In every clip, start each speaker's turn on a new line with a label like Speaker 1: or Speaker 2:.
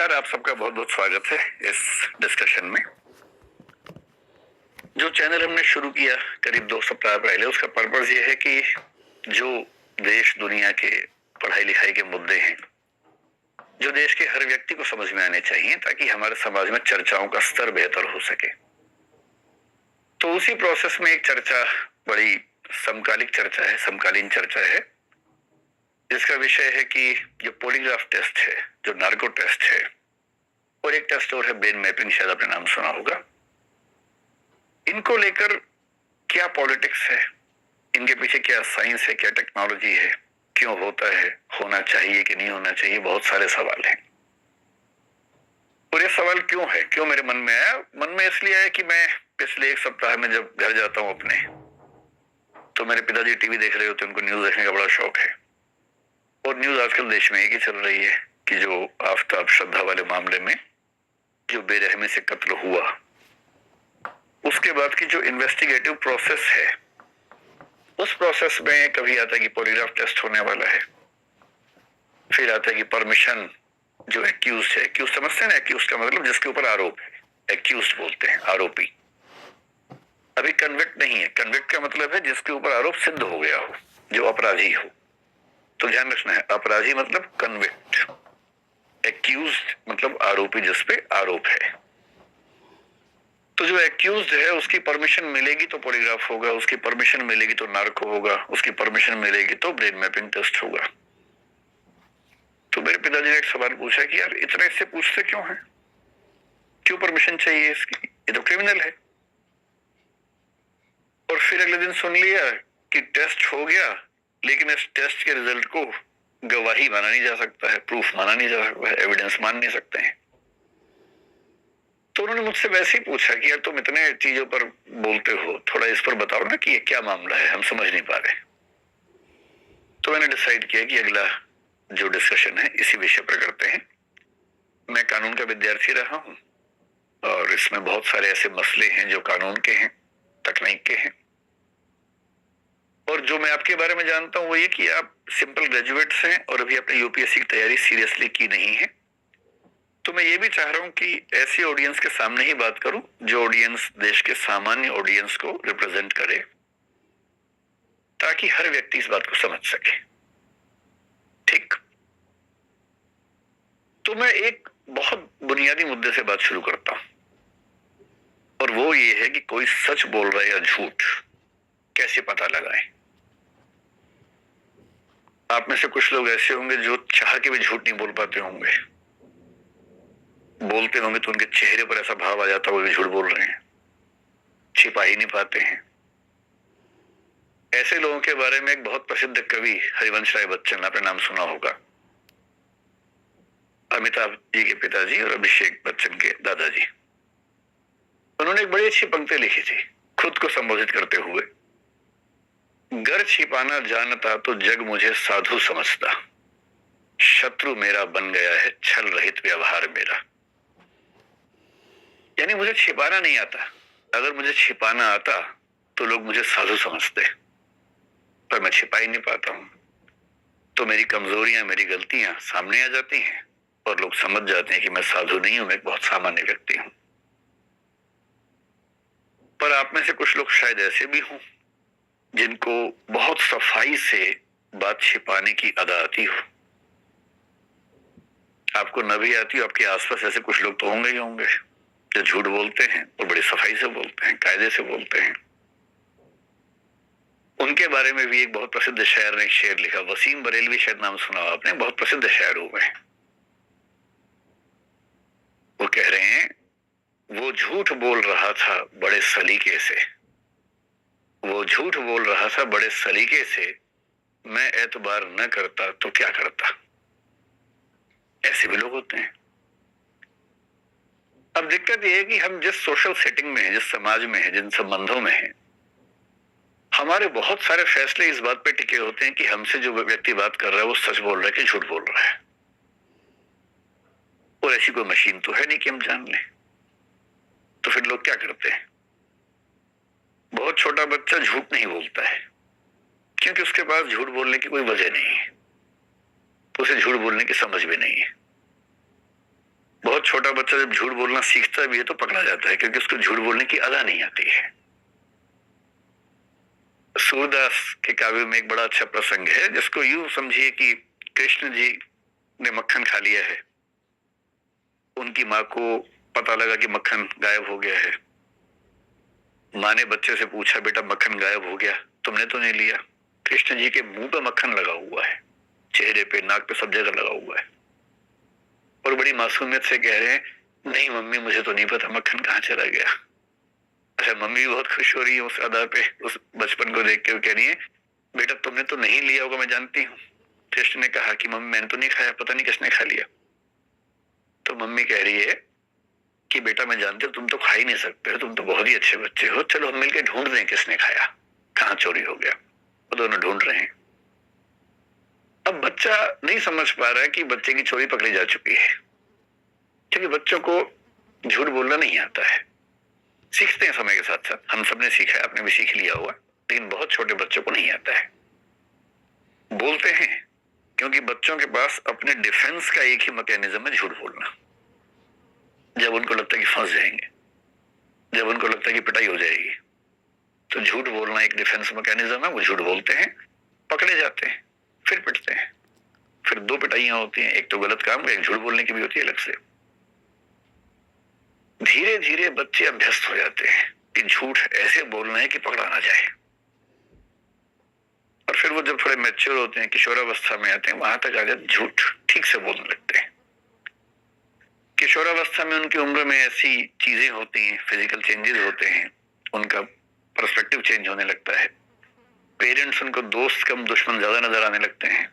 Speaker 1: नमस्कार, आप सबका बहुत बहुत स्वागत है इस डिस्कशन में। जो चैनल हमने शुरू किया करीब 2 सप्ताह पहले, उसका पर्पस ये है कि जो देश दुनिया के पढ़ाई लिखाई के मुद्दे हैं, जो देश के हर व्यक्ति को समझ में आने चाहिए ताकि हमारे समाज में चर्चाओं का स्तर बेहतर हो सके। तो उसी प्रोसेस में एक चर्चा, बड़ी समकालिक चर्चा है, समकालीन चर्चा है, जिसका विषय है कि जो पॉलीग्राफ टेस्ट है, जो नार्को टेस्ट है, और एक टेस्ट और है ब्रेन मैपिंग, शायद आपने नाम सुना होगा। इनको लेकर क्या पॉलिटिक्स है, इनके पीछे क्या साइंस है, क्या टेक्नोलॉजी है, क्यों होता है, होना चाहिए कि नहीं होना चाहिए, बहुत सारे सवाल हैं। और ये सवाल क्यों है, क्यों मेरे मन में आया? मन में इसलिए आया कि मैं पिछले 1 सप्ताह में जब घर जाता हूं अपने, तो मेरे पिताजी टीवी देख रहे होते हैं, उनको न्यूज देखने का बड़ा शौक है। और न्यूज आजकल देश में एक ही चल रही है कि जो आफताब श्रद्धा वाले मामले में जो बेरहमी से कत्ल हुआ, उसके बाद की जो इन्वेस्टिगेटिव प्रोसेस है, उस प्रोसेस में कभी आता है कि पॉलीग्राफ टेस्ट होने वाला है, फिर आता है कि परमिशन, जो एक्यूज है, एक्यूज समझते हैं ना, एक्यूज का मतलब जिसके ऊपर आरोप है, एक्यूज बोलते हैं, आरोपी। अभी कन्विक्ट नहीं है, कन्विक्ट का मतलब है जिसके ऊपर आरोप सिद्ध हो गया हो, जो अपराधी हो। तो ध्यान रखना है, अपराधी मतलब कन्विक्ट, एक्यूज मतलब आरोपी जिसपे आरोप है। तो जो एक्यूज है उसकी परमिशन मिलेगी तो पॉलीग्राफ होगा, उसकी परमिशन मिलेगी तो नार्को होगा, उसकी परमिशन मिलेगी तो ब्रेन मैपिंग टेस्ट होगा। तो मेरे पिताजी ने एक सवाल पूछा कि यार इतना इससे पूछते क्यों है, क्यों परमिशन चाहिए इसकी, ये तो क्रिमिनल है। और फिर अगले दिन सुन लिया कि टेस्ट हो गया, लेकिन इस टेस्ट के रिजल्ट को गवाही माना नहीं जा सकता है, प्रूफ माना नहीं जा सकता है, एविडेंस मान नहीं सकते हैं। तो उन्होंने मुझसे वैसे ही पूछा कि यार तुम इतने चीजों पर बोलते हो, थोड़ा इस पर बताओ ना कि ये क्या मामला है, हम समझ नहीं पा रहे। तो मैंने डिसाइड किया कि अगला जो डिस्कशन है इसी विषय पर करते हैं। मैं कानून का विद्यार्थी रहा हूं और इसमें बहुत सारे ऐसे मसले हैं जो कानून के हैं, तकनीक के हैं। और जो मैं आपके बारे में जानता हूं वो ये कि आप सिंपल ग्रेजुएट्स हैं और अभी आपने यूपीएससी की तैयारी सीरियसली की नहीं है। तो मैं ये भी चाह रहा हूं कि ऐसी ऑडियंस के सामने ही बात करूं जो ऑडियंस देश के सामान्य ऑडियंस को रिप्रेजेंट करे, ताकि हर व्यक्ति इस बात को समझ सके। ठीक, तो मैं एक बहुत बुनियादी मुद्दे से बात शुरू करता हूं, और वो ये है कि कोई सच बोल रहा है या झूठ कैसे पता लगाएं। आप में से कुछ लोग ऐसे होंगे जो चाह के भी झूठ नहीं बोल पाते होंगे, बोलते होंगे तो उनके चेहरे पर ऐसा भाव आ जाता होगा कि झूठ बोल रहे हैं, छिपा ही नहीं पाते हैं। ऐसे लोगों के बारे में एक बहुत प्रसिद्ध कवि हरिवंश राय बच्चन, आपने नाम सुना होगा, अमिताभ जी के पिताजी और अभिषेक बच्चन के दादाजी। उन्होंने एक बड़ी अच्छी पंक्ति लिखी थी खुद को संबोधित करते हुए, गर छिपाना जानता तो जग मुझे साधु समझता, शत्रु मेरा बन गया है छल रहित व्यवहार मेरा। यानी मुझे छिपाना नहीं आता, अगर मुझे छिपाना आता तो लोग मुझे साधु समझते, पर मैं छिपा ही नहीं पाता हूं, तो मेरी कमजोरियां, मेरी गलतियां सामने आ जाती हैं और लोग समझ जाते हैं कि मैं साधु नहीं हूं, मैं एक बहुत सामान्य व्यक्ति हूं। पर आप में से कुछ लोग शायद ऐसे भी हों जिनको बहुत सफाई से बात छिपाने की अदा आती हो। आपको न भी आती हो, आपके आसपास ऐसे कुछ लोग तो होंगे ही होंगे जो झूठ बोलते हैं और बड़ी सफाई से बोलते हैं, कायदे से बोलते हैं। उनके बारे में भी एक बहुत प्रसिद्ध शायर ने एक शेर लिखा, वसीम बरेलवी, शायद नाम सुना हो आपने, बहुत प्रसिद्ध शायर हुए हैं। वो कह रहे हैं, वो झूठ बोल रहा था बड़े सलीके से, वो झूठ बोल रहा था बड़े सलीके से, मैं एतबार न करता तो क्या करता। ऐसे भी लोग होते हैं। अब दिक्कत यह है कि हम जिस सोशल सेटिंग में हैं, जिस समाज में हैं, जिन संबंधों में हैं, हमारे बहुत सारे फैसले इस बात पे टिके होते हैं कि हमसे जो व्यक्ति बात कर रहा है वो सच बोल रहा है कि झूठ बोल रहा है। और ऐसी कोई मशीन तो है नहीं कि हम जान लें। तो फिर लोग क्या करते हैं, बहुत छोटा बच्चा झूठ नहीं बोलता है क्योंकि उसके पास झूठ बोलने की कोई वजह नहीं है, तो उसे झूठ बोलने की समझ भी नहीं है। बहुत छोटा बच्चा जब झूठ बोलना सीखता भी है तो पकड़ा जाता है, क्योंकि उसको झूठ बोलने की अदा नहीं आती है। सूरदास के काव्य में एक बड़ा अच्छा प्रसंग है, जिसको यूं समझिए कि कृष्ण जी ने मक्खन खा लिया है, उनकी माँ को पता लगा कि मक्खन गायब हो गया है। माँ ने बच्चे से पूछा, बेटा मक्खन गायब हो गया, तुमने तो नहीं लिया? कृष्ण जी के मुंह पे मक्खन लगा हुआ है, चेहरे पे, नाक पे, सब जगह लगा हुआ है, और बड़ी मासूमियत से कह रहे हैं, नहीं मम्मी मुझे तो नहीं पता मक्खन कहाँ चला गया। अच्छा, मम्मी भी बहुत खुश हो रही है उस अदा पे, उस बचपन को देख के, कह रही है, बेटा तुमने तो नहीं लिया होगा, मैं जानती हूँ। कृष्ण ने कहा कि मम्मी मैंने तो नहीं खाया, पता नहीं किसने खा लिया। तो मम्मी कह रही है कि बेटा मैं जानती हूँ तुम तो खा ही नहीं सकते हो, तुम तो बहुत ही अच्छे बच्चे हो, चलो हम मिलकर ढूंढ रहे हैं किसने खाया, कहाँ चोरी हो गया। वो दोनों ढूंढ रहे हैं। अब बच्चा नहीं समझ पा रहा है कि बच्चे की चोरी पकड़ी जा चुकी है, क्योंकि बच्चों को झूठ बोलना नहीं आता है। सीखते हैं समय के साथ साथ, हम सबने सीखा है, आपने भी सीख लिया हुआ, लेकिन बहुत छोटे बच्चों को नहीं आता है। बोलते हैं क्योंकि बच्चों के पास अपने डिफेंस का एक ही मैकेनिज्म है, झूठ बोलना। जब उनको लगता है कि फंस जाएंगे, जब उनको लगता है कि पिटाई हो जाएगी, तो झूठ बोलना एक डिफेंस मैकेनिज्म है। वो झूठ बोलते हैं, पकड़े जाते हैं, फिर पिटते हैं, फिर दो पिटाइयां होती हैं, एक तो गलत काम का, एक झूठ बोलने की भी होती है अलग से। धीरे धीरे बच्चे अभ्यस्त हो जाते हैं कि झूठ ऐसे बोलना है कि पकड़ा ना जाए, और फिर वो जब थोड़े मैच्योर होते हैं, किशोरावस्था में आते हैं, वहां तक आ जाते, झूठ ठीक से बोलने लगते हैं। किशोरावस्था में उनकी उम्र में ऐसी चीजें होती हैं, फिजिकल चेंजेस होते हैं, उनका पर्सपेक्टिव चेंज होने लगता है। पेरेंट्स उनको दोस्त कम दुश्मन ज्यादा नजर आने लगते हैं,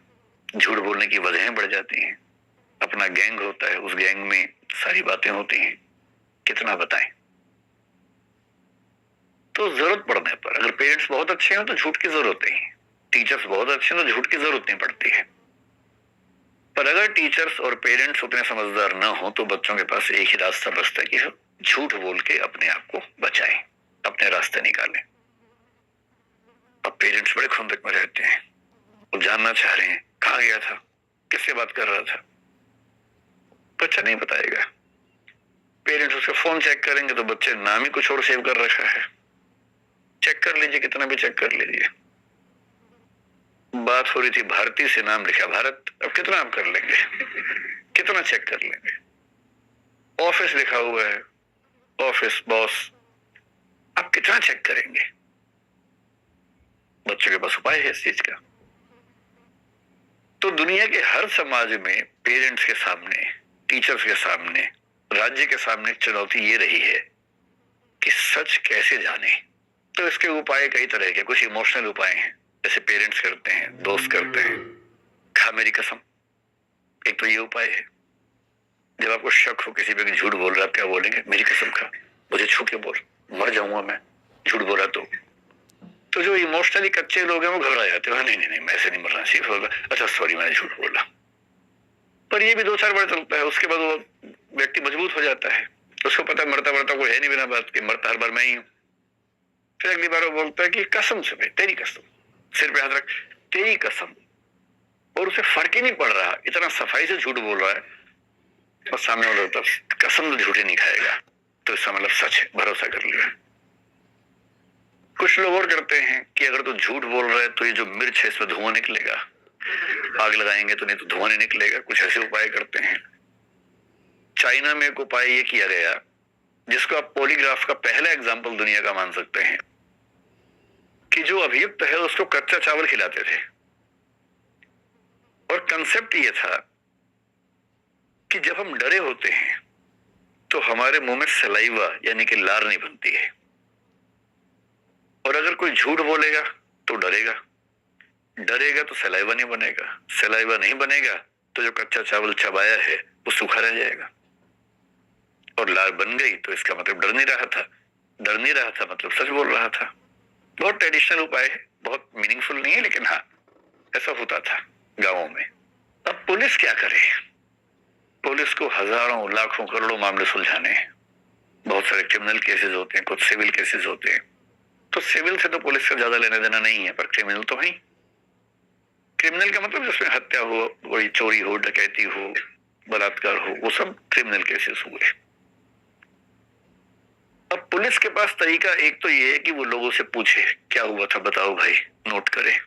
Speaker 1: झूठ बोलने की वजहें बढ़ जाती हैं। अपना गैंग होता है, उस गैंग में सारी बातें होती हैं, कितना बताएं। तो जरूरत पड़ने पर, अगर पेरेंट्स बहुत अच्छे हैं तो झूठ की जरूरत नहीं, टीचर्स बहुत अच्छे हैं तो झूठ की जरूरत नहीं पड़ती है। पर अगर टीचर्स और पेरेंट्स उतने समझदार ना हो तो बच्चों के पास एक ही रास्ता बचता है कि झूठ बोल के अपने आप को बचाएं, अपने रास्ते निकालें। अब पेरेंट्स बड़े खुंदक में रहते हैं, वो जानना चाह रहे हैं कहाँ गया था, किससे बात कर रहा था। बच्चा नहीं बताएगा। पेरेंट्स उसका फोन चेक करेंगे तो बच्चे नाम ही कुछ और सेव कर रखा है। चेक कर लीजिए, कितना भी चेक कर लीजिए। बात हो रही थी भारती से, नाम लिखा भारत, अब कितना आप कर लेंगे, कितना चेक कर लेंगे। ऑफिस लिखा हुआ है, ऑफिस बॉस, आप कितना चेक करेंगे। बच्चों के पास उपाय है इस चीज का। तो दुनिया के हर समाज में पेरेंट्स के सामने, टीचर्स के सामने, राज्य के सामने चुनौती ये रही है कि सच कैसे जाने। तो इसके उपाय कई तरह के, कुछ इमोशनल उपाय हैं, जैसे पेरेंट्स करते हैं, दोस्त करते हैं, खा मेरी कसम, एक तो ये उपाय है। जब आपको शक हो किसी पे कि झूठ बोल रहा है, क्या बोलेंगे, मेरी कसम खा, मुझे छू के बोल, मर जाऊंगा मैं झूठ बोला तो जो इमोशनली कच्चे लोग हैं वो घबरा जाते हैं, नहीं नहीं नहीं मैं ऐसे नहीं मरना चाहिए, अच्छा सॉरी मैंने झूठ बोला। पर ये भी 2-4 बार चलता है, उसके बाद वो व्यक्ति मजबूत हो जाता है, उसको पता मरता मरता कोई है नहीं बिना बात के, मरता हर बार मैं ही हूं। फिर अगली बार वो बोलता है कि कसम से भाई, तेरी कसम, सिर पे हाथ रख, तेरी कसम, और उसे फर्क ही नहीं पड़ रहा, इतना सफाई से झूठ बोल रहा है, और सामने वाला होता कसम तो झूठी नहीं खाएगा, तो इसका मतलब सच है, भरोसा कर लिया। कुछ लोग और करते हैं कि अगर तो झूठ बोल रहा है तो ये जो मिर्च है इसमें धुआं निकलेगा, आग लगाएंगे तो नहीं तो धुआं नहीं निकलेगा, कुछ ऐसे उपाय करते हैं। चाइना में एक उपाय ये किया गया, जिसको आप पॉलीग्राफ का पहला एग्जाम्पल दुनिया का मान सकते हैं, कि जो अभियुक्त है उसको कच्चा चावल खिलाते थे, और कंसेप्ट ये था कि जब हम डरे होते हैं तो हमारे मुंह में सलाइवा यानी कि लार नहीं बनती है, और अगर कोई झूठ बोलेगा तो डरेगा, डरेगा तो सलाइवा नहीं बनेगा, सलाइवा नहीं बनेगा तो जो कच्चा चावल चबाया है वो सूखा रह जाएगा, और लार बन गई तो इसका मतलब डर नहीं रहा था, डर नहीं रहा था मतलब सच बोल रहा था। बहुत ट्रेडिशनल उपाय है, बहुत मीनिंगफुल नहीं है, लेकिन हाँ ऐसा होता था गांवों में। अब पुलिस क्या करे, पुलिस को हजारों लाखों करोड़ों मामले सुलझाने हैं, बहुत सारे क्रिमिनल केसेस होते हैं, कुछ सिविल केसेस होते हैं। तो सिविल से तो पुलिस का ज्यादा लेना देना नहीं है, पर क्रिमिनल तो है। क्रिमिनल का मतलब जिसमें हत्या हो, कोई चोरी हो, डकैती हो, बलात्कार हो, वो सब क्रिमिनल केसेस हुए। अब पुलिस के पास तरीका एक तो ये है कि वो लोगों से पूछे क्या हुआ था, बताओ भाई, नोट करे।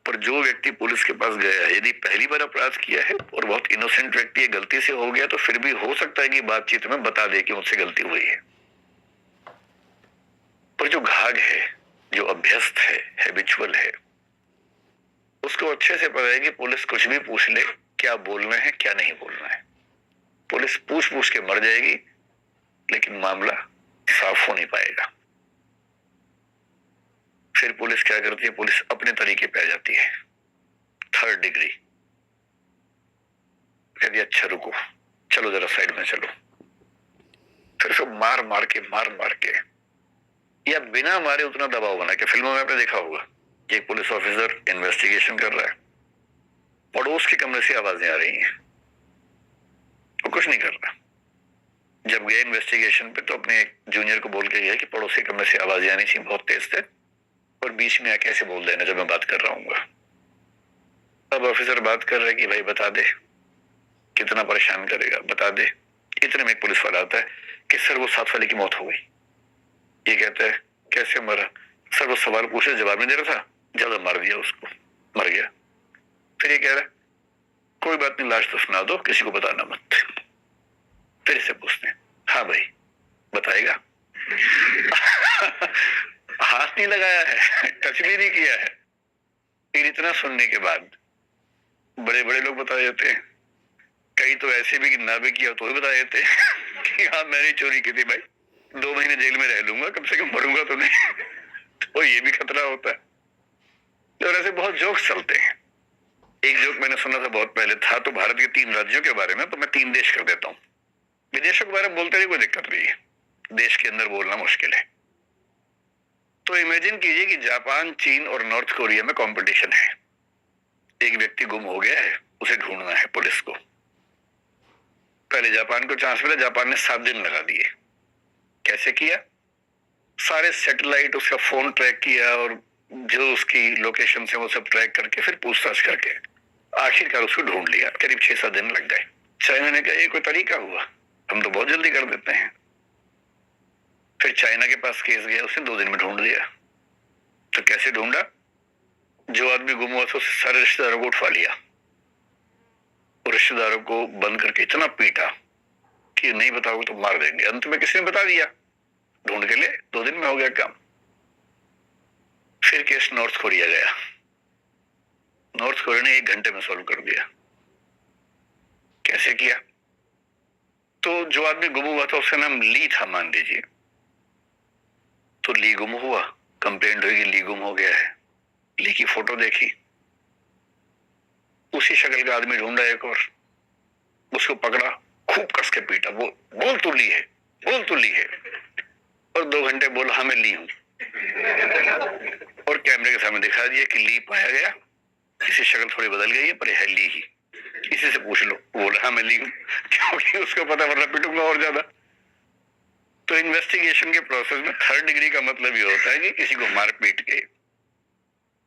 Speaker 1: पर जो व्यक्ति पुलिस के पास गया है, यदि पहली बार अपराध किया है और बहुत इनोसेंट व्यक्ति है, गलती से हो गया, तो फिर भी हो सकता है कि बातचीत में बता दे कि मुझसे गलती हुई है। पर जो घाघ है, जो अभ्यस्त है, हैबिचुअल है, उसको अच्छे से पता है कि पुलिस कुछ भी पूछ ले, क्या बोलना है क्या नहीं बोलना है। पुलिस पूछ पूछ के मर जाएगी, लेकिन मामला साफ हो नहीं पाएगा। फिर पुलिस क्या करती है, पुलिस अपने तरीके पे आ जाती है, थर्ड डिग्री। कहती है अच्छा रुको, चलो जरा साइड में चलो। फिर सब मार मार के या बिना मारे उतना दबाव बना के, फिल्मों में आपने देखा होगा, एक पुलिस ऑफिसर इन्वेस्टिगेशन कर रहा है, पड़ोस के कमरे से आवाजें आ रही हैं, वो कुछ नहीं कर रहा। जब गए इन्वेस्टिगेशन पे तो अपने एक जूनियर को बोल के गया कि पड़ोसी कमरे से आवाजें आनी चाहिए, बहुत तेज थे, और बीच में आके ऐसे बोल देना जब मैं बात कर रहा हूँ। अब ऑफिसर बात कर रहा है कि भाई बता दे, कितना परेशान करेगा, बता दे। इतने में एक पुलिस वाला आता है कि सर वो साथ वाले की मौत हो गई। ये कहता है कैसे मरा? सर वो सवाल पूछे जवाब नहीं दे रहा था, ज्यादा मार दिया उसको, मर गया। फिर ये कह रहा है कोई बात नहीं, लाश तो सुना दो, किसी को बताना मत। फिर से पूछते हैं हाँ भाई बताएगा? हाथ नहीं लगाया है, टच भी नहीं किया है। फिर इतना सुनने के बाद बड़े बड़े लोग बता देते हैं, कई तो ऐसे भी कि ना भी किया तो भी बता देते हैं कि हाँ मैंने चोरी की थी भाई, 2 महीने जेल में रह लूंगा, कम से कम मरूंगा तो नहीं। तो ये भी खतरा होता है। और ऐसे बहुत जोक्स चलते हैं। एक जोक मैंने सुना था बहुत पहले, था तो भारत के 3 राज्यों के बारे में, तो मैं 3 देश कर देता हूँ। विदेशों के बारे में बोलते ही कोई दिक्कत नहीं है, देश के अंदर बोलना मुश्किल है। तो इमेजिन कीजिए कि जापान, चीन और नॉर्थ कोरिया में कंपटीशन है। एक व्यक्ति गुम हो गया है, उसे ढूंढना है पुलिस को। पहले जापान को चांस मिला, जापान ने 7 दिन लगा दिए। कैसे किया? सारे सैटेलाइट, उसका फोन ट्रैक किया और जो उसकी लोकेशन से वो सब ट्रैक करके फिर पूछताछ करके आखिरकार उसको ढूंढ लिया। करीब 6-7 दिन लग गए। चाइना ने कहा ये कोई तरीका हुआ, हम तो बहुत जल्दी कर देते हैं। फिर चाइना के पास केस गया, उसने 2 दिन में ढूंढ लिया। तो कैसे ढूंढा? जो आदमी गुम हुआ था उससे सारे रिश्तेदारों को उठवा लिया और रिश्तेदारों को बंद करके इतना पीटा कि नहीं बताओगे तो मार देंगे। अंत में किसी ने बता दिया, ढूंढ के ले, 2 दिन में हो गया काम। फिर केस नॉर्थ कोरिया गया, नॉर्थ कोरिया ने 1 घंटे में सॉल्व कर दिया। कैसे किया? तो जो आदमी गुम हुआ था उसका नाम ली था मान लीजिए, तो ली गुम हुआ, कंप्लेंट हुई कि ली गुम हो गया है। ली की फोटो देखी, उसी शक्ल का आदमी ढूंढा एक और, उसको पकड़ा, खूब कस के पीटा, वो बोल तो ली है, बोल तो ली है, और 2 घंटे बोला हाँ मैं ली हूं, और कैमरे के सामने दिखा दिया कि ली पाया गया, किसी शक्ल थोड़ी बदल गई है पर है ली ही, किसी से पूछ लो। बोला हाँ मैं ली हूं, क्योंकि उसको पता, वरना पीटूंगा और ज्यादा। तो इन्वेस्टिगेशन के प्रोसेस में थर्ड डिग्री का मतलब ये होता है कि किसी को मार पीट के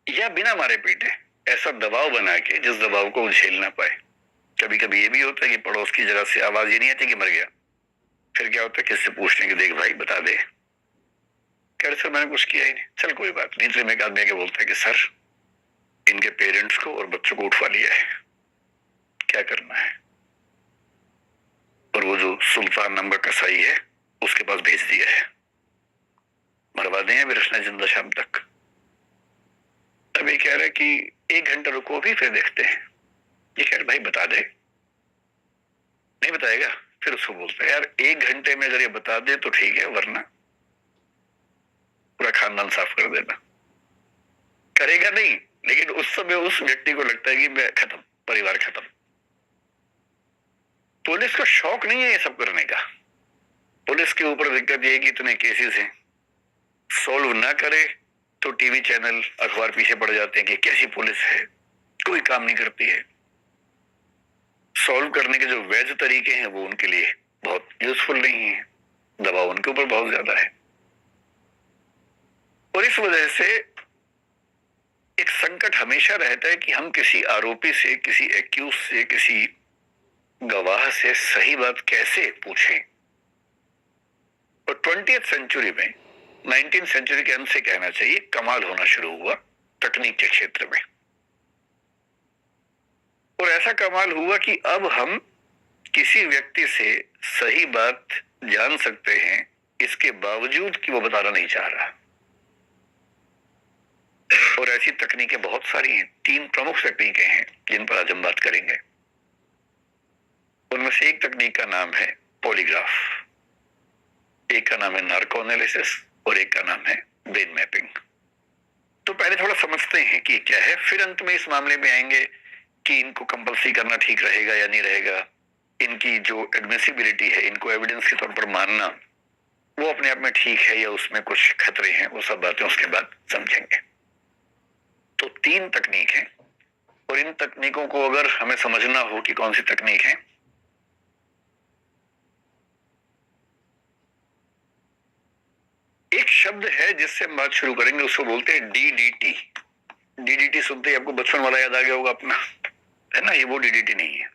Speaker 1: या बिना मारे पीटे ऐसा दबाव बना के जिस दबाव को वो झेल ना पाए। कभी कभी ये भी होता है कि पड़ोस की जगह से आवाज ये नहीं आती कि मर गया। फिर क्या होता है, किससे पूछने के, देख भाई बता दे। कह रहे सर मैंने कुछ किया ही नहीं। चल कोई बात नहीं। में एक आदमी आके बोलता है कि सर इनके पेरेंट्स को और बच्चों को उठवा लिया है, क्या करना है? और वो जो सुल्तान नाम का कसाई है उसके पास भेज दिया है, मरवा दें या फिर रखना जिंदा शाम तक। अब ये कह रहा है कि 1 घंटा रुको भी, फिर देखते हैं। ये कह रहे भाई बता दे, नहीं बताएगा। फिर उसको बोलता है यार 1 घंटे में अगर ये बता दे तो ठीक है, वरना पूरा खानदान साफ कर देना। करेगा नहीं, लेकिन उस समय उस व्यक्ति को लगता है कि मैं खत्म, परिवार खत्म। पुलिस को शौक नहीं है ये सब करने का। पुलिस के ऊपर दिक्कत ये है कि इतने केसेस हैं, सॉल्व ना करे तो टीवी चैनल, अखबार पीछे पड़ जाते हैं कि कैसी पुलिस है, कोई काम नहीं करती है। सॉल्व करने के जो वैध तरीके हैं वो उनके लिए बहुत यूजफुल नहीं है, दबाव उनके ऊपर बहुत ज्यादा है। और इस वजह से एक संकट हमेशा रहता है कि हम किसी आरोपी से, किसी एक्यूज से, किसी गवाह से सही बात कैसे पूछें। और 20th सेंचुरी में 19th सेंचुरी के अंत से कहना चाहिए कमाल होना शुरू हुआ तकनीक के क्षेत्र में। और ऐसा कमाल हुआ कि अब हम किसी व्यक्ति से सही बात जान सकते हैं इसके बावजूद कि वो बताना नहीं चाह रहा। और ऐसी तकनीकें बहुत सारी हैं। 3 प्रमुख तकनीकें हैं जिन पर आज हम बात करेंगे। उनमें से एक तकनीक का नाम है पॉलीग्राफ, एक का नाम है नार्को एनालिसिस और एक का नाम है ब्रेन मैपिंग। तो पहले थोड़ा समझते हैं कि क्या है, फिर अंत में इस मामले में आएंगे कि इनको कंपल्सरी करना ठीक रहेगा या नहीं रहेगा, इनकी जो एडमिसिबिलिटी है, इनको एविडेंस के तौर पर मानना वो अपने आप में ठीक है या उसमें कुछ खतरे हैं, वो सब बातें उसके बाद समझेंगे। तो 3 तकनीक हैं और इन तकनीकों को अगर हमें समझना हो कि कौन सी तकनीक है, एक शब्द है जिससे हम बात शुरू करेंगे, उसको बोलते हैं डीडीटी। डीडीटी सुनते ही आपको बचपन वाला याद आ गया होगा अपना, है ना। ये वो डीडीटी नहीं है,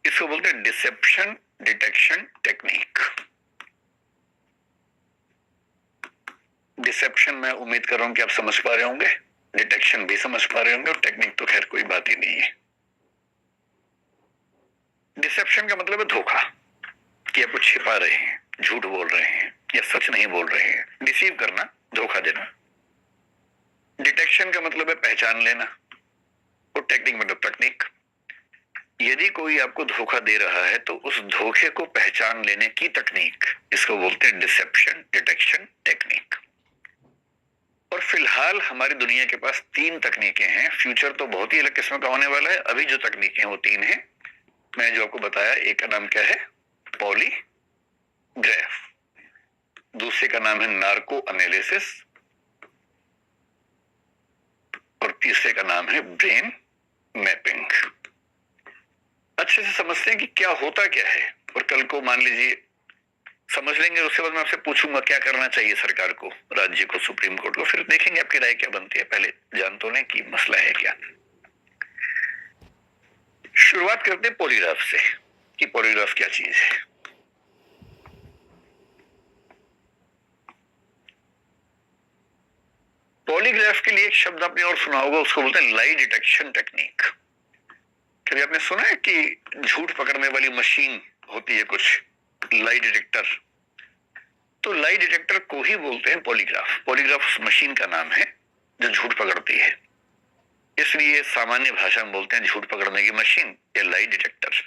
Speaker 1: इसको बोलते हैं डिसेप्शन डिटेक्शन टेक्निक। डिसेप्शन मैं उम्मीद कर रहा हूं कि आप समझ पा रहे होंगे, डिटेक्शन भी समझ पा रहे होंगे और टेक्निक तो खैर कोई बात ही नहीं है। डिसेप्शन का मतलब है धोखा, कि आप कुछ छिपा रहे हैं, झूठ बोल रहे हैं या सच नहीं बोल रहे हैं। डिसीव करना, धोखा देना। डिटेक्शन का मतलब है पहचान लेना और टेक्निक मतलब तकनीक। यदि कोई आपको धोखा दे रहा है तो उस धोखे को पहचान लेने की तकनीक, इसको बोलते हैं डिसेप्शन डिटेक्शन टेक्निक। और फिलहाल हमारी दुनिया के पास 3 तकनीकें हैं। फ्यूचर तो बहुत ही अलग किस्म का होने वाला है। अभी जो तकनीकें हैं वो 3 हैं। मैं जो आपको बताया, एक का नाम क्या है, पॉलीग्राफ, दूसरे का नाम है नार्को एनालिसिस और तीसरे का नाम है ब्रेन मैपिंग। अच्छे से समझते हैं कि क्या होता क्या है, और कल को मान लीजिए समझ लेंगे, उसके बाद मैं आपसे पूछूंगा क्या करना चाहिए सरकार को, राज्य को, सुप्रीम कोर्ट को, फिर देखेंगे आपकी राय क्या बनती है। पहले जान तो लें कि मसला है क्या। शुरुआत करते हैं पॉलीग्राफ से कि पॉलीग्राफ क्या चीज है। पॉलीग्राफ के लिए एक शब्द आपने और सुना होगा, उसको बोलते हैं लाई डिटेक्शन टेक्निक। कभी आपने सुना है कि झूठ पकड़ने वाली मशीन होती है कुछ, लाई डिटेक्टर, तो लाई डिटेक्टर को ही बोलते हैं पॉलीग्राफ। पॉलीग्राफ उस मशीन का नाम है जो झूठ पकड़ती है, इसलिए सामान्य भाषा में बोलते हैं झूठ पकड़ने की मशीन या लाई डिटेक्टर।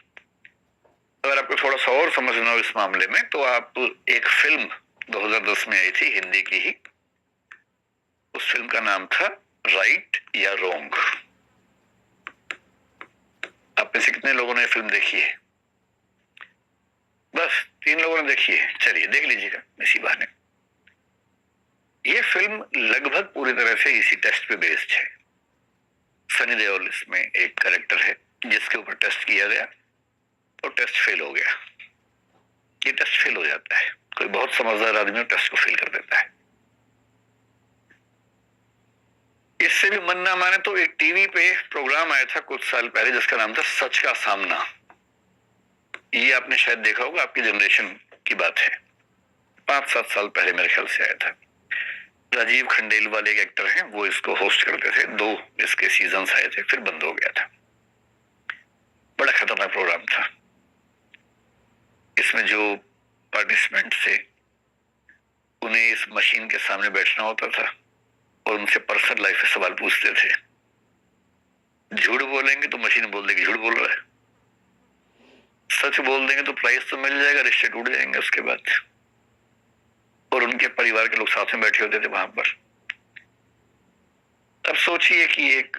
Speaker 1: अगर आपको थोड़ा सा और समझना हो इस मामले में तो आप, एक फिल्म 2010 में आई थी हिंदी की ही, उस फिल्म का नाम था राइट या रोंग। आप में से कितने लोगों ने फिल्म देखी है? बस 3 लोगों ने देखी है। चलिए देख लीजिएगा इसी बहाने। ये फिल्म लगभग पूरी तरह से इसी टेस्ट पे बेस्ड है। सनी देओल इसमें एक कैरेक्टर है जिसके ऊपर टेस्ट किया गया और टेस्ट फेल हो गया। ये टेस्ट फेल हो जाता है, कोई बहुत समझदार आदमी टेस्ट को फेल कर देता है। इससे भी मन ना माने तो एक टीवी पे प्रोग्राम आया था कुछ साल पहले जिसका नाम था सच का सामना। ये आपने शायद देखा होगा, आपकी जनरेशन की बात है, 5-7 साल पहले मेरे ख्याल से आया था। राजीव खंडेलवाल एक एक्टर हैं, वो इसको होस्ट करते थे। 2 इसके सीजन्स आए थे, फिर बंद हो गया था। बड़ा खतरनाक प्रोग्राम था। इसमें जो पार्टिसिपेंट थे उन्हें इस मशीन के सामने बैठना होता था और उनसे पर्सनल लाइफ से सवाल पूछते थे। झूठ बोलेंगे तो मशीन बोल देगी झूठ बोल रहा है, सच बोल देंगे तो प्राइस तो मिल जाएगा, रिश्ते टूट जाएंगे उसके बाद। और उनके परिवार के लोग साथ में बैठे होते थे वहां पर। अब सोचिए कि एक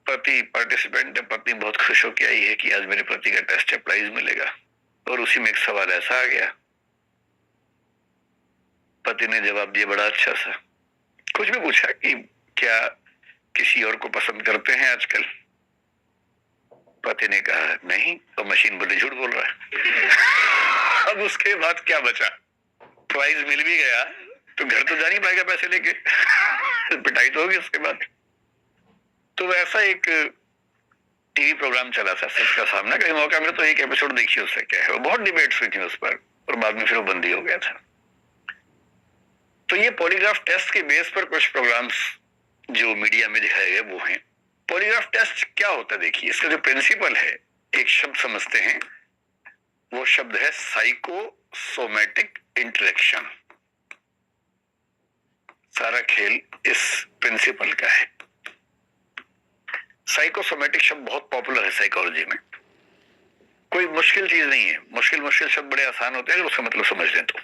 Speaker 1: पति पार्टिसिपेंट है, पत्नी बहुत खुश होकर आई है कि आज मेरे पति का टेस्ट है, प्राइज मिलेगा, और उसी में एक सवाल ऐसा आ गया। पति ने जवाब दिया बड़ा अच्छा सा, कुछ भी पूछा कि क्या किसी और को पसंद करते हैं आजकल। पति ने कहा नहीं, तो मशीन बोली झूठ बोल रहा है। अब उसके बाद क्या बचा? प्राइज मिल भी गया तो घर तो जा नहीं पाएगा पैसे लेके, पिटाई तो होगी उसके बाद। तो वैसा एक टीवी प्रोग्राम चला था सच का सामना, कहीं मौका मिला तो एक एपिसोड देखिए उससे क्या है, वो बहुत डिबेट्स हुई थी उस पर और बाद में फिर वो बंदी हो गया था। तो ये पॉलीग्राफ टेस्ट के बेस पर कुछ प्रोग्राम्स जो मीडिया में दिखाए गए वो हैं। पॉलीग्राफ टेस्ट क्या होता है देखिए, इसका जो प्रिंसिपल है, एक शब्द समझते हैं, वो शब्द है साइकोसोमैटिक इंटरेक्शन। सारा खेल इस प्रिंसिपल का है। साइकोसोमैटिक शब्द बहुत पॉपुलर है साइकोलॉजी में, कोई मुश्किल चीज नहीं है, मुश्किल शब्द बड़े आसान होते हैं अगर उसका मतलब समझ लें तो।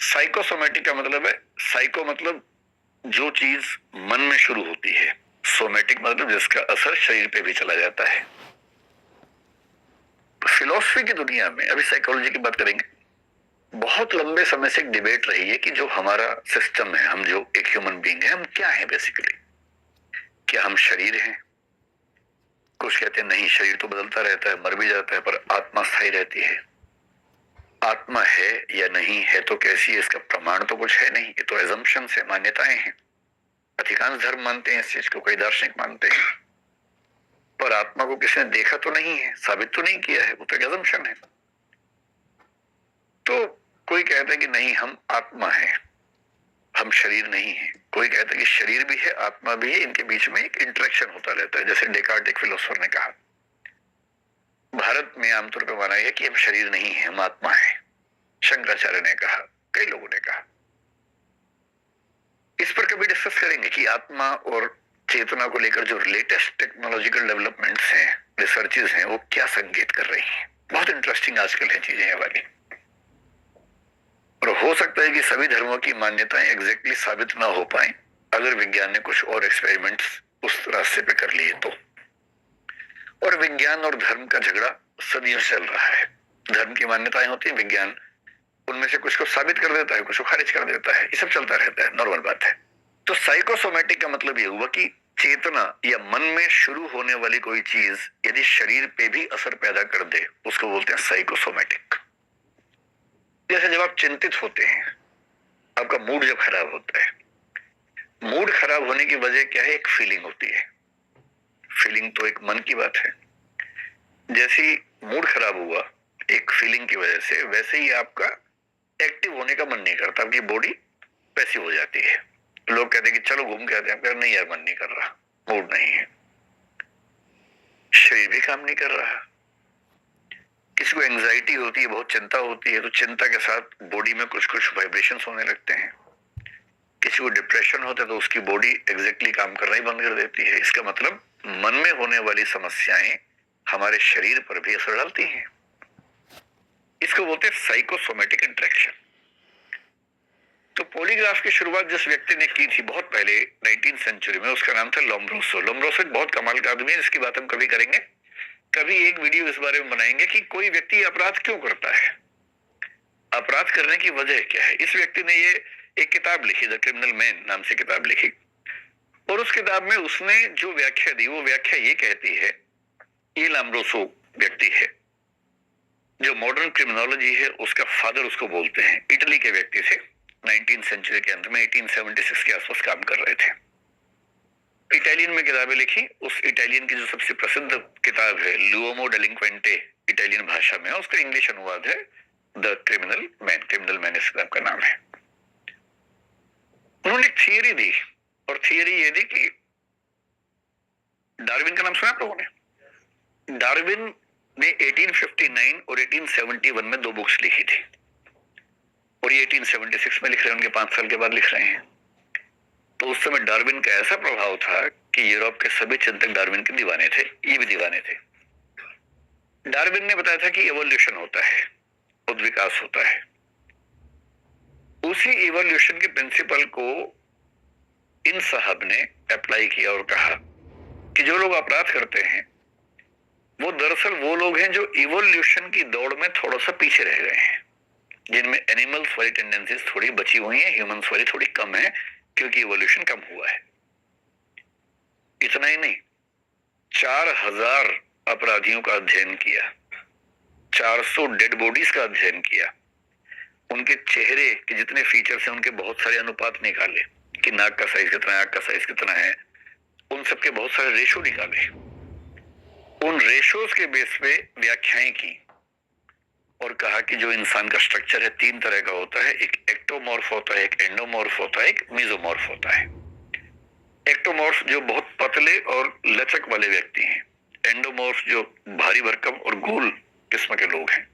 Speaker 1: साइकोसोमैटिक का मतलब है, साइको मतलब जो चीज मन में शुरू होती है, सोमैटिक मतलब जिसका असर शरीर पे भी चला जाता है। फिलॉसफी की दुनिया में, अभी साइकोलॉजी की बात करेंगे, बहुत लंबे समय से एक डिबेट रही है कि जो हमारा सिस्टम है, हम जो एक ह्यूमन बीइंग है, हम क्या है बेसिकली। क्या हम शरीर हैं? कुछ कहते हैं नहीं, शरीर तो बदलता रहता है, मर भी जाता है, पर आत्मा स्थायी रहती है। आत्मा है या नहीं है तो कैसी है, इसका प्रमाण तो कुछ है नहीं, ये तो एजम्पशंस है, मान्यताएं हैं। अधिकांश धर्म मानते हैं इस चीज को, कई दार्शनिक मानते हैं, पर आत्मा को किसी ने देखा तो नहीं है, साबित तो नहीं किया है, वो तो एक एजम्पशन है। तो कोई कहता है कि नहीं हम आत्मा है, हम शरीर नहीं है। कोई कहता है कि शरीर भी है, आत्मा भी है, इनके बीच में एक इंटरेक्शन होता रहता है, जैसे डेकार्ट एक फिलोसोफर ने कहा। भारत में आमतौर पर माना गया कि हम शरीर नहीं है, हम आत्मा है। शंकराचार्य ने कहा, कई लोगों ने कहा। इस पर कभी डिस्कस करेंगे कि आत्मा और चेतना को लेकर जो लेटेस्ट टेक्नोलॉजिकल डेवलपमेंट्स हैं, रिसर्चेस हैं, वो क्या संकेत कर रही हैं। बहुत इंटरेस्टिंग आजकल है चीजें वाली। और हो सकता है कि सभी धर्मों की मान्यताएं एग्जैक्टली साबित ना हो पाए अगर विज्ञान ने कुछ और एक्सपेरिमेंट्स उस रास्ते पे कर लिए तो। और विज्ञान और धर्म का झगड़ा सदियों से चल रहा है। धर्म की मान्यताएं होती है, विज्ञान उनमें से कुछ को साबित कर देता है, कुछ को खारिज कर देता है, ये सब चलता रहता है, नॉर्मल बात है। तो साइकोसोमैटिक का मतलब ये हुआ कि चेतना या मन में शुरू होने वाली कोई चीज यदि शरीर पे भी असर पैदा कर दे, उसको बोलते हैं साइकोसोमैटिक। जैसे जब आप चिंतित होते हैं, आपका मूड जब खराब होता है, मूड खराब होने की वजह क्या है, एक फीलिंग होती है। फीलिंग तो एक मन की बात है। जैसी मूड खराब हुआ एक फीलिंग की वजह से, वैसे ही आपका एक्टिव होने का मन नहीं करता, आपकी बॉडी पैसिव हो जाती है। लोग कहते हैं कि चलो घूम के आते हैं, नहीं यार मन नहीं कर रहा, मूड नहीं है, शरीर भी काम नहीं कर रहा। किसी को एंजाइटी होती है, बहुत चिंता होती है, तो चिंता के साथ बॉडी में कुछ कुछ वाइब्रेशंस होने लगते हैं। किसी को डिप्रेशन होता है तो उसकी बॉडी एग्जैक्टली काम करना ही बंद कर देती है। इसका मतलब मन में होने वाली समस्याएं हमारे शरीर पर भी असर डालती हैं। इसको बोलते हैं साइकोसोमैटिक इंटरेक्शन। तो पॉलीग्राफ की शुरुआत जिस व्यक्ति ने की थी बहुत पहले 19th सेंचुरी में, उसका नाम था लोम्ब्रोसो। लोम्ब्रोसो एक बहुत कमाल का आदमी है, जिसकी बात हम कभी करेंगे, कभी एक वीडियो इस बारे में बनाएंगे कि कोई व्यक्ति अपराध क्यों करता है, अपराध करने की वजह क्या है। इस व्यक्ति ने ये एक किताब लिखी, द क्रिमिनल मैन नाम से किताब लिखी, और उस किताब में उसने जो व्याख्या दी, वो व्याख्या ये कहती है, ये लोम्ब्रोसो व्यक्ति है जो मॉडर्न क्रिमिनोलॉजी है उसका फादर उसको बोलते हैं, इटली के व्यक्ति थे। 19th सेंचुरी के अंत में 1876 के आसपास काम कर रहे थे। इटालियन में किताबें लिखी। उस इटालियन की जो सबसे प्रसिद्ध किताब है लुओमो डेलिंक्वेंटे, इटालियन भाषा में, उसका इंग्लिश अनुवाद है the criminal man. Criminal man इस किताब का नाम है। उन्होंने थियरी दी, और थियरी ये दी कि डार्विन का नाम सुना आप लोगों ने? डार्विन ने 1859 और 1871 में 2 बुक्स लिखी थी, और ये 1876 में लिख रहे हैं, उनके 5 साल के बाद लिख रहे हैं। तो उस समय डार्विन का ऐसा प्रभाव था कि यूरोप के सभी चिंतक डार्विन के दीवाने थे, ये भी दीवाने थे। डार्विन ने बताया था कि इवोल्यूशन होता है, उद्विकास होता है। उसी इवोल्यूशन के प्रिंसिपल को इन साहब ने अप्लाई किया और कहा कि जो लोग अपराध करते हैं वो दरअसल वो लोग हैं जो इवोल्यूशन की दौड़ में थोड़ा सा पीछे रह गए हैं, जिनमें एनिमल्स वाली टेंडेंसीज थोड़ी बची हुई हैं, ह्यूमंस वाली थोड़ी कम है, क्योंकि इवोल्यूशन कम हुआ है। इतना ही नहीं, 4000 अपराधियों का अध्ययन किया, 400 डेड बॉडीज का अध्ययन किया, उनके चेहरे के जितने फीचर्स हैं उनके बहुत सारे अनुपात निकाले कि नाक का साइज कितना है, आंख का साइज कितना है, उन सबके बहुत सारे रेशो निकाले। उन रेशोज के बेस पे व्याख्याएं की और कहा कि जो इंसान का स्ट्रक्चर है 3 तरह का होता है, एक एक्टोमॉर्फ होता है, एक एंडोमॉर्फ होता है, एक मेसोमॉर्फ होता है। एक्टोमॉर्फ जो बहुत पतले और लचक वाले व्यक्ति हैं, एंडोमॉर्फ जो भारी भरकम और गोल किस्म के लोग हैं,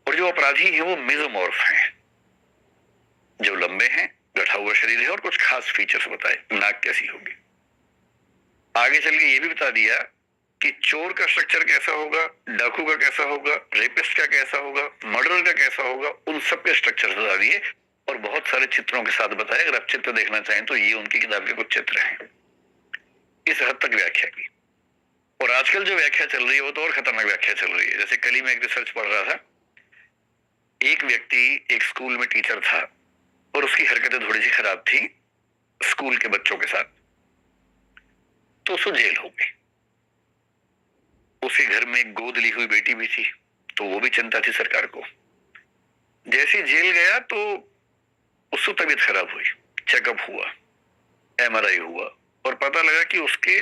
Speaker 1: और जो अपराधी हैं वो मेसोमॉर्फ हैं, जो लंबे हैं, गठा हुआ शरीर है और कुछ खास फीचर्स बताए, नाक कैसी होगी। आगे चल के ये भी बता दिया कि चोर का स्ट्रक्चर कैसा होगा, डाकू का कैसा होगा, रेपिस्ट का कैसा होगा, मर्डर का कैसा होगा, उन सब के स्ट्रक्चर बता दिए और बहुत सारे चित्रों के साथ बताया। अगर आप चित्र देखना चाहें तो ये उनकी किताब के कुछ चित्र हैं। इस हद तक व्याख्या की। और आजकल जो व्याख्या चल रही है वो तो और खतरनाक व्याख्या चल रही है। जैसे कल ही मैं एक रिसर्च पढ़ रहा था, एक व्यक्ति एक स्कूल में टीचर था और उसकी हरकतें थोड़ी सी खराब थी स्कूल के बच्चों के साथ, तो उसको जेल हो गई। उसके घर में एक गोद ली हुई बेटी भी थी, तो वो भी चिंता थी सरकार को। जैसे जेल गया तो उसकी तबीयत खराब हुई, चेकअप हुआ, एमआरआई हुआ और पता लगा कि उसके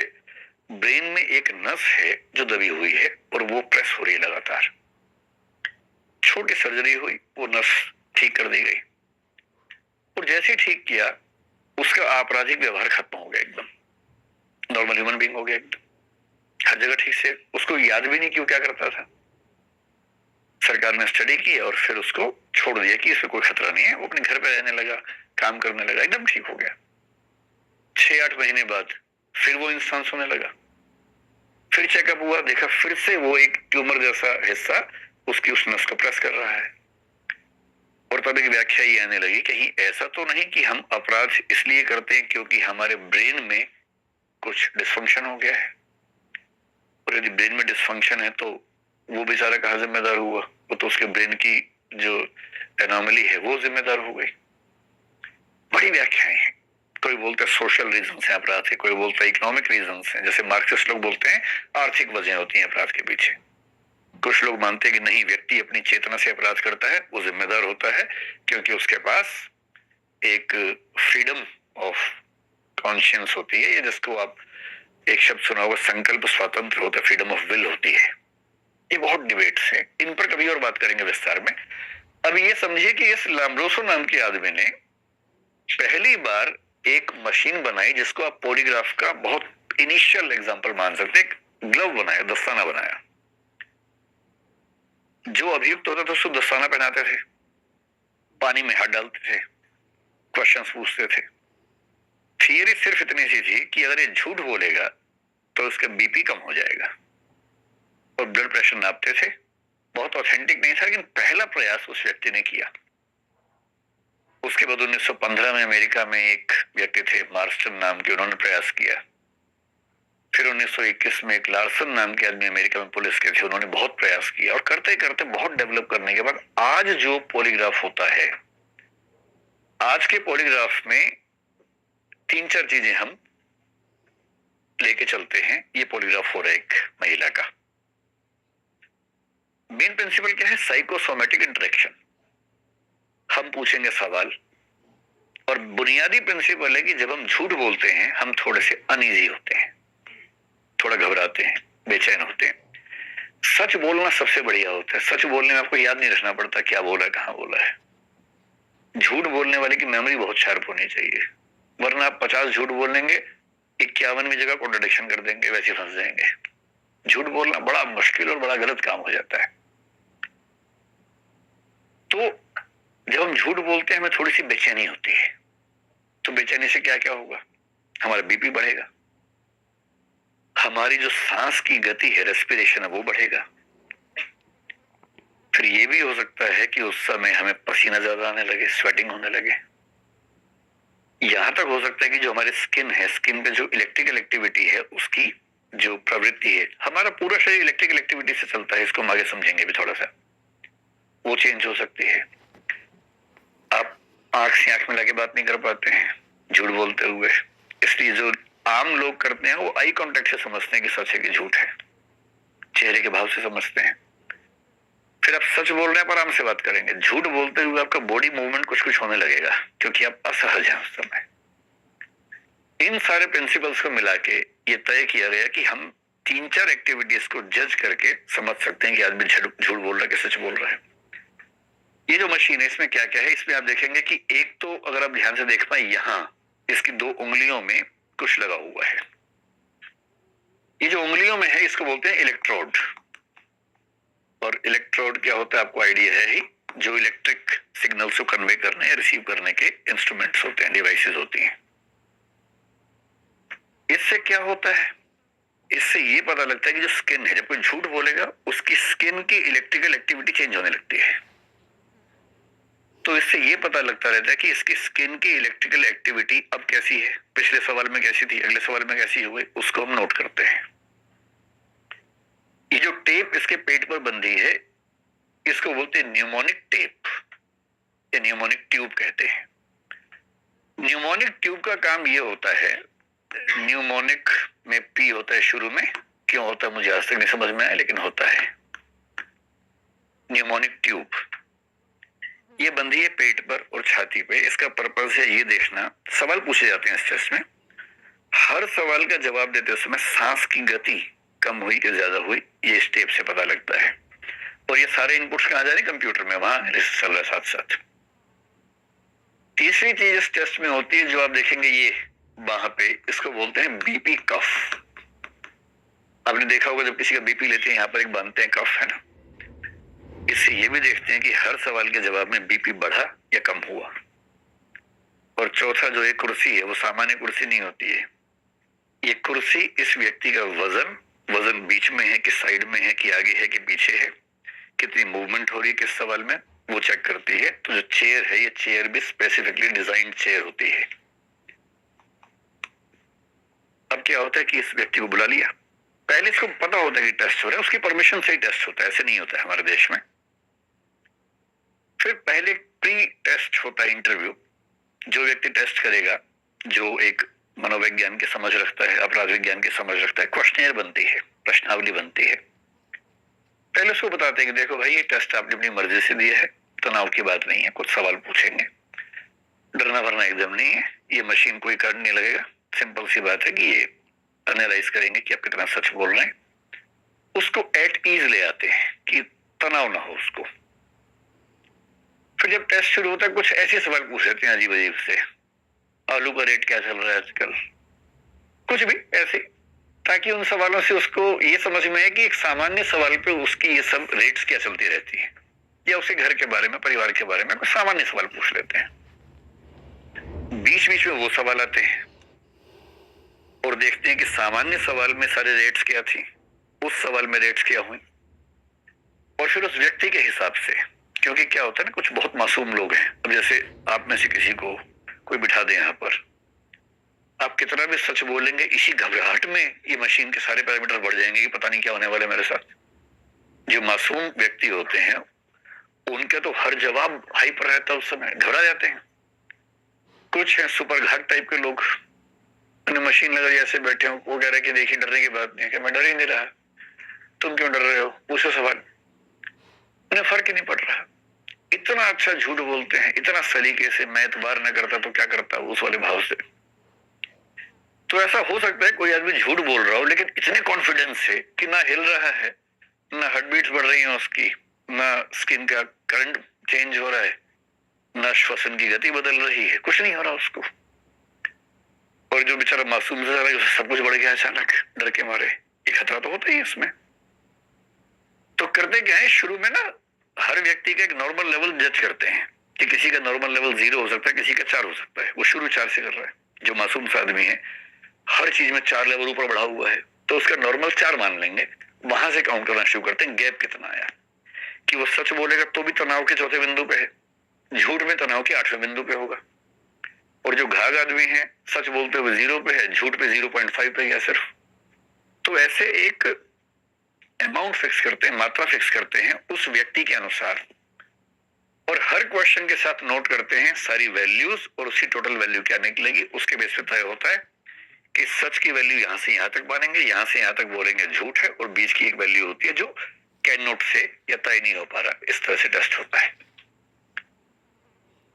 Speaker 1: ब्रेन में एक नस है जो दबी हुई है और वो प्रेस हो रही है लगातार। छोटी सर्जरी हुई, वो नस ठीक कर दी गई और जैसे ही ठीक किया उसका आपराधिक व्यवहार खत्म हो गया, एकदम नॉर्मल ह्यूमन बीइंग हो गया एकदम, हर जगह ठीक से। उसको याद भी नहीं कि वो क्या करता था। सरकार ने स्टडी की और फिर उसको छोड़ दिया कि इसमें कोई खतरा नहीं है। वो अपने घर पे रहने लगा, काम करने लगा, एकदम ठीक हो गया। 6-8 महीने बाद फिर वो इंसान सोने लगा, फिर चेकअप हुआ, देखा फिर से वो एक ट्यूमर जैसा हिस्सा उसकी उस नस को प्रेस कर रहा है। और तब एक व्याख्या ये आने लगी, कहीं ऐसा तो नहीं कि हम अपराध इसलिए करते हैं क्योंकि हमारे ब्रेन में कुछ डिस्फंक्शन हो गया है, और यदि ब्रेन में डिस्फंक्शन है तो वो बेचारा कहाँ जिम्मेदार हुआ? वो तो उसके ब्रेन की जो एनोमली है वो जिम्मेदार हो गई। बड़ी व्याख्याएं हैं। कोई बोलता है सोशल रीजन से अपराध है, कोई बोलता है इकोनॉमिक रीजन से, जैसे मार्क्सिस्ट लोग बोलते हैं आर्थिक वजह होती है अपराध के पीछे। कुछ लोग मानते हैं कि नहीं, व्यक्ति अपनी चेतना से अपराध करता है, वो जिम्मेदार होता है क्योंकि उसके पास एक फ्रीडम ऑफ कॉन्शियंस होती है, या जिसको आप एक शब्द सुना होगा, संकल्प स्वतंत्र होता है, फ्रीडम ऑफ विल होती है। ये बहुत डिबेट्स है, इन पर कभी और बात करेंगे विस्तार में। अब ये समझिए कि इस लाम्ब्रोसो नाम के आदमी ने पहली बार एक मशीन बनाई जिसको आप पॉलीग्राफ का बहुत इनिशियल एग्जांपल मान सकते। एक ग्लव बनाया, दस्ताना बनाया। जो अभियुक्त होता था उसको दस्ताना पहनाते थे, पानी में हाथ डालते थे, क्वेश्चंस पूछते थे। थियरी सिर्फ इतनी सी थी कि अगर ये झूठ बोलेगा तो उसका बीपी कम हो जाएगा, और ब्लड प्रेशर नापते थे। बहुत ऑथेंटिक नहीं था, लेकिन पहला प्रयास उस व्यक्ति ने किया। उसके बाद 1915 में अमेरिका में एक व्यक्ति थे मार्स्टन नाम के, उन्होंने प्रयास किया। फिर 1921 में एक लार्सन नाम के आदमी अमेरिका में पुलिस के थे, उन्होंने बहुत प्रयास किया। और करते करते बहुत डेवलप करने के बाद आज जो पॉलीग्राफ होता है, आज के पॉलीग्राफ में 3-4 चीजें हम लेके चलते हैं। ये पॉलीग्राफ हो रहा है एक महिला का। मेन प्रिंसिपल क्या है? Psychosomatic interaction. हम पूछेंगे सवाल, और बुनियादी प्रिंसिपल है कि जब हम झूठ बोलते हैं हम थोड़े से अनईजी होते हैं, थोड़ा घबराते हैं, बेचैन होते हैं। सच बोलना सबसे बढ़िया होता है। सच बोलने में आपको याद नहीं रखना पड़ता क्या बोला, कहां बोला है। झूठ बोलने वाले की मेमोरी बहुत शार्प होनी चाहिए, वरना आप 50 झूठ बोलेंगे, 51वीं जगह कॉन्ट्रडिक्शन कर देंगे, वैसे फंस जाएंगे। झूठ बोलना बड़ा मुश्किल और बड़ा गलत काम हो जाता है। तो जब हम झूठ बोलते हैं हमें थोड़ी सी बेचैनी होती है। तो बेचैनी से क्या क्या होगा? हमारा बीपी बढ़ेगा, हमारी जो सांस की गति है, रेस्पिरेशन है, वो बढ़ेगा। फिर ये भी हो सकता है कि उस समय हमें पसीना ज्यादा आने लगे, स्वेटिंग होने लगे। यहां तक हो सकता है कि जो हमारी स्किन है, स्किन पे जो इलेक्ट्रिकल एक्टिविटी है, उसकी जो प्रवृत्ति है, हमारा पूरा शरीर इलेक्ट्रिकल एक्टिविटी से चलता है, इसको हम आगे समझेंगे भी थोड़ा सा, वो चेंज हो सकती है। आप आंख से आंख मिला के बात नहीं कर पाते हैं झूठ बोलते हुए, इसलिए जो आम लोग करते हैं वो आई कांटेक्ट से समझते हैं कि सच है कि झूठ है, चेहरे के भाव से समझते हैं। फिर आप सच बोल रहे हैं पर आराम से बात करेंगे। झूठ बोलते हुए आपका बॉडी मूवमेंट कुछ कुछ होने लगेगा क्योंकि आप असहज हैं उस समय। इन सारे प्रिंसिपल्स को मिला के ये तय किया गया कि हम 3-4 एक्टिविटीज को जज करके समझ सकते हैं कि आदमी झूठ बोल रहा है कि सच बोल रहा है। ये जो मशीन है इसमें क्या क्या है, इसमें आप देखेंगे कि एक तो अगर आप ध्यान से देख पाए, यहाँ इसकी 2 उंगलियों में कुछ लगा हुआ है। ये जो उंगलियों में है इसको बोलते हैं इलेक्ट्रोड। और इलेक्ट्रोड क्या होता है आपको आइडिया है ही, जो इलेक्ट्रिक सिग्नल्स को कन्वे करने या रिसीव करने के इंस्ट्रूमेंट्स होते हैं, डिवाइसेस होती हैं। इससे क्या होता है, इससे ये पता लगता है कि जो स्किन है, जब कोई झूठ बोलेगा उसकी स्किन की इलेक्ट्रिकल एक्टिविटी चेंज होने लगती है। तो इससे ये पता लगता रहता है कि इसकी स्किन की इलेक्ट्रिकल एक्टिविटी अब कैसी है, पिछले सवाल में कैसी थी, अगले सवाल में कैसी हुई, उसको हम नोट करते हैं। ये जो टेप इसके पेट पर बंधी है इसको बोलते हैं न्यूमोनिक टेप या न्यूमोनिक ट्यूब कहते हैं। न्यूमोनिक ट्यूब का काम ये होता है, न्यूमोनिक में पी होता है शुरू में, क्यों होता है मुझे आज तक नहीं समझ में आया, लेकिन होता है। न्यूमोनिक ट्यूब ये बंधी है पेट पर और छाती पे। इसका पर्पस है ये देखना, सवाल पूछे जाते हैं इस टेस्ट में, हर सवाल का जवाब देते समय सांस की गति कम हुई कि ज्यादा हुई, ये स्टेप से पता लगता है। और ये सारे इनपुट्स कहाँ जा रहे हैं, कंप्यूटर में, वहां चल रहा है साथ साथ। तीसरी चीज इस टेस्ट में होती है जो आप देखेंगे ये वहां पे, इसको बोलते हैं बीपी कफ। आपने देखा होगा जब किसी का बीपी लेते हैं यहाँ पर एक बांधते हैं कफ, है ना। इससे ये भी देखते हैं कि हर सवाल के जवाब में बीपी बढ़ा या कम हुआ। और चौथा जो एक कुर्सी है वो सामान्य कुर्सी नहीं होती है, ये कुर्सी इस व्यक्ति का वजन बीच में है कि साइड में है कि आगे है कि पीछे है, कितनी मूवमेंट हो रही है किस सवाल में, वो चेक करती है। तो जो चेयर है ये चेयर भी स्पेसिफिकली डिजाइंड चेयर होती है। अब क्या होता है कि इस व्यक्ति को बुला लिया, पहले इसको पता होता है कि टेस्ट हो रहा है, उसकी परमिशन से ही टेस्ट होता है, ऐसे नहीं होता है हमारे देश में। फिर पहले प्री टेस्ट होता है इंटरव्यू। जो व्यक्ति टेस्ट करेगा, जो एक मनोविज्ञान की समझ रखता है, अपराध विज्ञान की समझ रखता है, क्वेश्चनियर बनती है, प्रश्नावली बनती है। पहले उसको बताते हैं कि देखो भाई ये टेस्ट आपने अपनी मर्जी से दिया है, तनाव की बात नहीं है, कुछ सवाल पूछेंगे, डरना भरना एकदम नहीं है, ये मशीन कोई कर नहीं लगेगा, सिंपल सी बात है कि ये एनालाइज करेंगे कि आप कितना सच बोल रहे हैं। उसको एट ईज ले आते हैं कि तनाव ना हो उसको। फिर जब टेस्ट शुरू होता है कुछ ऐसे सवाल पूछ लेते हैं अजीब अजीब से, आलू का रेट क्या चल रहा है आजकल, कुछ भी ऐसे, ताकि उन सवालों से उसको ये समझ में आए कि एक सामान्य सवाल पे उसकी ये सब रेट्स क्या चलती रहती है, या उसके घर के बारे में, परिवार के बारे में कुछ सामान्य सवाल पूछ लेते हैं। बीच बीच में वो सवाल आते हैं और देखते हैं कि सामान्य सवाल में सारे रेट्स क्या थी, उस सवाल में रेट्स क्या हुई, और फिर उस व्यक्ति के हिसाब से, क्योंकि क्या होता है ना, कुछ बहुत मासूम लोग हैं। अब जैसे आप में से किसी को कोई बिठा दे यहाँ पर, आप कितना भी सच बोलेंगे, इसी घबराहट में ये मशीन के सारे पैरामीटर बढ़ जाएंगे कि पता नहीं क्या होने वाला है मेरे साथ। जो मासूम व्यक्ति होते हैं उनका तो हर जवाब हाई पर रहता है, उस समय घबरा जाते हैं। कुछ है सुपर घाट टाइप के लोग, उन्हें मशीन लगा ऐसे बैठे हो, वो कह रहे कि देखिए डरने की बात नहीं है, कि मैं डर ही नहीं रहा, तुम क्यों डर रहे हो, पूछो सवाल। उन्हें फर्क ही नहीं पड़ रहा। इतना अच्छा झूठ बोलते हैं, इतना सलीके से, मैं एतबार न करता तो क्या करता, उस वाले भाव से। तो ऐसा हो सकता है कोई आदमी झूठ बोल रहा हो लेकिन इतने कॉन्फिडेंस से कि ना हिल रहा है, ना हार्ट बीट्स बढ़ रही है उसकी, ना स्किन का करंट चेंज हो रहा है, ना श्वसन की गति बदल रही है, कुछ नहीं हो रहा उसको। और जो बेचारा मासूम से सब कुछ बढ़ गया अचानक डर के मारे, ये खतरा तो होता ही है इसमें। तो करते क्या है, शुरू में ना हर व्यक्ति का एक नॉर्मल लेवल जज करते हैं कि किसी का नॉर्मल लेवल 0 हो सकता है, किसी का 4 हो सकता है। वो शुरू 4 से कर रहा है, जो मासूम सा आदमी है हर चीज में 4 लेवल ऊपर बढ़ा हुआ है, तो उसका नॉर्मल 4 मान लेंगे। वहां से काउंट करना शुरू करते हैं, गैप कितना आया, कि वो सच बोलेगा तो भी तनाव के 4थे बिंदु पे है, झूठ में तनाव के 8वें बिंदु पे होगा। और जो घाघ आदमी है सच बोलते हुए 0 पे है, झूठ पे 0.5 पे गया सिर्फ। तो ऐसे एक अमाउंट फिक्स करते हैं, मात्रा फिक्स करते हैं उस व्यक्ति के अनुसार, और हर क्वेश्चन के साथ नोट करते हैं सारी वैल्यूज, और उसकी टोटल वैल्यू क्या निकलेगी उसके बेस पे तय होता है कि सच की वैल्यू यहां से यहां तक मानेंगे, यहां से यहां तक बोलेंगे झूठ है, और बीच की एक वैल्यू होती है जो कैन नोट से या तय नहीं हो पा रहा। इस तरह से टेस्ट होता है।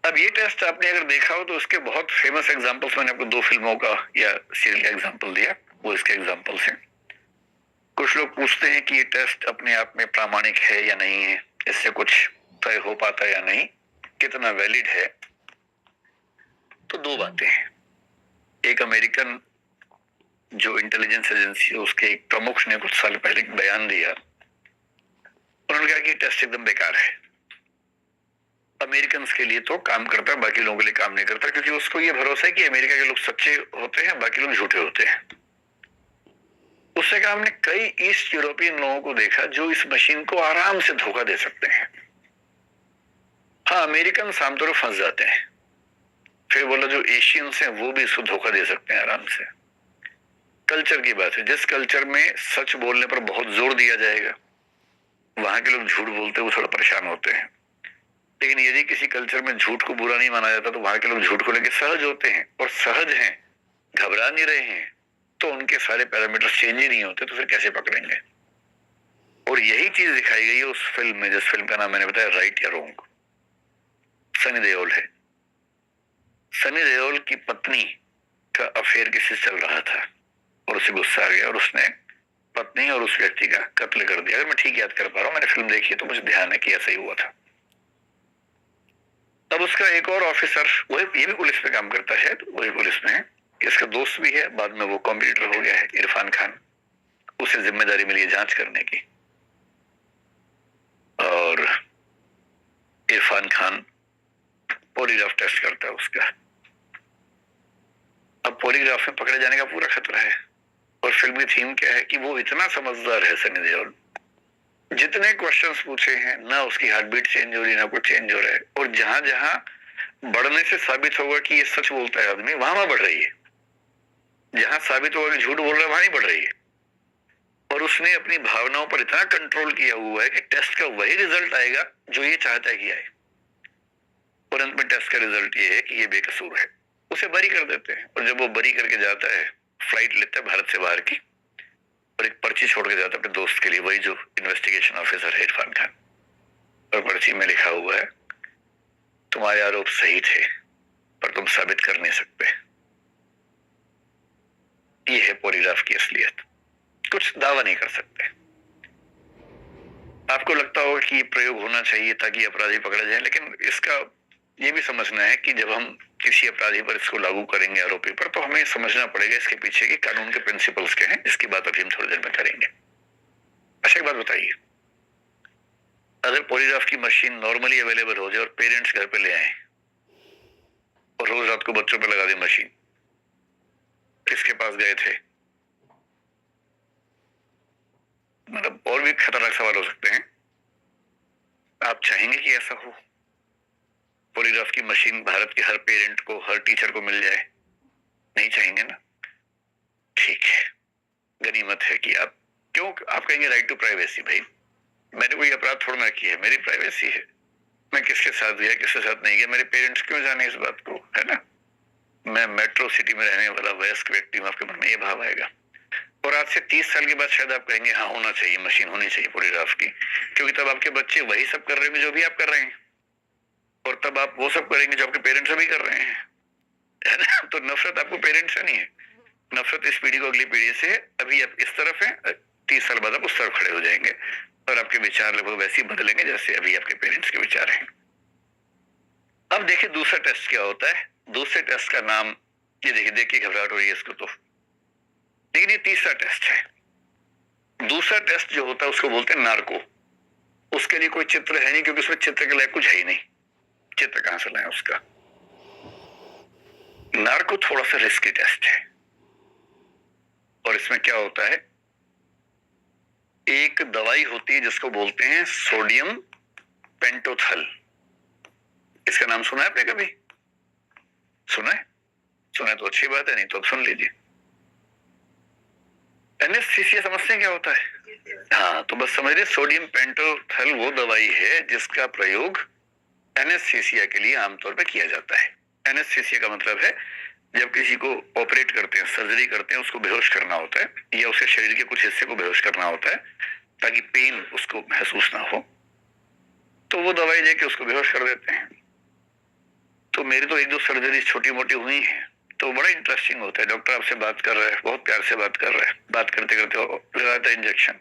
Speaker 1: अब ये टेस्ट आपने अगर देखा हो तो उसके बहुत फेमस एग्जांपल्स, मैंने आपको 2 फिल्मों का या सीरियल का एग्जांपल दिया, वो इसके एग्जांपल्स हैं। कुछ लोग पूछते हैं कि ये टेस्ट अपने आप में प्रामाणिक है या नहीं है, इससे कुछ तय हो पाता है या नहीं, कितना वैलिड है। तो दो बातें हैं। एक अमेरिकन जो इंटेलिजेंस एजेंसी है उसके एक प्रमुख ने कुछ साल पहले बयान दिया, उन्होंने कहा कि टेस्ट एकदम बेकार है। अमेरिकन के लिए तो काम करता है, बाकी लोगों के लिए काम नहीं करता, क्योंकि उसको ये भरोसा है कि अमेरिका के लोग सच्चे होते हैं, बाकी लोग झूठे होते हैं। उससे कहा हमने कई ईस्ट यूरोपियन लोगों को देखा जो इस मशीन को आराम से धोखा दे सकते हैं। हाँ, अमेरिकन आमतौर पर फंस जाते हैं। फिर बोला जो एशियंस हैं वो भी इसको धोखा दे सकते हैं आराम से। कल्चर की बात है, जिस कल्चर में सच बोलने पर बहुत जोर दिया जाएगा वहां के लोग झूठ बोलते हुए थोड़ा परेशान होते हैं। लेकिन यदि किसी कल्चर में झूठ को बुरा नहीं माना जाता तो वहां के लोग झूठ को लेकर सहज होते हैं और सहज हैं, घबरा नहीं रहे हैं, तो उनके सारे पैरामीटर चेंज ही नहीं होते, तो फिर कैसे पकड़ेंगे। और यही चीज दिखाई गई है उस फिल्म में, जिस फिल्म का नाम मैंने बताया राइट या रॉन्ग। सनी देओल है। सनी देओल की पत्नी का अफेयर किसी से चल रहा था और उसे गुस्सा आ गया और उसने पत्नी और उस व्यक्ति का कत्ल कर दिया। अगर मैं ठीक याद कर पा रहा हूं, मैंने फिल्म देखी है तो मुझे ध्यान है कि ऐसा ही हुआ था। अब उसका एक और ऑफिसर, वही ये भी पुलिस में काम करता है, तो वही पुलिस में है, इसका दोस्त भी है, बाद में वो कॉम्पिटिटर हो गया है, इरफान खान। उसे जिम्मेदारी मिली जांच करने की और इरफान खान पॉलीग्राफ टेस्ट करता है उसका। अब पॉलीग्राफ में पकड़े जाने का पूरा खतरा है। और फिल्म की थीम क्या है कि वो इतना समझदार है सनी देओल, जितने क्वेश्चंस पूछे हैं ना उसकी हार्ट बीट चेंज हो रही, ना कुछ चेंज हो रहा है। और जहां जहां बढ़ने से साबित होगा कि ये सच बोलता है आदमी, वहां बढ़ रही है। जहां साबित होगा कि झूठ बोल रहा है वहां ही बढ़ रही है। और उसने अपनी भावनाओं पर इतना कंट्रोल किया हुआ है कि टेस्ट का वही रिजल्ट आएगा जो ये चाहता है कि आए। और अंत में टेस्ट का रिजल्ट ये है कि ये बेकसूर है, उसे बरी कर देते हैं। और जब वो बरी करके जाता है, फ्लाइट लेता है भारत से बाहर की, और एक पर्ची छोड़ के जाता है अपने दोस्त के लिए, वही जो इन्वेस्टिगेशन ऑफिसर है इरफान खान। और पर्ची में लिखा हुआ है तुम्हारे आरोप सही थे पर तुम साबित कर नहीं सकते। ये है पॉलीग्राफ की असलियत। कुछ दावा नहीं कर सकते। आपको लगता होगा कि ये प्रयोग होना चाहिए ताकि अपराधी पकड़े जाए, लेकिन इसका ये भी समझना है कि जब हम किसी अपराधी पर इसको लागू करेंगे, आरोपी पर, तो हमें समझना पड़ेगा इसके पीछे के कानून के प्रिंसिपल्स क्या हैं। इसकी बात अभी हम थोड़ी देर में करेंगे। अच्छा, एक बात बताइए, अगर पॉलीग्राफ की मशीन नॉर्मली अवेलेबल हो जाए और पेरेंट्स घर पे ले आए और रोज रात को बच्चों पे लगा दी मशीन, किसके पास गए थे? मतलब और भी खतरनाक सवाल हो सकते हैं। आप चाहेंगे कि ऐसा हो? पॉलीग्राफ की मशीन भारत के हर पेरेंट को, हर टीचर को मिल जाए? नहीं चाहेंगे ना? ठीक है, गनीमत है कि आप क्यों, आप कहेंगे राइट टू प्राइवेसी। भाई, मैंने कोई अपराध थोड़ा ना किया है, मेरी प्राइवेसी है। मैं किसके साथ गया, किसके साथ नहीं गया, मेरे पेरेंट्स क्यों जाने इस बात को, है ना? मैं मेट्रो सिटी में रहने वाला वयस्क व्यक्ति हूं, आपके मन में ये भाव आएगा। और आज से 30 साल के बाद शायद आप कहेंगे हाँ होना चाहिए, मशीन होनी चाहिए पॉलीग्राफ की, क्योंकि तब आपके बच्चे वही सब कर रहे होंगे जो भी आप कर रहे हैं, और तब आप वो सब करेंगे जो आपके पेरेंट्स अभी कर रहे हैं, है ना? तो नफरत आपको पेरेंट्स से नहीं है, नफरत इस पीढ़ी को अगली पीढ़ी से है। अभी आप इस तरफ है, 30 साल बाद आप उस तरफ खड़े हो जाएंगे और आपके विचार लगभग वैसे ही बदलेंगे जैसे अभी आपके पेरेंट्स के विचार हैं। अब देखिए दूसरा टेस्ट क्या होता है। दूसरे टेस्ट का नाम, ये देखिए, देखिए घबराहट हो रही है इसको तो, लेकिन ये तीसरा टेस्ट है। दूसरा टेस्ट जो होता है उसको बोलते हैं नार्को। उसके लिए कोई चित्र है नहीं, क्योंकि उसमें चित्र के लायक कुछ है ही नहीं, चित्र कहां से लाए उसका। नार्को थोड़ा सा रिस्की टेस्ट है और इसमें क्या होता है, एक दवाई होती है जिसको बोलते हैं सोडियम पेंटोथल। इसका नाम सुना है आपने कभी? सुना है? सुना है तो अच्छी बात है, नहीं तो अब सुन लीजिए। एनेस्थीसिया समझते हैं क्या होता है? हाँ, तो बस समझ लीजिए, सोडियम पेंटोथल वो दवाई है जिसका प्रयोग एनेस्थीसिया के लिए आमतौर पर किया जाता है। एनेस्थीसिया का मतलब है जब किसी को ऑपरेट करते हैं, सर्जरी करते हैं, उसको बेहोश करना होता है या उसे शरीर के कुछ हिस्से को बेहोश करना होता है ताकि पेन उसको महसूस ना हो, तो वो दवाई देके उसको बेहोश कर देते हैं। तो मेरी तो एक दो सर्जरी छोटी मोटी हुई है, तो बड़ा इंटरेस्टिंग होता है। डॉक्टर आपसे बात कर रहा है, बहुत प्यार से बात कर रहा है, बात करते करते लगाता है इंजेक्शन,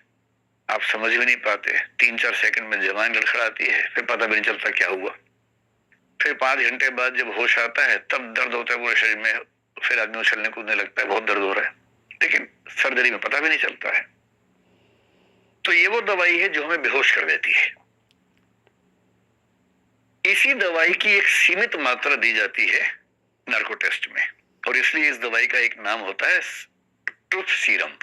Speaker 1: आप समझ भी नहीं पाते, 3-4 सेकंड में जवान लड़खड़ाती है, फिर पता भी नहीं चलता क्या हुआ। फिर 5 घंटे बाद जब होश आता है तब दर्द होता है पूरे शरीर में, फिर आदमी उछलने कूदने लगता है, बहुत दर्द हो रहा है, लेकिन सर्जरी में पता भी नहीं चलता है। तो ये वो दवाई है जो हमें बेहोश कर देती है। इसी दवाई की एक सीमित मात्रा दी जाती है नार्को टेस्ट में, और इसलिए इस दवाई का एक नाम होता है ट्रुथ सीरम।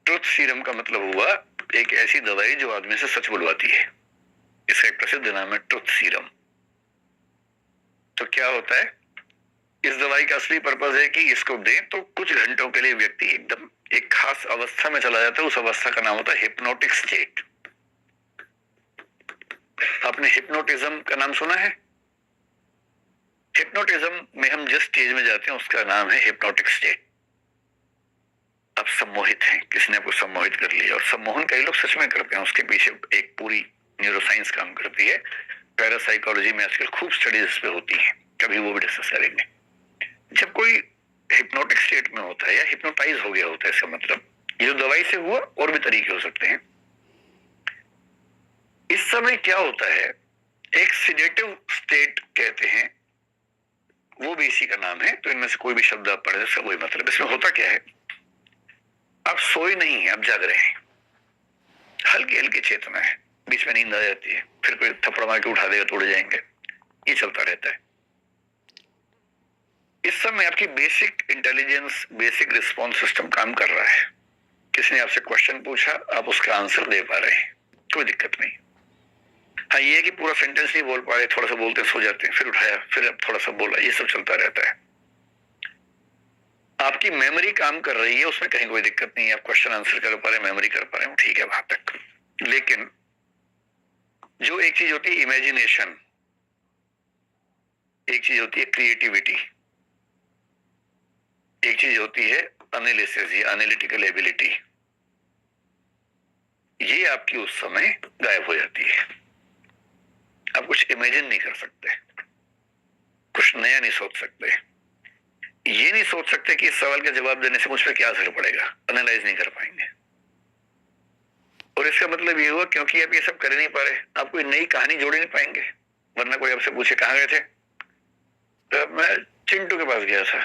Speaker 1: ट्रुथ सीरम का मतलब हुआ एक ऐसी दवाई जो आदमी से सच बुलवाती है। इसका एक प्रसिद्ध नाम है ट्रुथ सीरम। तो क्या होता है, इस दवाई का असली पर्पज है कि इसको दें तो कुछ घंटों के लिए व्यक्ति एकदम एक खास अवस्था में चला जाता है। उस अवस्था का नाम होता है हिप्नोटिक स्टेट। आपने हिप्नोटिज्म का नाम सुना है? हिप्नोटिज्म में हम जिस स्टेज में जाते हैं उसका नाम है हिप्नोटिक स्टेट। आप सम्मोहित हैं, किसी ने आपको सम्मोहित कर लिया, और सम्मोहन कई लोग सच में करते हैं, उसके पीछे एक पूरी न्यूरोसाइंस काम करती है। पैरासाइकोलॉजी में आजकल खूब स्टडीज इस पे होती हैं, कभी वो भी डिस्कस करेंगे। जब कोई हिप्नोटिक स्टेट में होता है या हिप्नोटाइज हो गया होता है, इसका मतलब ये जो दवाई से हुआ, और भी तरीके हो सकते हैं। इस समय क्या होता है, एक सिडेटिव स्टेट कहते हैं, वो भी इसी का नाम है। तो इनमें से कोई भी शब्द आप पढ़े, इसका कोई मतलब। इसमें होता क्या है, आप सोए नहीं हैं, आप जाग रहे हैं, हल्की हल्की चेतना है, बीच में नींद आ जाती है, फिर कोई थप्पड़ मार के उठा देगा तो उड़ जाएंगे, ये चलता रहता है। इस समय आपकी basic intelligence, basic response system काम कर रहा है। किसी ने आपसे क्वेश्चन पूछा, आप उसका आंसर दे पा रहे हैं, कोई दिक्कत नहीं। हाँ, ये है कि पूरा सेंटेंस नहीं बोल पा रहे, थोड़ा सा बोलते सो जाते हैं, फिर उठाया, फिर अब थोड़ा सा बोला, ये सब चलता रहता है। आपकी मेमोरी काम कर रही है, उसमें कहीं कोई दिक्कत नहीं है, आप क्वेश्चन आंसर कर पा रहे हैं, मेमोरी कर पा रहे हैं, ठीक है वहां तक। लेकिन जो एक चीज होती है इमेजिनेशन, एक चीज होती है क्रिएटिविटी, एक चीज होती है एनालिसिस या एनालिटिकल एबिलिटी, ये आपकी उस समय गायब हो जाती है। आप कुछ इमेजिन नहीं कर सकते, कुछ नया नहीं सोच सकते, ये नहीं सोच सकते कि इस सवाल का जवाब देने से मुझ पर क्या असर पड़ेगा, एनालाइज नहीं कर पाएंगे। और इसका मतलब ये हुआ क्योंकि आप ये सब कर नहीं पा रहे, आप कोई नई कहानी जोड़ नहीं पाएंगे। वरना कोई आपसे पूछे कहाँ गए थे, तो मैं चिंटू के पास गया था,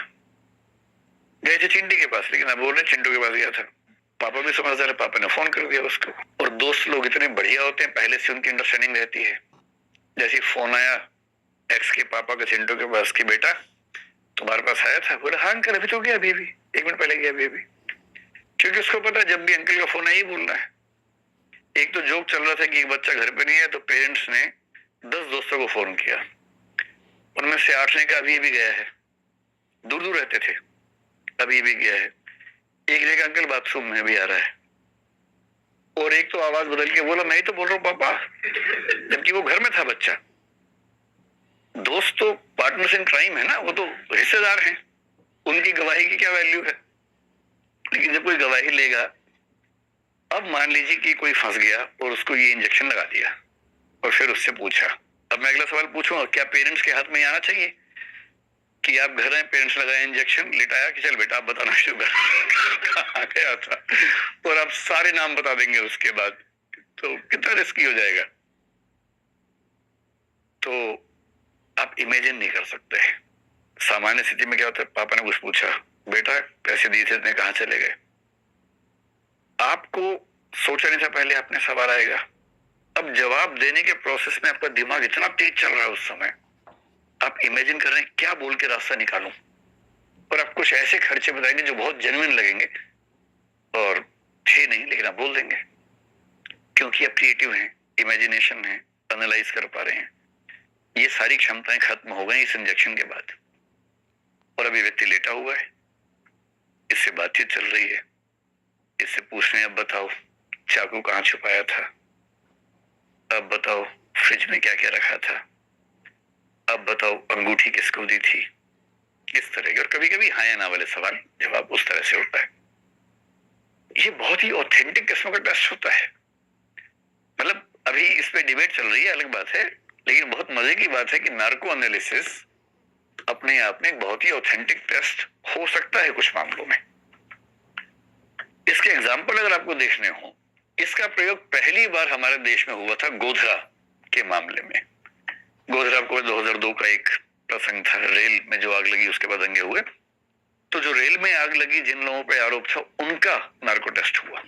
Speaker 1: गए थे चिंटी के पास, लेकिन आप बोल रहे चिंटू के पास गया था। पापा भी समझदार है, पापा ने फोन कर दिया उसको। और दोस्त लोग इतने बढ़िया होते हैं, पहले से उनकी अंडरस्टैंडिंग रहती है। जैसे फोन आया एक्स के पापा का चिंटू के पास कि बेटा तुम्हारे पास आया था, बोला हाँ अंकल अभी तो गया, अभी 1 मिनट पहले गया अभी। क्योंकि उसको पता है जब भी अंकल का फोन है ही बोलना है। एक तो जोक चल रहा था कि एक बच्चा घर पे नहीं है, तो पेरेंट्स ने 10 दोस्तों को फोन किया, उनमें से 8 ने कहा अभी भी गया है, दूर दूर रहते थे, अभी भी गया है। एक ने कहा अंकल बाथरूम में भी आ रहा है, और एक तो आवाज बदल के बोला मैं ही तो बोल रहा हूँ पापा, जबकि वो घर में था बच्चा। दोस्त तो पार्टनर्स इन क्राइम है ना, वो तो हिस्सेदार हैं, उनकी गवाही की क्या वैल्यू है। लेकिन जब कोई गवाही लेगा, अब मान लीजिए कि कोई फंस गया और उसको ये इंजेक्शन लगा दिया, और फिर उससे पूछा, अब मैं अगला सवाल पूछूंगा क्या पेरेंट्स के हाथ में आना चाहिए कि आप घर आए, पेरेंट्स लगाए इंजेक्शन, लेटाया कि चल बेटा आप बताना शुरू कर कहाँ गया था, और आप सारे नाम बता देंगे उसके बाद, तो कितना रिस्की हो जाएगा। तो आप इमेजिन नहीं कर सकते। सामान्य स्थिति में क्या होता है, पापा ने कुछ पूछा, बेटा पैसे दिए थे इतने कहाँ चले गए, आपको सोचा नहीं था पहले आपने सवाल आएगा। अब जवाब देने के प्रोसेस में आपका दिमाग इतना तेज चल रहा है उस समय, आप इमेजिन कर रहे हैं क्या बोल के रास्ता निकालूं, और आप कुछ ऐसे खर्चे बताएंगे जो बहुत जेन्युइन लगेंगे, और थे नहीं लेकिन आप बोल देंगे, क्योंकि आप क्रिएटिव हैं, इमेजिनेशन है, एनालाइज कर पा रहे हैं। ये सारी क्षमताएं खत्म हो गई इस इंजेक्शन के बाद। और अभी व्यक्ति लेटा हुआ है, इससे बातचीत चल रही है, इससे पूछ रहे हैं अब बताओ चाकू कहाँ छुपाया था, अब बताओ फ्रिज में क्या क्या रखा था, अब बताओ अंगूठी किसको दी थी, इस तरह के। और कभी कभी हाँ या ना वाले सवाल जवाब उस तरह से होता है। ये बहुत ही ऑथेंटिक किस्म का टेस्ट होता है। मतलब अभी इस पे डिबेट चल रही है, अलग बात है, लेकिन बहुत मजे की बात है कि नार्को एनालिसिस अपने आप में एक बहुत ही ऑथेंटिक टेस्ट हो सकता है कुछ मामलों में। इसके एग्जाम्पल अगर आपको देखने हो, इसका प्रयोग पहली बार हमारे देश में हुआ था गोधरा के मामले में। गोधरा को 2002 का एक प्रसंग था, रेल में जो आग लगी उसके बाद दंगे हुए। तो जो रेल में आग लगी जिन लोगों पे आरोप था उनका नार्को टेस्ट हुआ।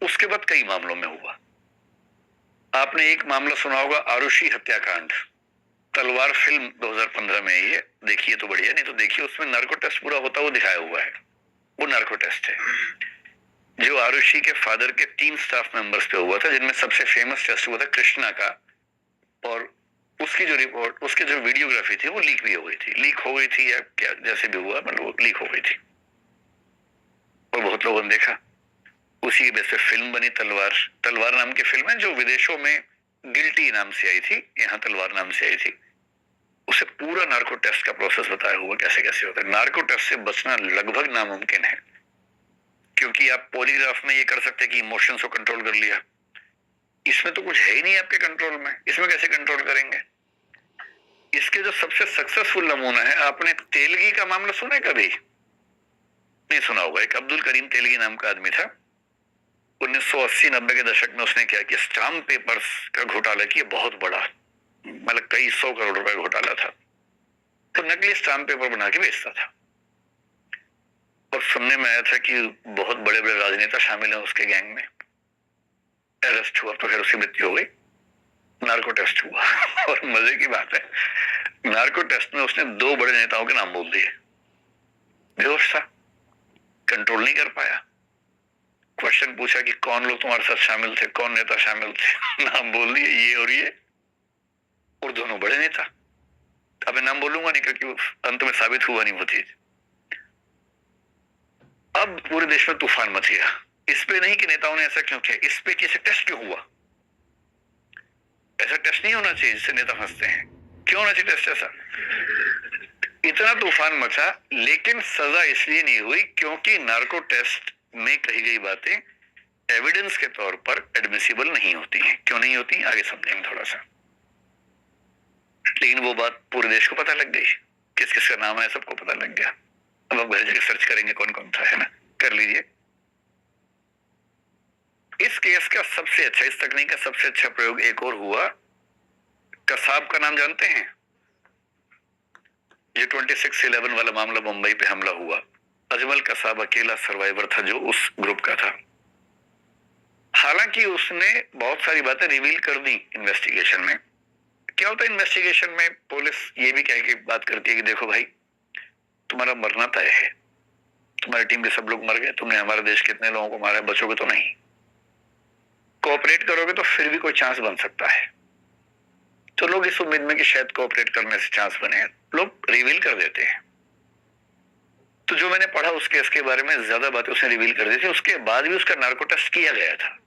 Speaker 1: उसके बाद कई मामलों में हुआ। आपने एक मामला सुना होगा, आरुषि हत्याकांड, तलवार फिल्म 2015 में आई है, देखिए तो बढ़िया, नहीं तो देखिए उसमें नार्को टेस्ट पूरा होता हुआ दिखाया हुआ है। वो नार्को टेस्ट है जो आरुषि के फादर के 3 स्टाफ मेंबर्स पे हुआ था, जिनमें सबसे फेमस टेस्ट हुआ था कृष्णा का। और उसकी जो रिपोर्ट, उसकी जो वीडियोग्राफी थी वो लीक भी हो गई थी, लीक हो गई थी या क्या जैसे भी हुआ, मतलब वो लीक हो गई थी और बहुत लोगों ने देखा। उसी की वजह से फिल्म बनी तलवार। तलवार नाम की फिल्म है जो विदेशों में गिल्टी नाम से आई थी, यहाँ तलवार नाम से आई थी। उसे पूरा नार्को टेस्ट का प्रोसेस बताया हुआ कैसे कैसे होता है। नार्को टेस्ट से बचना लगभग नामुमकिन है, क्योंकि आप पॉलीग्राफ में ये कर सकते हैं कि इमोशंस को कंट्रोल कर लिया, इसमें तो कुछ है ही नहीं आपके कंट्रोल में, इसमें कैसे कंट्रोल करेंगे। इसके जो सबसे सक्सेसफुल नमूना है, आपने तेलगी का मामला सुना है कभी? नहीं सुना होगा। एक अब्दुल करीम तेलगी नाम का आदमी था, 1980-90 के दशक में उसने क्या किया, स्टाम्प पेपर्स का घोटाला किया, बहुत बड़ा, मतलब कई 100 करोड़ रुपए घोटाला था। तो नकली स्टाम्प पेपर बना के बेचता था और सुनने में आया था कि बहुत बड़े बड़े राजनेता शामिल हैं उसके गैंग में। अरेस्ट हुआ तो फिर उसकी मृत्यु हो गई। नार्को टेस्ट हुआ और मजे की बात है, नार्को टेस्ट में उसने 2 बड़े नेताओं के नाम बोल दिए। बेहोश था, कंट्रोल नहीं कर पाया। क्वेश्चन पूछा कि कौन लोग तुम्हारे साथ शामिल थे, कौन नेता शामिल थे, नाम बोल दिए ये और ये, और दोनों बड़े नेता। अब मैं नाम बोलूंगा नहीं क्योंकि अंत में साबित हुआ नहीं वो चीज। अब पूरे देश में तूफान मच गया, इस पे नहीं कि नेताओं ने ऐसा क्यों किया, इस पे कि टेस्ट क्यों हुआ। ऐसा टेस्ट नहीं होना चाहिए जिससे नेता फंसते हैं, क्यों होना चाहिए टेस्ट ऐसा। इतना तूफान मचा, लेकिन सजा इसलिए नहीं हुई क्योंकि नार्को टेस्ट में कही गई बातें एविडेंस के तौर पर एडमिसिबल नहीं होती हैं। क्यों नहीं होती आगे समझेंगे थोड़ा सा। लेकिन वो बात पूरे देश को पता लग गई, किस किस का नाम है सबको पता लग गया। अब आप घर जाके सर्च करेंगे कौन कौन था, है ना, कर लीजिए। इस केस का सबसे अच्छा, इस तकनीक का सबसे अच्छा प्रयोग एक और हुआ। कसाब का नाम जानते हैं? ये 26/11 वाला मामला, मुंबई पे हमला हुआ। अजमल कसाब अकेला सर्वाइवर था जो उस ग्रुप का था। हालांकि उसने बहुत सारी बातें रिवील कर दी इन्वेस्टिगेशन में। क्या होता है इन्वेस्टिगेशन में, पुलिस ये भी कह के बात करती है कि देखो भाई तुम्हारा मरना तय है, तुम्हारी टीम के सब लोग मर गए, तुमने हमारे देश के इतने लोगों को मारा है, बचोगे तो नहीं। कोऑपरेट करोगे तो फिर भी कोई चांस बन सकता है। तो लोग इस उम्मीद में कि शायद कोऑपरेट करने से चांस बने, लोग रिवील कर देते हैं। तो जो मैंने पढ़ा उस केस के बारे में, ज्यादा बातें उसने रिवील कर दी थी। उसके बाद भी उसका नार्को टेस्ट किया गया था।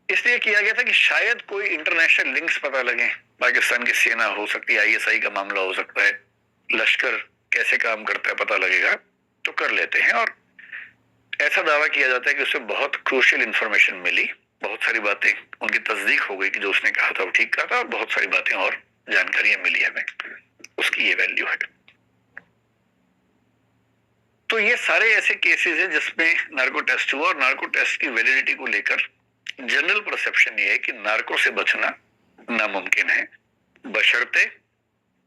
Speaker 1: इसलिए किया गया था कि शायद कोई इंटरनेशनल लिंक्स पता लगे, पाकिस्तान की सेना हो सकती है, आईएसआई का मामला हो सकता है, लश्कर कैसे काम करता है पता लगेगा, तो कर लेते हैं। और ऐसा दावा किया जाता है कि उसे बहुत क्रूशियल इंफॉर्मेशन मिली, बहुत सारी बातें उनकी तस्दीक हो गई कि जो उसने कहा था वो ठीक कहा था, और बहुत सारी बातें और जानकारियां मिली हमें, उसकी ये वैल्यू है। तो ये सारे ऐसे केसेस हैं जिसमें नार्को टेस्ट हुआ, और नार्को टेस्ट की वैलिडिटी को लेकर जनरल परसेप्शन ये है कि नार्को से बचना नामुमकिन है, बशर्ते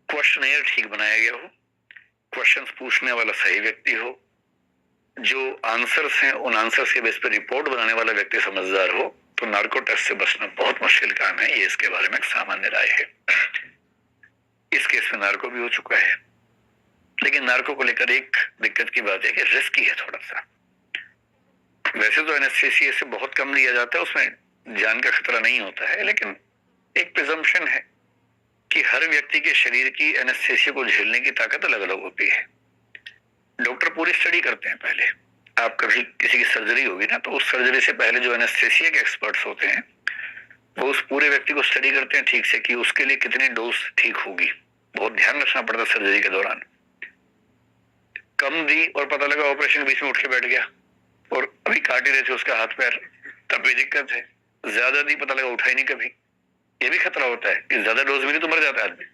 Speaker 1: क्वेश्चनेयर ठीक बनाया गया हो, क्वेश्चंस पूछने वाला सही व्यक्ति हो, जो आंसर्स हैं उन आंसर्स के बेस पर रिपोर्ट बनाने वाला व्यक्ति समझदार हो। तो नार्को टेस्ट से बचना बहुत मुश्किल काम है, ये इसके बारे में एक सामान्य राय है। इस केस में नार्को भी हो चुका है, लेकिन नार्को को लेकर एक दिक्कत की बात है कि रिस्की है थोड़ा सा। वैसे तो एनेस्थीसिया से बहुत कम लिया जाता है, उसमें जान का खतरा नहीं होता है, लेकिन एक प्रिजम्पशन है कि हर व्यक्ति के शरीर की एनेस्थीसिया को झेलने की ताकत अलग अलग होती है। डॉक्टर पूरी स्टडी करते हैं पहले। आप कभी किसी की सर्जरी होगी ना, तो उस सर्जरी से पहले जो एनेस्थीसिया के एक्सपर्ट्स होते हैं वो उस पूरे व्यक्ति को स्टडी करते हैं ठीक से कि उसके लिए कितनी डोज ठीक होगी। बहुत ध्यान रखना पड़ता है सर्जरी के दौरान। कम दी और पता लगा ऑपरेशन बीच में उठ के बैठ गया और अभी काट ही रहे थे उसका हाथ पैर, तब भी दिक्कत है। ज्यादा दी, पता लगा उठा ही नहीं कभी, ये भी खतरा होता है कि ज्यादा डोज मिली तो मर जाता है आदमी।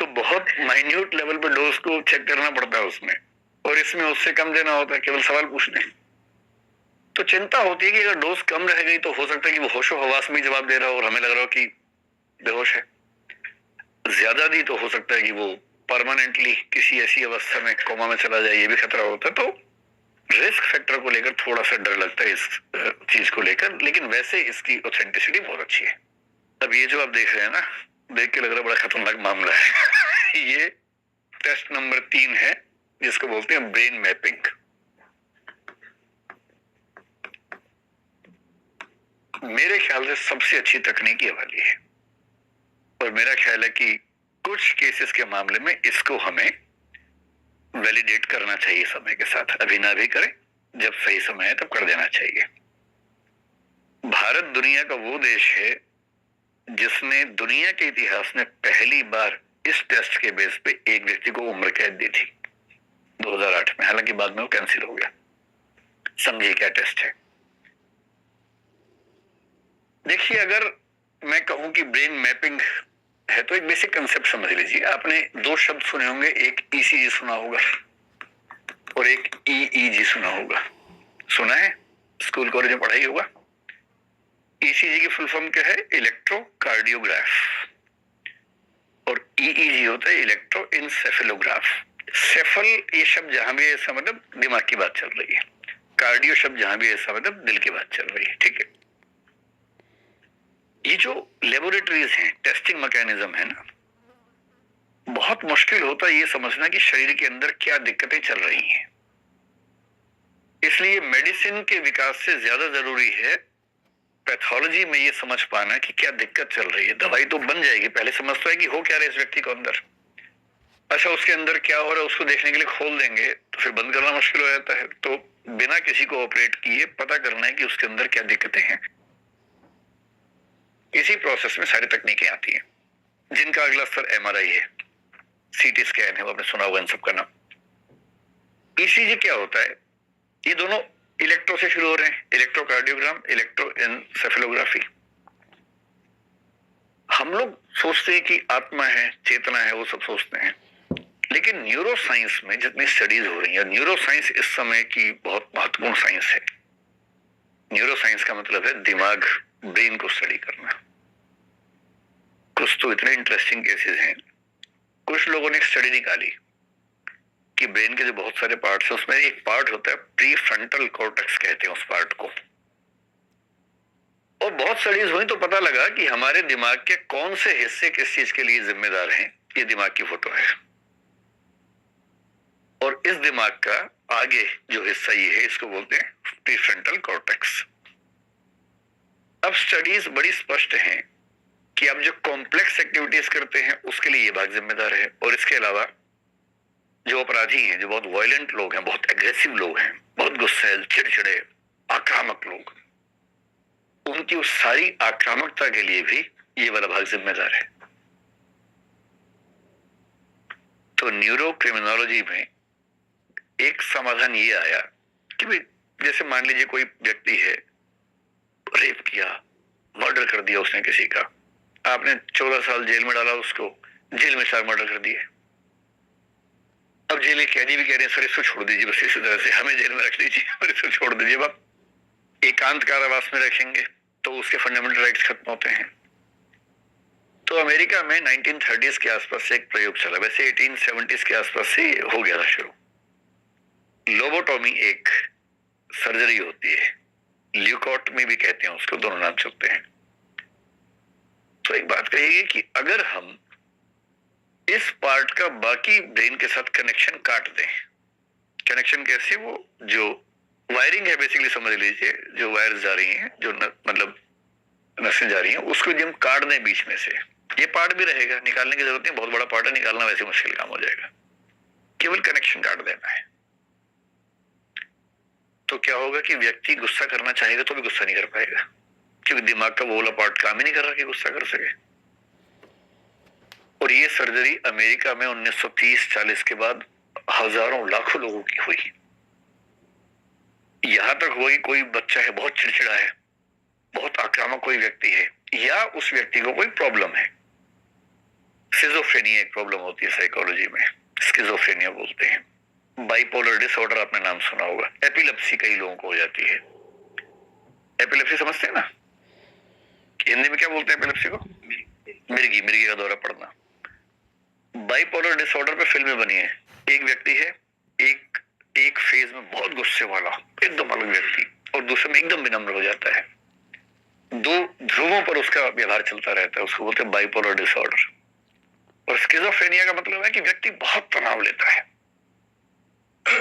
Speaker 1: तो बहुत माइन्यूट लेवल पे डोज को चेक करना पड़ता है उसमें, और इसमें उससे कम देना होता है, केवल सवाल पूछने। तो चिंता होती है कि अगर डोज कम रह गई तो हो सकता है कि वो होशो हवास में जवाब दे रहा हो और हमें लग रहा हो कि बेहोश है। ज्यादा दी तो हो सकता है कि वो परमानेंटली किसी ऐसी अवस्था में कोमा में चला जाए, ये भी खतरा होता है। तो रिस्क फैक्टर को लेकर थोड़ा सा डर लगता है इस चीज को लेकर, लेकिन वैसे इसकी ऑथेंटिसिटी बहुत अच्छी है। अब ये जो आप देख रहे हैं ना, देख के लग रहा है बड़ा खतरनाक मामला है। ये टेस्ट नंबर 3 है, जिसको बोलते हैं ब्रेन मैपिंग। मेरे ख्याल से सबसे अच्छी तकनीक ये वाली है, और मेरा ख्याल है कि कुछ केसेस के मामले में इसको हमें वैलिडेट करना चाहिए समय के साथ। अभी ना भी करें, जब सही समय है तब कर देना चाहिए। भारत दुनिया का वो देश है जिसने दुनिया के इतिहास में पहली बार इस टेस्ट के बेस पे एक व्यक्ति को उम्र कैद दी थी 2008 में। हालांकि बाद में वो कैंसिल हो गया। समझिए क्या टेस्ट है। देखिए, अगर मैं कहूं कि ब्रेन मैपिंग है तो एक बेसिक कंसेप्ट समझ लीजिए। आपने 2 शब्द सुने होंगे, एक ईसीजी सुना होगा और एक ईईजी सुना होगा। सुना है, स्कूल कॉलेज में पढ़ाई होगा। ईसीजी की फुल फॉर्म क्या है? इलेक्ट्रोकार्डियोग्राफ। और ईईजी होता है इलेक्ट्रोइनसेफेलोग्राफ। सेफल ये शब्द जहां भी ऐसा मतलब दिमाग की बात चल रही है, कार्डियो शब्द जहां भी ऐसा मतलब दिल की बात चल रही है। ठीक है, ये जो लेबोरेटरीज हैं, टेस्टिंग मैकेनिज्म है ना, बहुत मुश्किल होता है ये समझना कि शरीर के अंदर क्या दिक्कतें चल रही हैं। इसलिए मेडिसिन के विकास से ज्यादा जरूरी है पैथोलॉजी में ये समझ पाना कि क्या दिक्कत चल रही है। दवाई तो बन जाएगी, पहले समझ तो है कि हो क्या रहा है इस व्यक्ति को अंदर। अच्छा, उसके अंदर क्या हो रहा है उसको देखने के लिए खोल देंगे तो फिर बंद करना मुश्किल हो जाता है। तो बिना किसी को ऑपरेट किए पता करना है कि उसके अंदर क्या दिक्कतें हैं। इसी प्रोसेस में सारी तकनीकें आती हैं, जिनका अगला स्तर एमआरआई है, सीटी स्कैन है, वो आपने सुना होगा इन सबका नाम। ईसीजी क्या होता है? ये दोनों इलेक्ट्रो से शुरू हो रहे हैं, इलेक्ट्रोकार्डियोग्राम, इलेक्ट्रोएन्सेफेलोग्राफी। हम लोग सोचते हैं कि आत्मा है, चेतना है, वो सब सोचते हैं, लेकिन न्यूरो साइंस में जितनी स्टडीज हो रही है, न्यूरो साइंस इस समय की बहुत महत्वपूर्ण साइंस है। न्यूरो साइंस का मतलब है दिमाग, ब्रेन को स्टडी करना। कुछ तो इतने इंटरेस्टिंग केसेस हैं। कुछ लोगों ने एक स्टडी निकाली कि ब्रेन के जो बहुत सारे पार्ट्स हैं उसमें एक पार्ट होता है प्री फ्रंटल कॉर्टेक्स, कहते हैं उस पार्ट को। और बहुत स्टडीज हुई तो पता लगा कि हमारे दिमाग के कौन से हिस्से किस चीज के लिए जिम्मेदार हैं। ये दिमाग की फोटो है, और इस दिमाग का आगे जो हिस्सा ये है, इसको बोलते हैं प्रीफ्रंटल कॉर्टेक्स। अब स्टडीज बड़ी स्पष्ट हैं कि आप जो कॉम्प्लेक्स एक्टिविटीज करते हैं उसके लिए ये भाग जिम्मेदार है, और इसके अलावा जो अपराधी हैं, जो बहुत वायलेंट लोग हैं, बहुत एग्रेसिव लोग हैं, बहुत गुस्सैल, चिड़चिड़े, आक्रामक लोग, उनकी उस सारी आक्रामकता के लिए भी ये वाला भाग जिम्मेदार है। तो न्यूरो क्रिमिनोलॉजी में एक समाधान ये आया कि भाई जैसे मान लीजिए कोई व्यक्ति है, रेप किया, मर्डर कर दिया उसने किसी का, आपने 14 साल जेल में डाला उसको, जेल में 4 मर्डर कर दिए। अब जेल के कैदी भी कह रहे हैं सर इसको छोड़ दीजिए, बस इसी तरह से हमें जेल में रख लीजिए और इसको छोड़ दीजिए। अब आप एकांत कारावास में रखेंगे तो उसके फंडामेंटल राइट्स खत्म होते हैं। तो अमेरिका में 1930s के आसपास से एक प्रयोग चला, वैसे 1870s के आसपास से हो गया था शुरू। लोबोटॉमी एक सर्जरी होती है, ल्यूकोटमी भी कहते हैं उसको, दोनों नाम चलते हैं। तो एक बात कहिए कि अगर हम इस पार्ट का बाकी ब्रेन के साथ कनेक्शन काट दें, कनेक्शन कैसे? वो जो वायरिंग है बेसिकली समझ लीजिए, जो वायर जा रही हैं, जो मतलब नसें जा रही हैं, उसको जब काट दें बीच में से, ये पार्ट भी रहेगा, निकालने की जरूरत नहीं, बहुत बड़ा पार्ट है, निकालना वैसे मुश्किल काम हो जाएगा, केवल कनेक्शन काट देना है। तो क्या होगा कि व्यक्ति गुस्सा करना चाहेगा तो भी गुस्सा नहीं कर पाएगा, क्योंकि दिमाग का वो वाला पार्ट काम ही नहीं कर रहा कि गुस्सा कर सके। और ये सर्जरी अमेरिका में 1930-40 के बाद हजारों लाखों लोगों की हुई। यहां तक हुआ कि कोई बच्चा है बहुत चिड़चिड़ा है, बहुत आक्रामक कोई व्यक्ति है, या उस व्यक्ति को कोई प्रॉब्लम है, सिजोफ्रेनिया एक प्रॉब्लम होती है साइकोलॉजी में, स्किजोफ्रेनिया बोलते हैं। बाइपोलर डिसऑर्डर आपने नाम सुना होगा। एपिलेप्सी कई लोगों को हो जाती है। एपिलेप्सी समझते हैं ना, हिंदी में क्या बोलते हैं एपिलेप्सी को? मिर्गी, मिर्गी का दौरा पड़ना। बाइपोलर डिसऑर्डर पे फिल्में बनी है। एक व्यक्ति है, एक एक फेज में बहुत गुस्से वाला एकदम अलग व्यक्ति, और दूसरे में एकदम विनम्र हो जाता है। दो ध्रुवों पर उसका व्यवहार चलता रहता है, उसको बोलते हैं बाइपोलर डिसऑर्डर। और स्किज़ोफ्रेनिया का मतलब है कि व्यक्ति बहुत तनाव लेता है।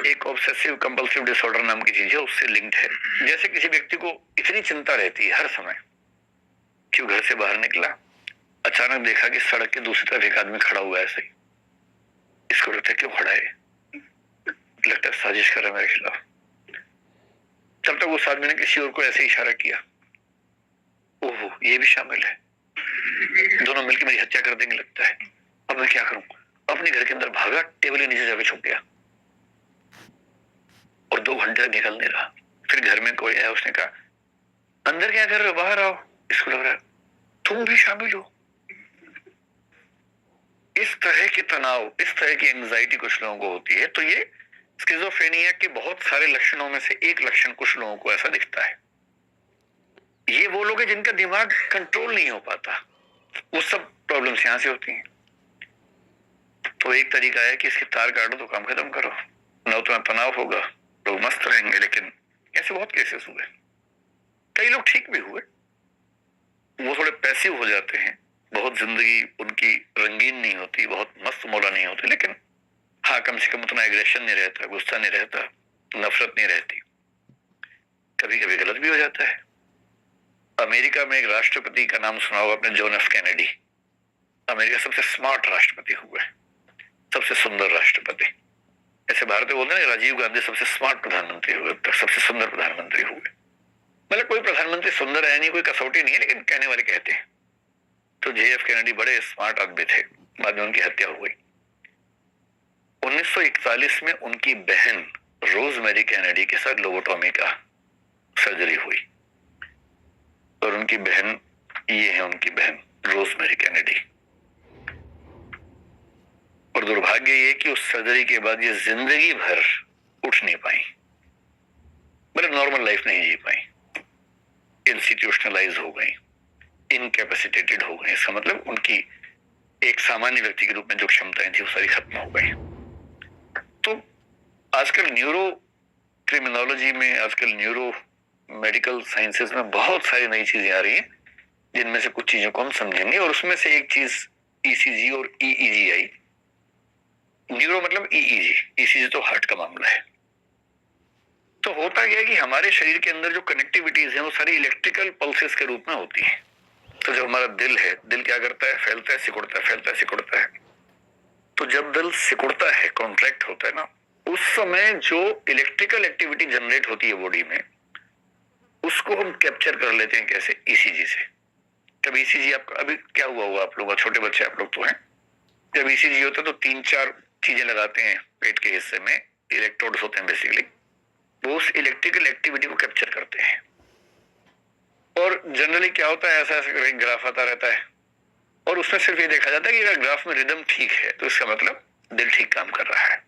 Speaker 1: एक ऑब्सेसिव कंपल्सिव डिसऑर्डर नाम की चीज है, उससे लिंक्ड है। जैसे किसी व्यक्ति को इतनी चिंता रहती है हर समय, क्यों घर से बाहर निकला, अचानक देखा कि सड़क के दूसरी तरफ एक आदमी खड़ा हुआ है, ऐसे ही इसको लगता है क्यों खड़ा है, लगता है साजिश कर रहा है मेरे खिलाफ। तब तक उस आदमी ने किसी और को ऐसे इशारा किया, ओहो ये भी शामिल है, दोनों मिलकर मेरी हत्या कर देंगे लगता है, अब मैं क्या करूं। अपने घर के अंदर भागा, टेबल के नीचे जाकर छुप गया और 2 घंटे तक निकल नहीं रहा। फिर घर में कोई आया, उसने कहा अंदर क्या कर रहे हो, बाहर आओ। इसको लग रहा है तुम भी शामिल हो। इस तरह के तनाव, इस तरह की एंजाइटी कुछ लोगों को होती है। तो ये स्किज़ोफ्रेनिया के बहुत सारे लक्षणों में से एक लक्षण कुछ लोगों को ऐसा दिखता है। ये वो लोग हैं जिनका दिमाग कंट्रोल नहीं हो पाता, वो सब प्रॉब्लम्स यहां से होती हैं। तो एक तरीका है कि इसके तार काटो तो काम खत्म करो, न उतना तनाव होगा, लोग मस्त रहेंगे। लेकिन ऐसे बहुत केसेस हुए, कई लोग ठीक भी हुए, वो थोड़े पैसिव हो जाते हैं, बहुत जिंदगी उनकी रंगीन नहीं होती, बहुत मस्त मौला नहीं होती, लेकिन हाँ कम से कम उतना एग्रेशन नहीं रहता, गुस्सा नहीं रहता, नफरत नहीं रहती। कभी कभी गलत भी हो जाता है। अमेरिका में एक राष्ट्रपति का नाम सुना होगा आपने, जॉन एफ कैनेडी। अमेरिका सबसे स्मार्ट राष्ट्रपति हुए, सबसे सुंदर राष्ट्रपति। ऐसे भारत में बोलते हैं राजीव गांधी सबसे स्मार्ट प्रधानमंत्री हुए, अब तक सबसे सुंदर प्रधानमंत्री हुए। मतलब कोई प्रधानमंत्री सुंदर है नहीं, कोई कसौटी नहीं है, लेकिन कहने वाले कहते हैं। तो JF कैनेडी बड़े स्मार्ट आदमी थे, बाद में उनकी हत्या हो गई। 1941 में उनकी बहन रोजमेरी कैनेडी के साथ लोबोटॉमी का सर्जरी हुई, और उनकी बहन ये है, उनकी बहन रोजमेरी कैनेडी। और दुर्भाग्य ये कि उस सर्जरी के बाद ये जिंदगी भर उठ नहीं पाई, मतलब नॉर्मल लाइफ नहीं जी पाई, इंस्टीट्यूशनलाइज हो गई, इनकैपेसिटेटेड हो गई। इसका मतलब उनकी एक सामान्य व्यक्ति के रूप में जो क्षमताएं थी वो सारी खत्म हो गई। तो आजकल न्यूरो क्रिमिनोलॉजी में, आजकल न्यूरो मेडिकल साइंसेस में बहुत सारी नई चीजें आ रही हैं, जिनमें से कुछ चीजों को हम समझेंगे। और उसमें से एक चीज ECG और EEG आई। न्यूरो मतलब EEG, ECG तो हार्ट का मामला है। तो होता क्या है कि हमारे शरीर के अंदर जो कनेक्टिविटीज हैं वो सारी इलेक्ट्रिकल पल्सेस के रूप में होती है। तो जब हमारा दिल है, दिल क्या करता है, फैलता है सिकुड़ता है, फैलता है सिकुड़ता है। तो जब दिल सिकुड़ता है, कॉन्ट्रैक्ट होता है ना, उस समय जो इलेक्ट्रिकल एक्टिविटी जनरेट होती है बॉडी में, उसको हम कैप्चर कर लेते हैं कैसे, ECG से। कभी ECG आपका, अभी क्या हुआ हुआ आप लोगों का, छोटे बच्चे आप लोग तो हैं, जब ECG होता है तो 3-4 चीजें लगाते हैं पेट के हिस्से में, इलेक्ट्रोड्स होते हैं बेसिकली, वो उस इलेक्ट्रिकल एक्टिविटी को कैप्चर करते हैं। और जनरली क्या होता है, ऐसा ऐसा एक ग्राफ आता रहता है, और उसमें सिर्फ ये देखा जाता है कि अगर ग्राफ में रिदम ठीक है तो इसका मतलब दिल ठीक काम कर रहा है।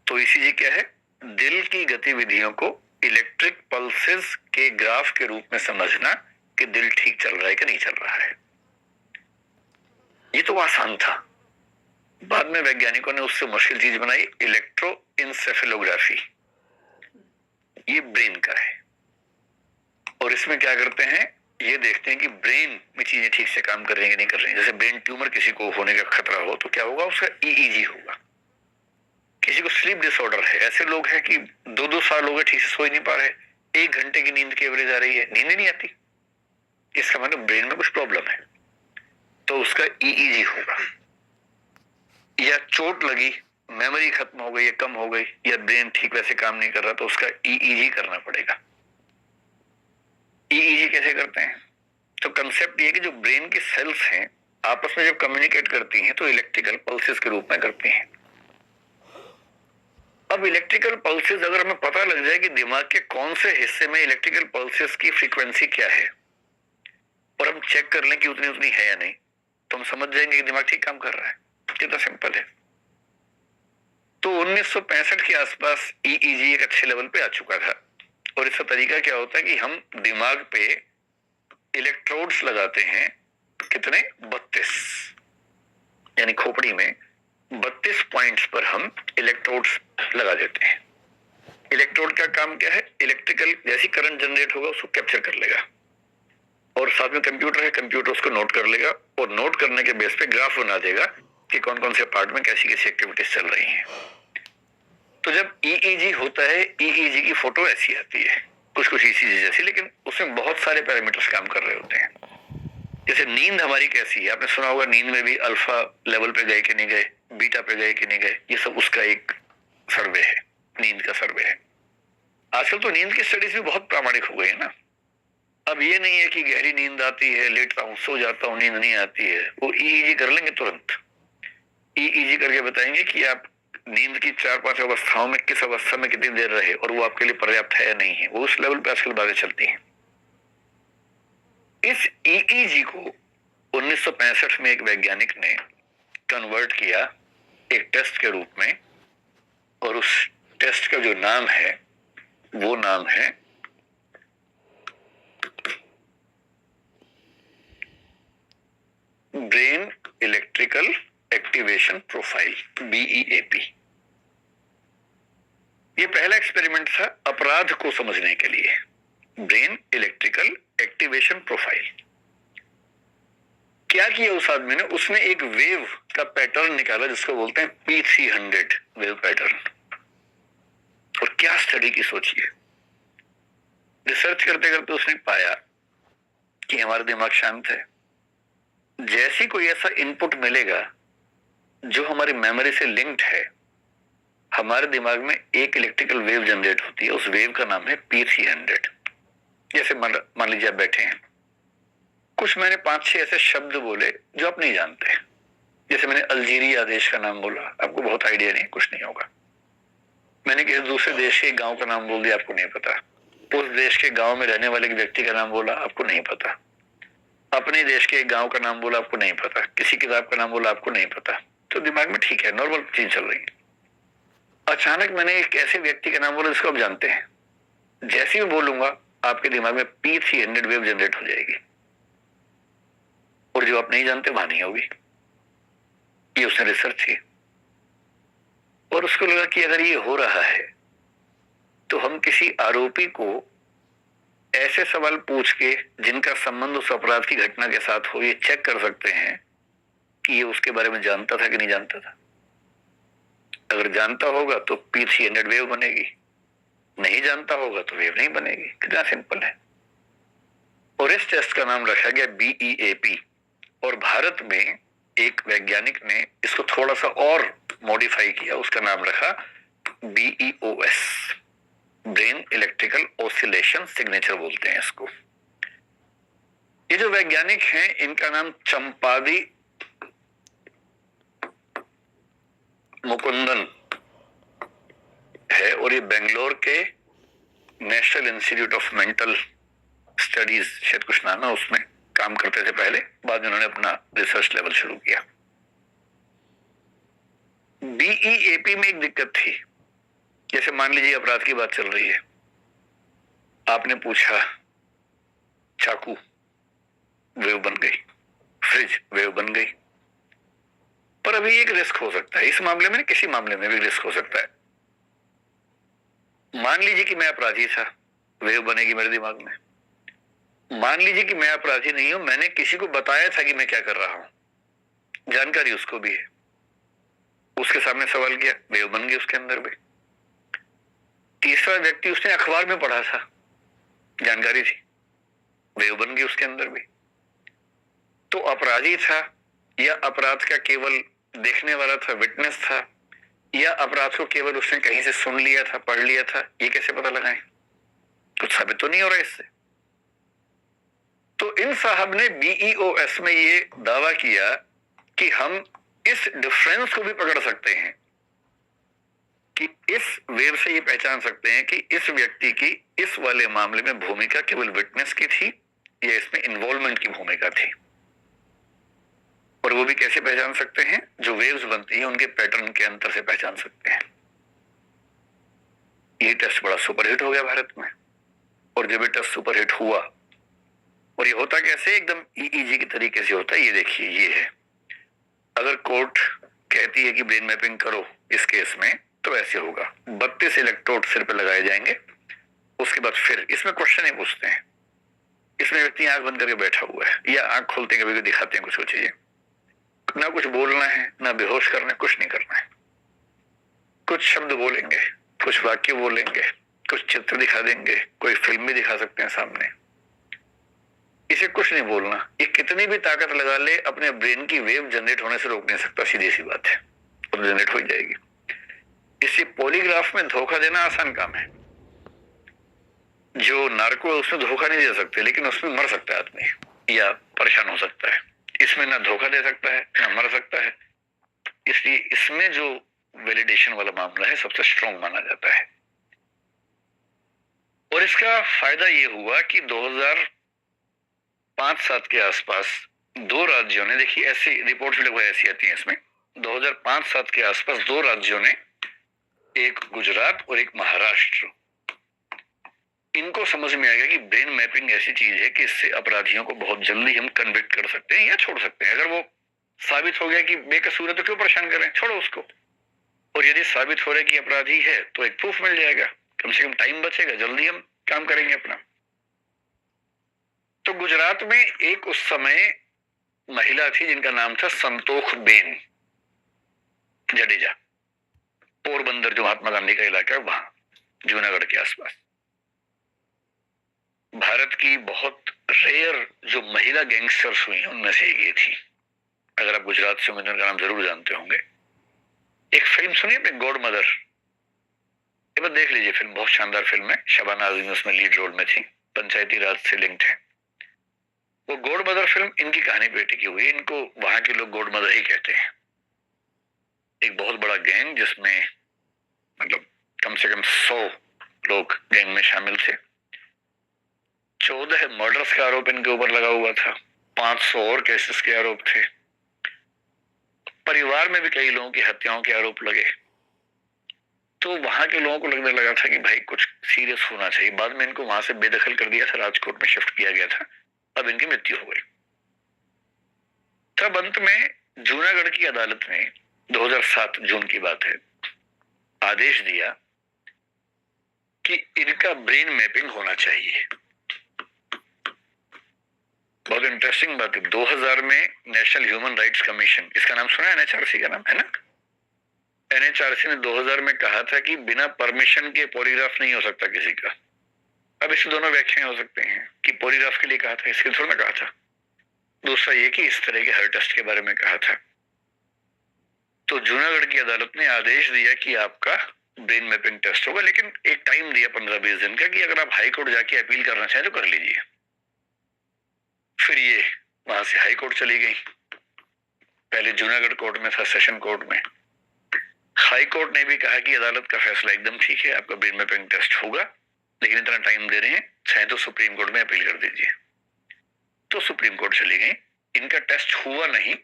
Speaker 1: तो ECG क्या है, दिल की गतिविधियों को इलेक्ट्रिक पल्सेस के ग्राफ के रूप में समझना कि दिल ठीक चल रहा है कि नहीं चल रहा है। ये तो आसान था। बाद में वैज्ञानिकों ने उससे मुश्किल चीज बनाई, इलेक्ट्रोइंसेफेलोग्राफी। ये ब्रेन का है, और इसमें क्या करते हैं, ये देखते हैं कि ब्रेन में चीजें ठीक से काम कर रही है कि नहीं कर रही है। जैसे ब्रेन ट्यूमर किसी को होने का खतरा हो तो क्या होगा, उसका EEG होगा। किसी को स्लीप डिसऑर्डर है, ऐसे लोग हैं कि 2-2 साल हो गए ठीक से सो ही नहीं पा रहे, 1 घंटे की नींद की एवरेज आ रही है, नींद नहीं आती, इसका मतलब ब्रेन में कुछ प्रॉब्लम है, तो उसका EEG होगा। या चोट लगी, मेमोरी खत्म हो गई या कम हो गई, या ब्रेन ठीक वैसे काम नहीं कर रहा, तो उसका EEG करना पड़ेगा। EEG कैसे करते हैं, तो कंसेप्ट ये कि जो ब्रेन की सेल्स हैं आपस में जब कम्युनिकेट करती हैं तो इलेक्ट्रिकल पल्सेस के रूप में करती हैं। अब इलेक्ट्रिकल पल्सेस अगर हमें पता लग जाए कि दिमाग के कौन से हिस्से में इलेक्ट्रिकल पल्सेस की फ्रीक्वेंसी क्या है, और हम चेक कर लें कि उतनी उतनी है या नहीं, तो हम समझ जाएंगे कि दिमाग ठीक काम कर रहा है। कितना सिंपल है। तो 1965 के आसपास ईईजी एक अच्छे लेवल पे आ चुका था। और इसका तरीका क्या होता है कि हम दिमाग पे इलेक्ट्रोड्स लगाते हैं। कितने? 32, यानी खोपड़ी में 32 पॉइंट्स पर हम इलेक्ट्रोड्स लगा देते हैं। इलेक्ट्रोड का काम क्या है? इलेक्ट्रिकल जैसी करंट जनरेट होगा उसको कैप्चर कर लेगा, और साथ में कंप्यूटर है, कंप्यूटर उसको नोट कर लेगा, और नोट करने के बेस पे ग्राफ बना देगा कि कौन कौन से पार्ट में कैसी कैसी एक्टिविटीज चल रही हैं। तो जब ईईजी होता है, ईईजी की फोटो ऐसी आती है, कुछ कुछ ईसीजी जैसी, लेकिन उसमें बहुत सारे पैरामीटर्स काम कर रहे होते हैं। जैसे नींद हमारी कैसी है, आपने सुना होगा नींद में भी अल्फा लेवल पे गए कि नहीं गए, बीटा पे गए कि नहीं गए, ये सब उसका एक सर्वे है, नींद का सर्वे है। आजकल तो नींद की स्टडीज भी बहुत प्रामाणिक हो गई है ना। अब ये नहीं है कि गहरी नींद आती है, लेटता हूं, सो जाता हूं, नींद नहीं आती है, वो ईईजी कर लेंगे तुरंत। ईईजी करके बताएंगे कि आप नींद की 4-5 अवस्थाओं में किस अवस्था में कितनी देर रहे और वो आपके लिए पर्याप्त है या नहीं है, वो उस लेवल पे आजकल बातें चलती हैं। इस ईईजी को 1965 में एक वैज्ञानिक ने कन्वर्ट किया एक टेस्ट के रूप में, और उस टेस्ट का जो नाम है वो नाम है brain electrical activation profile, BEAP। ये पहला एक्सपेरिमेंट था अपराध को समझने के लिए। Brain electrical activation profile. क्या किया उस आदमी ने? उसने एक वेव का पैटर्न निकाला जिसको बोलते हैं P300 वेव पैटर्न। और क्या स्टडी की, सोचिए। रिसर्च करते करते उसने पाया कि हमारा दिमाग शांत है। जैसी कोई ऐसा इनपुट मिलेगा जो हमारी मेमोरी से लिंक्ड है, हमारे दिमाग में एक इलेक्ट्रिकल वेव जनरेट होती है। उस वेव का नाम है P300। जैसे मान लीजिए आप बैठे हैं, कुछ मैंने 5-6 ऐसे शब्द बोले जो आप नहीं जानते। जैसे मैंने अल्जीरिया देश का नाम बोला, आपको बहुत आइडिया नहीं, कुछ नहीं होगा। मैंने किसी दूसरे देश के गांव का नाम बोल दिया, आपको नहीं पता। उस देश के गांव में रहने वाले व्यक्ति का नाम बोला, आपको नहीं पता। अपने देश के गांव का नाम बोला, आपको नहीं पता। किसी किताब का नाम बोला, आपको नहीं पता। तो दिमाग में ठीक है, नॉर्मल चीज चल रही है। अचानक मैंने एक ऐसे व्यक्ति का नाम बोला जिसको आप जानते हैं, जैसे ही बोलूंगा आपके दिमाग में P300 वेव जनरेट हो जाएगी, और जो आप नहीं जानते वहां नहीं होगी। ये उसने रिसर्च की, और उसको लगा कि अगर ये हो रहा है तो हम किसी आरोपी को ऐसे सवाल पूछ के जिनका संबंध उस अपराध की घटना के साथ हो, ये चेक कर सकते हैं कि ये उसके बारे में जानता था कि नहीं जानता था। अगर जानता होगा तो P300 वेव बनेगी, नहीं जानता होगा तो वेव नहीं बनेगी। कितना सिंपल है। और इस टेस्ट का नाम रखा गया BEAP। और भारत में एक वैज्ञानिक ने इसको थोड़ा सा और मॉडिफाई किया, उसका नाम रखा BEOS, brain electrical oscillation signature बोलते हैं इसको। ये जो वैज्ञानिक हैं इनका नाम चंपादी मुकुंदन है, और ये बेंगलोर के national institute of mental studies, शायद कुछ नाम है, उसमें काम करते थे पहले। बाद में उन्होंने अपना रिसर्च लेवल शुरू किया। BEAP में एक दिक्कत थी। जैसे मान लीजिए अपराध की बात चल रही है, आपने पूछा चाकू, वेव बन गई। फ्रिज, वेव बन गई। पर अभी एक रिस्क हो सकता है इस मामले में, किसी मामले में भी रिस्क हो सकता है। मान लीजिए कि मैं अपराधी था, वेव बनेगी मेरे दिमाग में। मान लीजिए कि मैं अपराधी नहीं हूं, मैंने किसी को बताया था कि मैं क्या कर रहा हूं, जानकारी उसको भी है, उसके सामने सवाल किया, वेव बन गई उसके अंदर भी। तीसरा व्यक्ति, उसने अखबार में पढ़ा था, जानकारी थी, वेव बन गई उसके अंदर भी। तो अपराधी था या अपराध का केवल देखने वाला था, विटनेस था, या अपराध को केवल उसने कहीं से सुन लिया था, पढ़ लिया था, ये कैसे पता लगाएं? कुछ साबित तो नहीं हो रहा इससे। तो इन साहब ने BEOS में ये दावा किया कि हम इस डिफरेंस को भी पकड़ सकते हैं, कि इस वेव से ये पहचान सकते हैं कि इस व्यक्ति की इस वाले मामले में भूमिका केवल विटनेस की थी या इसमें इन्वॉल्वमेंट की भूमिका थी। और वो भी कैसे पहचान सकते हैं? जो वेव्स बनती हैं उनके पैटर्न के अंतर से पहचान सकते हैं। ये टेस्ट बड़ा सुपरहिट हो गया भारत में। और जब ये टेस्ट सुपरहिट हुआ, और ये होता कैसे? एकदम ईईजी के तरीके से होता है। ये देखिए, ये है, अगर कोर्ट कहती है कि ब्रेन मैपिंग करो इस केस में, तो ऐसे होगा, 32 इलेक्ट्रोड सिर पे लगाए जाएंगे। उसके बाद फिर इसमें क्वेश्चन ही पूछते हैं। इसमें व्यक्ति आंख बंद करके बैठा हुआ है या आंख खोलते कभी दिखाते हैं कुछ चीजें, ना कुछ बोलना है, ना बेहोश करना है, कुछ नहीं करना है। कुछ शब्द बोलेंगे, कुछ वाक्य बोलेंगे, कुछ चित्र दिखा देंगे, कोई फिल्म भी दिखा सकते हैं सामने। इसे कुछ नहीं बोलना। ये कितनी भी ताकत लगा ले, अपने ब्रेन की वेव जनरेट होने से रोक नहीं सकता। सीधी सी बात है, और जनरेट हो जाएगी। इसी पॉलीग्राफ में धोखा देना आसान काम है। जो नार्को है उसमें धोखा नहीं दे सकते, लेकिन उसमें मर सकता है आदमी या परेशान हो सकता है। इसमें ना धोखा दे सकता है, ना मर सकता है। इसलिए इसमें जो वैलिडेशन वाला मामला है सबसे स्ट्रॉन्ग माना जाता है। और इसका फायदा ये हुआ कि 2005-7 के आसपास 2 राज्यों ने, देखिए ऐसी रिपोर्ट्स भी लगभग ऐसी आती हैं इसमें, 2005-7 के आसपास 2 राज्यों ने, एक गुजरात और एक महाराष्ट्र, इनको समझ में आ गया कि ब्रेन मैपिंग ऐसी चीज है कि इससे अपराधियों को बहुत जल्दी हम कन्विक्ट कर सकते हैं या छोड़ सकते हैं। अगर वो साबित हो गया कि बेकसूर है तो क्यों परेशान करें, छोड़ो उसको। और यदि साबित हो रहा है कि अपराधी है तो एक प्रूफ मिल जाएगा, कम से कम टाइम बचेगा, जल्दी हम काम करेंगे अपना। तो गुजरात में एक उस समय महिला थी जिनका नाम था संतोख बेन जडेजा। पोरबंदर जो महात्मा गांधी का इलाका है वहां, जूनागढ़ के आसपास। भारत की बहुत रेयर जो महिला गैंगस्टर्स हुई उनमें से एक ये थी। अगर आप गुजरात से होंगे तो उनका नाम जरूर जानते होंगे। एक फिल्म सुनिए अपने, गॉड मदर, एक बार देख लीजिए फिल्म, बहुत शानदार फिल्म है। शबाना आजमी उसमें लीड रोल में थी, पंचायती राज से लिंक्ड है। वो गॉड मदर फिल्म इनकी कहानी पे टिकी हुई। इनको वहां के लोग गॉड मदर ही कहते हैं। एक बहुत बड़ा गैंग जिसमें मतलब कम से कम 100 लोग गैंग में शामिल थे। 14 मर्डर्स का आरोप इनके ऊपर लगा हुआ था, 500 और केसेस के आरोप थे। परिवार में भी कई लोगों की हत्याओं के आरोप लगे। तो वहां के लोगों को लगने लगा था कि भाई कुछ सीरियस होना चाहिए। बाद में इनको वहां से बेदखल कर दिया था, राजकोट में शिफ्ट किया गया था। अब इनकी मृत्यु हो गई। तब अंत में जूनागढ़ की अदालत ने 2007 जून की बात है, आदेश दिया कि इनका ब्रेन मैपिंग होना चाहिए। बहुत इंटरेस्टिंग बात है, 2000 में नेशनल ह्यूमन राइट्स कमीशन, इसका नाम सुना है? एनएचआरसी का नाम है ना। एनएचआरसी ने 2000 में कहा था कि बिना परमिशन के पॉलीग्राफ नहीं हो सकता किसी का। अब इससे दोनों व्याख्याएं हो सकते हैं कि पॉलीग्राफ के लिए कहा था, इसके लिए थोड़ा कहा था। दूसरा ये कि इस तरह के हर टेस्ट के बारे में कहा था। तो जूनागढ़ की अदालत ने आदेश दिया कि आपका ब्रेन मैपिंग टेस्ट होगा, लेकिन एक टाइम दिया 15-20 दिन का कि अगर आप हाई कोर्ट जाके अपील करना चाहें तो कर लीजिए। फिर ये वहां से हाई कोर्ट चली गई। पहले जूनागढ़ कोर्ट में था, सेशन कोर्ट में। हाई कोर्ट ने भी कहा कि अदालत का फैसला एकदम ठीक है, आपका ब्रेन मैपिंग टेस्ट होगा, लेकिन इतना टाइम दे रहे हैं, चाहे तो सुप्रीम कोर्ट में अपील कर दीजिए। तो सुप्रीम कोर्ट चली गई। इनका टेस्ट हुआ नहीं,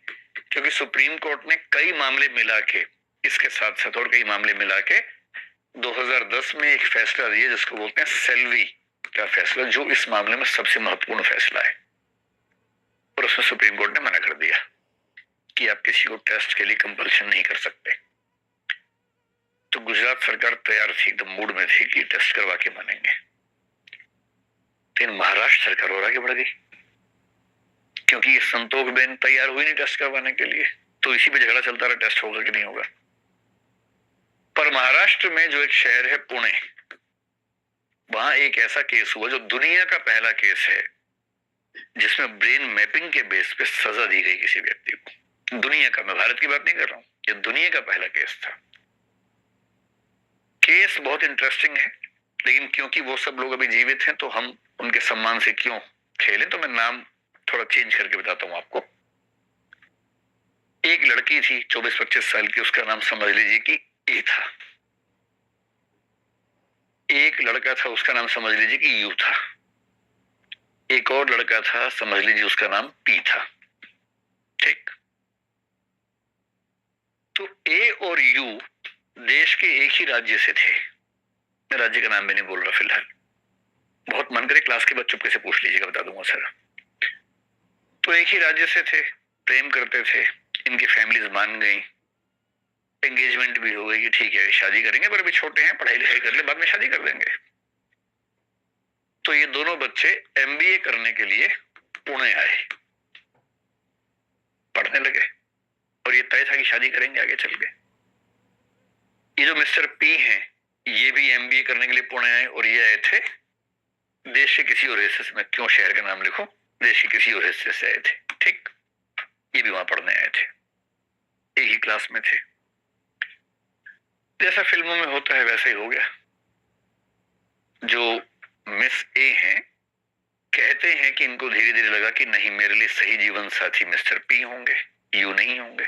Speaker 1: क्योंकि सुप्रीम कोर्ट ने कई मामले मिला के, इसके साथ साथ और कई मामले मिला के 2010 में एक फैसला दिया जिसको बोलते हैं सेल्वी का फैसला, जो इस मामले में सबसे महत्वपूर्ण फैसला है। और उसमें सुप्रीम कोर्ट ने मना कर दिया कि आप किसी को टेस्ट के लिए कंपल्शन नहीं कर सकते। तो गुजरात सरकार तैयार थी, एकदम मूड में थी कि टेस्ट करवा के मानेंगे। लेकिन महाराष्ट्र सरकार और आगे बढ़ गई, क्योंकि ये संतोख बेन तैयार हुई नहीं टेस्ट करवाने के लिए। तो इसी पे झगड़ा चलता रहा, टेस्ट होगा कि नहीं होगा। पर महाराष्ट्र में जो एक शहर है पुणे, वहां एक ऐसा केस हुआ जो दुनिया का पहला केस है जिसमें ब्रेन मैपिंग के बेस पे सजा दी गई किसी व्यक्ति को। दुनिया का, मैं भारत की बात नहीं कर रहा हूं, ये दुनिया का पहला केस था। केस बहुत इंटरेस्टिंग है, लेकिन क्योंकि वो सब लोग अभी जीवित हैं तो हम उनके सम्मान से क्यों खेलें, तो मैं नाम थोड़ा चेंज करके बताता हूं आपको। एक लड़की थी 24-25 साल की, उसका नाम समझ लीजिए कि ए था। एक लड़का था, उसका नाम समझ लीजिए कि यू था। एक और लड़का था, समझ लीजिए उसका नाम पी था। ठीक। ए और यू देश के एक ही राज्य से थे। मैं राज्य का नाम भी नहीं बोल रहा फिलहाल, बहुत मन करे क्लास के बाद चुपके से पूछ लीजिएगा, बता दूंगा सर। तो एक ही राज्य से थे, प्रेम करते थे, इनकी फैमिलीज मान गई, एंगेजमेंट भी हो गई कि ठीक है शादी करेंगे, पर अभी छोटे हैं, पढ़ाई लिखाई कर ले, बाद में शादी कर देंगे। तो ये दोनों बच्चे एमबीए करने के लिए पुणे आए, पढ़ने लगे, और ये तय था कि शादी करेंगे आगे चल के। ये जो मिस्टर पी हैं, ये भी एमबीए करने के लिए पुणे आए, और ये आए थे देश के किसी और हिस्से से, मैं क्यों शहर का नाम लिखूं, देश के किसी और हिस्से से आए थे, ठीक। ये भी वहां पढ़ने आए थे, एक ही क्लास में थे। जैसा फिल्मों में होता है वैसा ही हो गया। जो मिस ए हैं, कहते हैं कि इनको धीरे धीरे लगा कि नहीं, मेरे लिए सही जीवन साथी मिस्टर पी होंगे, यू नहीं होंगे।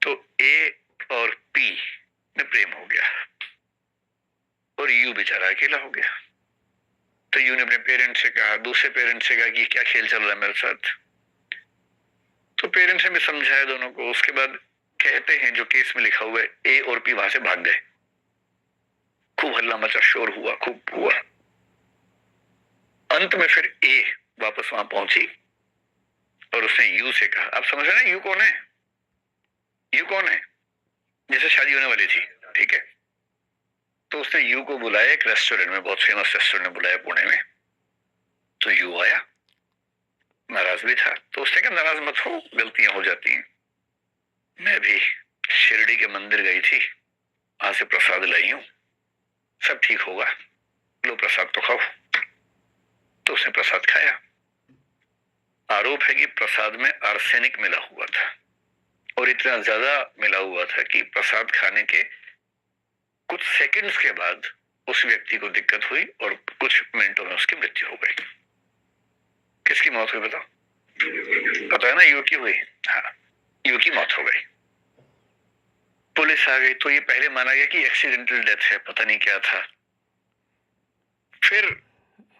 Speaker 1: तो ए और पी में प्रेम हो गया, और यू बेचारा अकेला हो गया। तो यू ने अपने पेरेंट्स से कहा, दूसरे पेरेंट्स से कहा कि क्या खेल चल रहा है मेरे साथ। तो पेरेंट्स ने भी समझाया दोनों को। उसके बाद कहते हैं, जो केस में लिखा हुआ है, ए और पी वहां से भाग गए। खूब हल्ला मचा, शोर हुआ, खूब हुआ। अंत में फिर ए वापस वहां पहुंची और उसने यू से कहा, आप समझ रहे हैं यू कौन है? यू कौन है? जिसे शादी होने वाली थी, ठीक है। तो उसने यू को बुलाया एक रेस्टोरेंट में, बहुत फेमस रेस्टोरेंट में बुलाया पुणे में। तो यू आया, नाराज भी था। तो उसने कहा, नाराज मत हो, गलतियां हो जाती हैं, मैं भी शिरडी के मंदिर गई थी, वहां से प्रसाद लाई हूं, सब ठीक होगा, लो प्रसाद तो खाओ। तो उसने प्रसाद खाया। आरोप है कि प्रसाद में आर्सेनिक मिला हुआ था, और इतना ज्यादा मिला हुआ था कि प्रसाद खाने के कुछ सेकंड्स के बाद उस व्यक्ति को दिक्कत हुई और कुछ मिनटों में उसकी मृत्यु हो गई। किसकी मौत हुई बताओ? पता है ना, यू की हुई। हाँ, यू की मौत हो गई। पुलिस आ गई तो ये पहले माना गया कि एक्सीडेंटल डेथ है, पता नहीं क्या था। फिर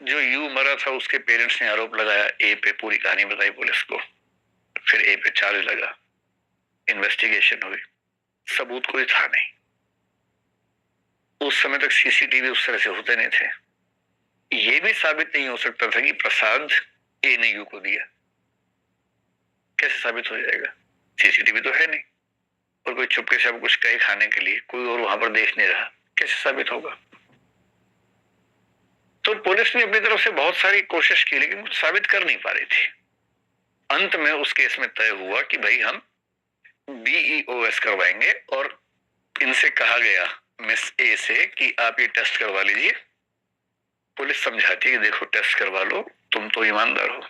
Speaker 1: जो यू मरा था उसके पेरेंट्स ने आरोप लगाया ए पे, पूरी कहानी बताई पुलिस को। फिर ए पे चार्ज लगा, इन्वेस्टिगेशन हुई, सबूत कोई था नहीं। उस समय तक सीसीटीवी उस तरह से होते नहीं थे। ये भी साबित नहीं हो सकता था कि प्रसाद ए ने यू को दिया। कैसे साबित हो जाएगा? सीसीटीवी तो है नहीं, और कोई चुपके से अब कुछ कहे खाने के लिए, कोई और वहां पर देख नहीं रहा, कैसे साबित होगा? तो पुलिस ने अपनी तरफ से बहुत सारी कोशिश की, लेकिन कुछ साबित कर नहीं पा रही थी। अंत में उस केस में तय हुआ कि भाई हम बीईओएस करवाएंगे, और इनसे कहा गया मिस ए से कि आप ये टेस्ट करवा लीजिए। पुलिस समझाती है कि देखो टेस्ट करवा लो, तुम तो ईमानदार हो,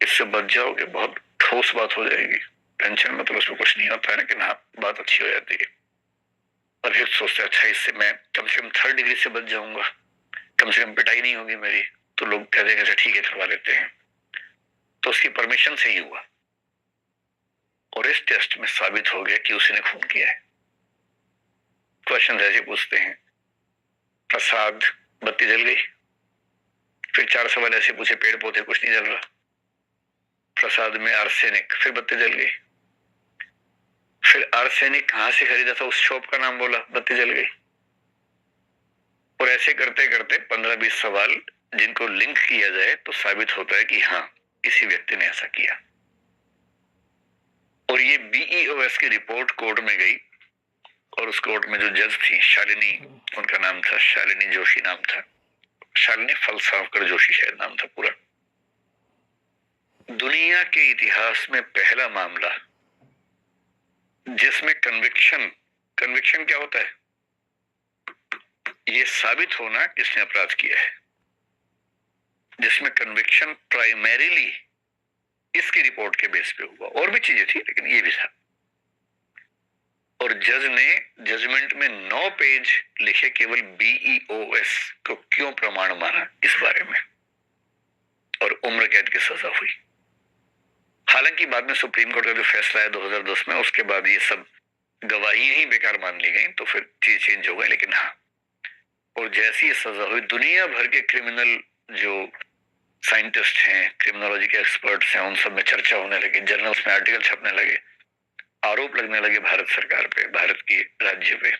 Speaker 1: इससे बच जाओगे, बहुत ठोस बात हो जाएगी, टेंशन मतलब उसमें कुछ नहीं होता है, लेकिन हाँ बात अच्छी हो जाती है। और फिर सोचते अच्छा इससे मैं कम से कम 3rd डिग्री से बच जाऊंगा, कम से कम पिटाई नहीं होगी मेरी। तो लोग कहते हैं ठीक है करवा लेते हैं। तो उसकी परमिशन से ही हुआ, और इस टेस्ट में साबित हो गया कि उसने खून किया है। क्वेश्चन ऐसे पूछते हैं, प्रसाद, बत्ती जल गई। फिर 4 सवाल ऐसे पूछे, पेड़ पौधे, कुछ नहीं जल रहा। प्रसाद में आर्सेनिक, फिर बत्ती जल गई। फिर आर्सेनिक कहां से खरीदा था, उस शॉप का नाम बोला, बत्ती जल गई। और ऐसे करते करते 15-20 सवाल जिनको लिंक किया जाए तो साबित होता है कि हाँ इसी व्यक्ति ने ऐसा किया। और ये बीईओएस की रिपोर्ट कोर्ट में गई, और उस कोर्ट में जो जज थी शालिनी, उनका नाम था शालिनी जोशी नाम था, शालिनी फलसावकर जोशी शायद नाम था पूरा। दुनिया के इतिहास में पहला मामला जिसमें कन्विक्शन क्या होता है, ये साबित होना किसने अपराध किया है, जिसमें कन्विक्शन प्राइमरीली इसकी रिपोर्ट के बेस पे हुआ। और भी चीजें थी लेकिन ये भी था। और जज ने जजमेंट में 9 पेज लिखे केवल बीईओएस को क्यों प्रमाण माना इस बारे में, और उम्र कैद की सजा हुई। हालांकि बाद में सुप्रीम कोर्ट का जो फैसला है 2010 में, उसके बाद ये सब गवाहियां ही बेकार मान ली गई, तो फिर चीज चेंज हो गई। लेकिन हाँ, और जैसी सजा हुई, दुनिया भर के क्रिमिनल जो साइंटिस्ट हैं, क्रिमिनोलॉजी के एक्सपर्ट्स हैं, उन सब में चर्चा होने लगी, जर्नल्स में आर्टिकल छपने लगे। आरोप लगने लगे भारत सरकार पे, भारत के राज्य पे,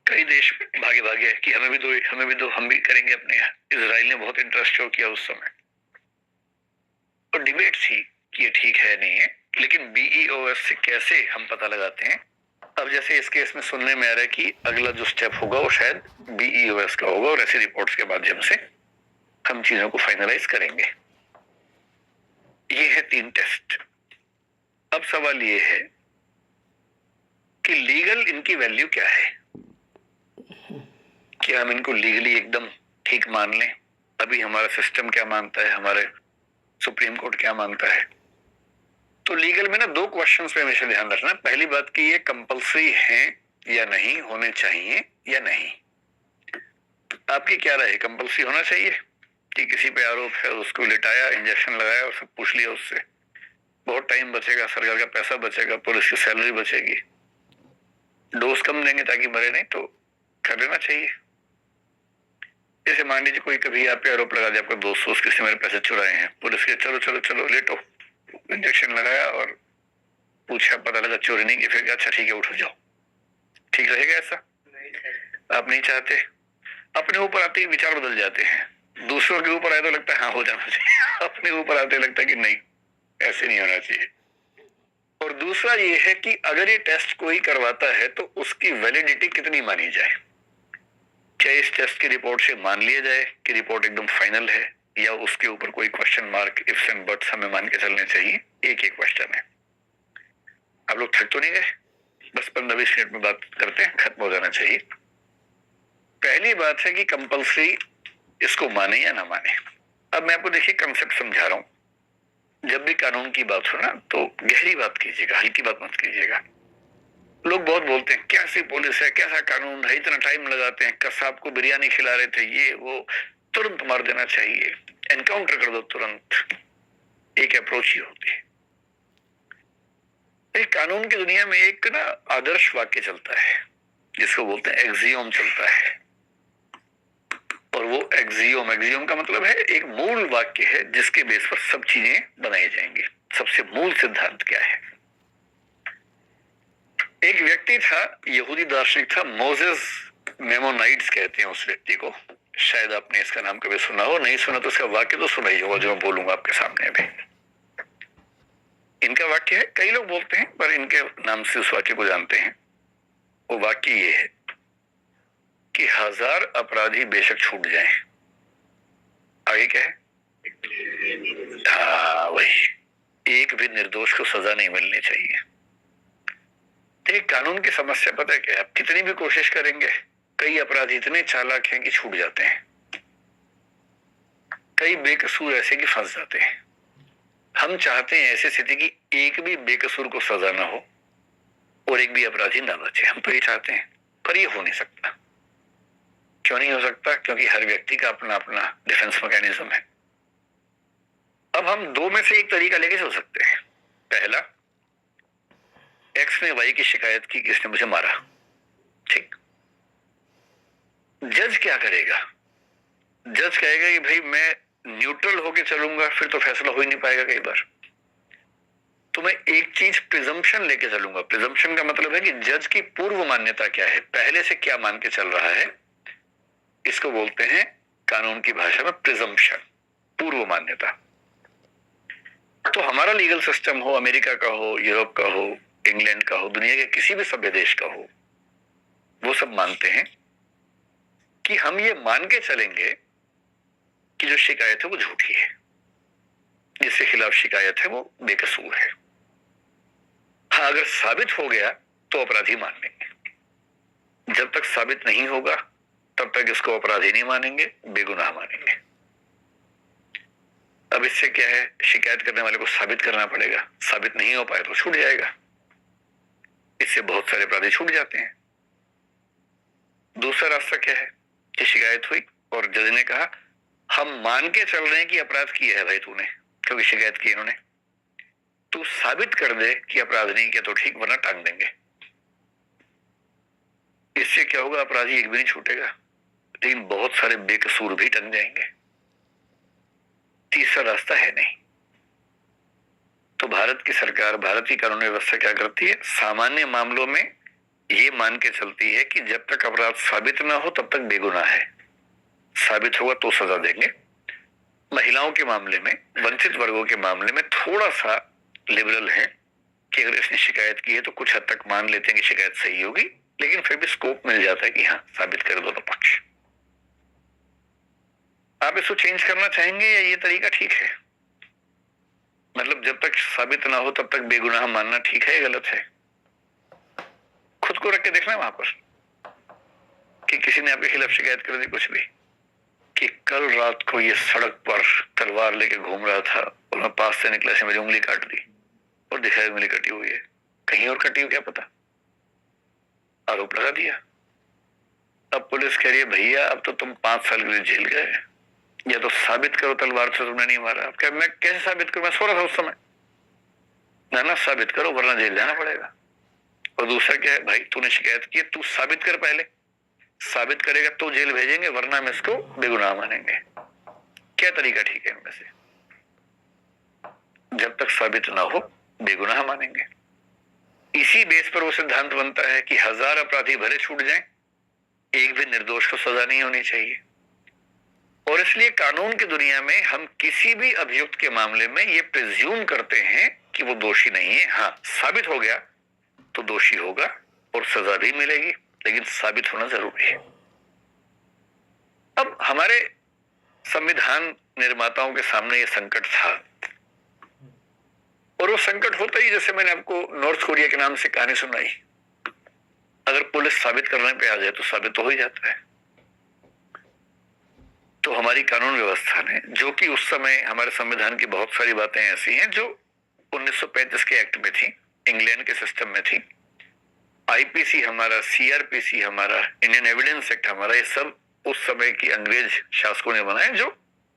Speaker 1: कई देश भागे भागे कि हमें भी दो, हमें भी दो, हम भी करेंगे अपने यहाँ। इजराइल ने बहुत इंटरेस्ट शो किया उस समय, और डिबेट थी कि ये ठीक है नहीं है। लेकिन BEOS से कैसे हम पता लगाते हैं? अब जैसे इस केस में सुनने में आ रहा है कि अगला जो स्टेप होगा वो शायद BEOS का होगा, और ऐसी रिपोर्ट्स के माध्यम से हम चीजों को फाइनलाइज करेंगे। ये है 3 टेस्ट। अब सवाल ये है कि लीगल इनकी वैल्यू क्या है? क्या हम इनको लीगली एकदम ठीक मान लें? अभी हमारा सिस्टम क्या मानता है, हमारे सुप्रीम कोर्ट क्या मानता है? तो लीगल में ना 2 क्वेश्चंस पे हमेशा ध्यान रखना। पहली बात कि ये कंपल्सरी है या नहीं, होने चाहिए या नहीं। आपकी क्या राय है? कंपल्सरी होना चाहिए कि किसी पे आरोप है, उसको लिटाया, इंजेक्शन लगाया और सब पूछ लिया उससे, बहुत टाइम बचेगा, सरकार का पैसा बचेगा, पुलिस की सैलरी बचेगी, डोज कम देंगे ताकि मरे नहीं, तो कर लेना चाहिए। जैसे मान लीजिए कोई कभी आप पे आरोप लगा दिया, आपका दोस्त किसी मेरे पैसे चुराए हैं, पुलिस के चलो चलो चलो लेटो, इंजेक्शन लगाया और पूछा, पता लगा चोरी नहीं की, फिर अच्छा ठीक है उठ जाओ, ठीक रहेगा ऐसा? आप नहीं चाहते। अपने ऊपर आते ही विचार बदल जाते हैं, दूसरों के ऊपर आए तो लगता है हाँ हो जाना चाहिए, अपने ऊपर आते लगता है कि नहीं ऐसे नहीं होना चाहिए। और दूसरा ये है कि अगर ये टेस्ट कोई करवाता है तो उसकी वैलिडिटी कितनी मानी जाए? क्या इस टेस्ट की रिपोर्ट से मान लिया जाए कि रिपोर्ट एकदम फाइनल है, या उसके ऊपर कोई question mark, ifs and buts हमें मान के चलने चाहिए? एक एक क्वेश्चन है। आप लोग थक तो नहीं गए? बस 15-20 मिनट में बात करते हैं, खत्म हो जाना चाहिए। पहली बात है कि कंपल्सरी इसको माने या ना माने। अब मैं आपको देखिए कंसेप्ट समझा रहा हूं। जब भी कानून की बात हो ना तो गहरी बात कीजिएगा, हल्की बात मत कीजिएगा। लोग बहुत बोलते हैं कैसी पुलिस है, कैसा कानून है, इतना टाइम लगाते हैं, कसाब को बिरयानी खिला रहे थे, ये वो, तुरंत मार देना चाहिए, एनकाउंटर कर दो तुरंत। एक अप्रोच ही होती है। एक कानून की दुनिया में एक ना आदर्श वाक्य चलता है जिसको बोलते हैं एक्सियोम चलता है। और वो एक्सियोम का मतलब है एक मूल वाक्य है जिसके बेस पर सब चीजें बनाई जाएंगी। सबसे मूल सिद्धांत क्या है? एक व्यक्ति था, यहूदी दार्शनिक था, मोजेस मेमोनाइट्स कहते हैं उस व्यक्ति को। शायद आपने इसका नाम कभी सुना हो, नहीं सुना तो इसका वाक्य तो सुना ही होगा जो मैं बोलूंगा आपके सामने अभी। इनका वाक्य है, कई लोग बोलते हैं पर इनके नाम से उस वाक्य को जानते हैं। वो वाक्य ये है कि 1000 अपराधी बेशक छूट जाएं, आगे क्या है? हाँ वही, एक भी निर्दोष को सजा नहीं मिलनी चाहिए। एक कानून की समस्या पता है क्या? आप कितनी भी कोशिश करेंगे, कई अपराधी इतने चालाक हैं कि छूट जाते हैं, कई बेकसूर ऐसे कि फंस जाते हैं। हम चाहते हैं ऐसी स्थिति की एक भी बेकसूर को सजा ना हो और एक भी अपराधी ना बचे, हम तो ये चाहते हैं, पर ये हो नहीं सकता। क्यों नहीं हो सकता? क्योंकि हर व्यक्ति का अपना अपना डिफेंस मैकेनिज्म है। अब हम 2 में से एक तरीका लेके चल सकते हैं। पहला, एक्स ने वाई की शिकायत की कि इसने मुझे मारा, ठीक। जज क्या करेगा? जज कहेगा कि भाई मैं न्यूट्रल होके चलूंगा, फिर तो फैसला हो ही नहीं पाएगा कई बार, तो मैं एक चीज प्रिजम्पशन लेके चलूंगा। प्रिजम्पशन का मतलब है कि जज की पूर्व मान्यता क्या है, पहले से क्या मान के चल रहा है, इसको बोलते हैं कानून की भाषा में प्रिजम्पशन, पूर्व मान्यता। तो हमारा लीगल सिस्टम हो, अमेरिका का हो, यूरोप का हो, इंग्लैंड का हो, दुनिया के किसी भी सभ्य देश का हो, वो सब मानते हैं कि हम ये मान के चलेंगे कि जो शिकायत है वो झूठी है, जिसके खिलाफ शिकायत है वो बेकसूर है। हाँ, अगर साबित हो गया तो अपराधी मान लेंगे, जब तक साबित नहीं होगा तब तक इसको अपराधी नहीं मानेंगे, बेगुनाह मानेंगे। अब इससे क्या है, शिकायत करने वाले को साबित करना पड़ेगा, साबित नहीं हो पाए तो छूट जाएगा। इससे बहुत सारे अपराधी छूट जाते हैं। दूसरा रास्ता क्या है कि शिकायत हुई और जज ने कहा हम मान के चल रहे हैं कि अपराध किया है भाई तूने, क्योंकि शिकायत की इन्होंने, तू साबित कर दे कि अपराध नहीं किया तो ठीक, वरना टांग देंगे। इससे क्या होगा, अपराधी एक भी नहीं छूटेगा, लेकिन बहुत सारे बेकसूर भी टंग जाएंगे। तीसरा रास्ता है नहीं। तो भारत की सरकार, भारत की कानून व्यवस्था क्या करती है, सामान्य मामलों में ये मान के चलती है कि जब तक अपराध साबित ना हो तब तक बेगुनाह है, साबित होगा तो सजा देंगे। महिलाओं के मामले में, वंचित वर्गों के मामले में थोड़ा सा लिबरल है कि अगर इसने शिकायत की है तो कुछ हद तक मान लेते हैं कि शिकायत सही होगी, लेकिन फिर भी स्कोप मिल जाता है कि हाँ साबित कर दोनों पक्ष। आप इसको चेंज करना चाहेंगे या ये तरीका ठीक है? मतलब जब तक साबित ना हो तब तक बेगुनाह मानना ठीक है या गलत है? खुद को रख के देखना वहां पर कि किसी ने आपके खिलाफ शिकायत कर दी कुछ भी, कि कल रात को ये सड़क पर तलवार लेके घूम रहा था और मैं पास से निकला से मेरी उंगली काट दी और दिखाया उंगली कटी हुई है, कहीं और कटी हो क्या पता, आरोप लगा दिया। अब पुलिस कह रही है भैया अब तो तुम 5 साल के लिए जेल गए, या तो साबित करो तलवार से तुमने नहीं मारा। क्या मैं कैसे साबित करूं, मैं सो रहा था उस समय। ना साबित करो वरना जेल जाना पड़ेगा। और दूसरा क्या है, भाई तूने शिकायत की, तू साबित कर, पहले साबित करेगा तो जेल भेजेंगे वरना हम इसको बेगुनाह मानेंगे। क्या तरीका ठीक है इनमें से? जब तक साबित ना हो बेगुनाह मानेंगे। इसी बेस पर वो सिद्धांत बनता है कि 1000 अपराधी भले छूट जाएं, एक भी निर्दोष को सजा नहीं होनी चाहिए। और इसलिए कानून की दुनिया में हम किसी भी अभियुक्त के मामले में ये प्रिज्यूम करते हैं कि वो दोषी नहीं है। हाँ, साबित हो गया तो दोषी होगा और सजा भी मिलेगी, लेकिन साबित होना जरूरी है। अब हमारे संविधान निर्माताओं के सामने ये संकट था, और वो संकट होता ही जैसे मैंने आपको नॉर्थ कोरिया के नाम से कहानी सुनाई, अगर पुलिस साबित करने पे आ जाए तो साबित तो हो ही जाता है। तो हमारी कानून व्यवस्था ने, जो कि उस समय हमारे संविधान की बहुत सारी बातें ऐसी हैं जो 1935 के एक्ट में थी, इंग्लैंड के सिस्टम में थी, आईपीसी हमारा, सीआरपीसी हमारा, इंडियन एविडेंस एक्ट हमारा, ये सब उस समय की अंग्रेज शासकों ने बनाए जो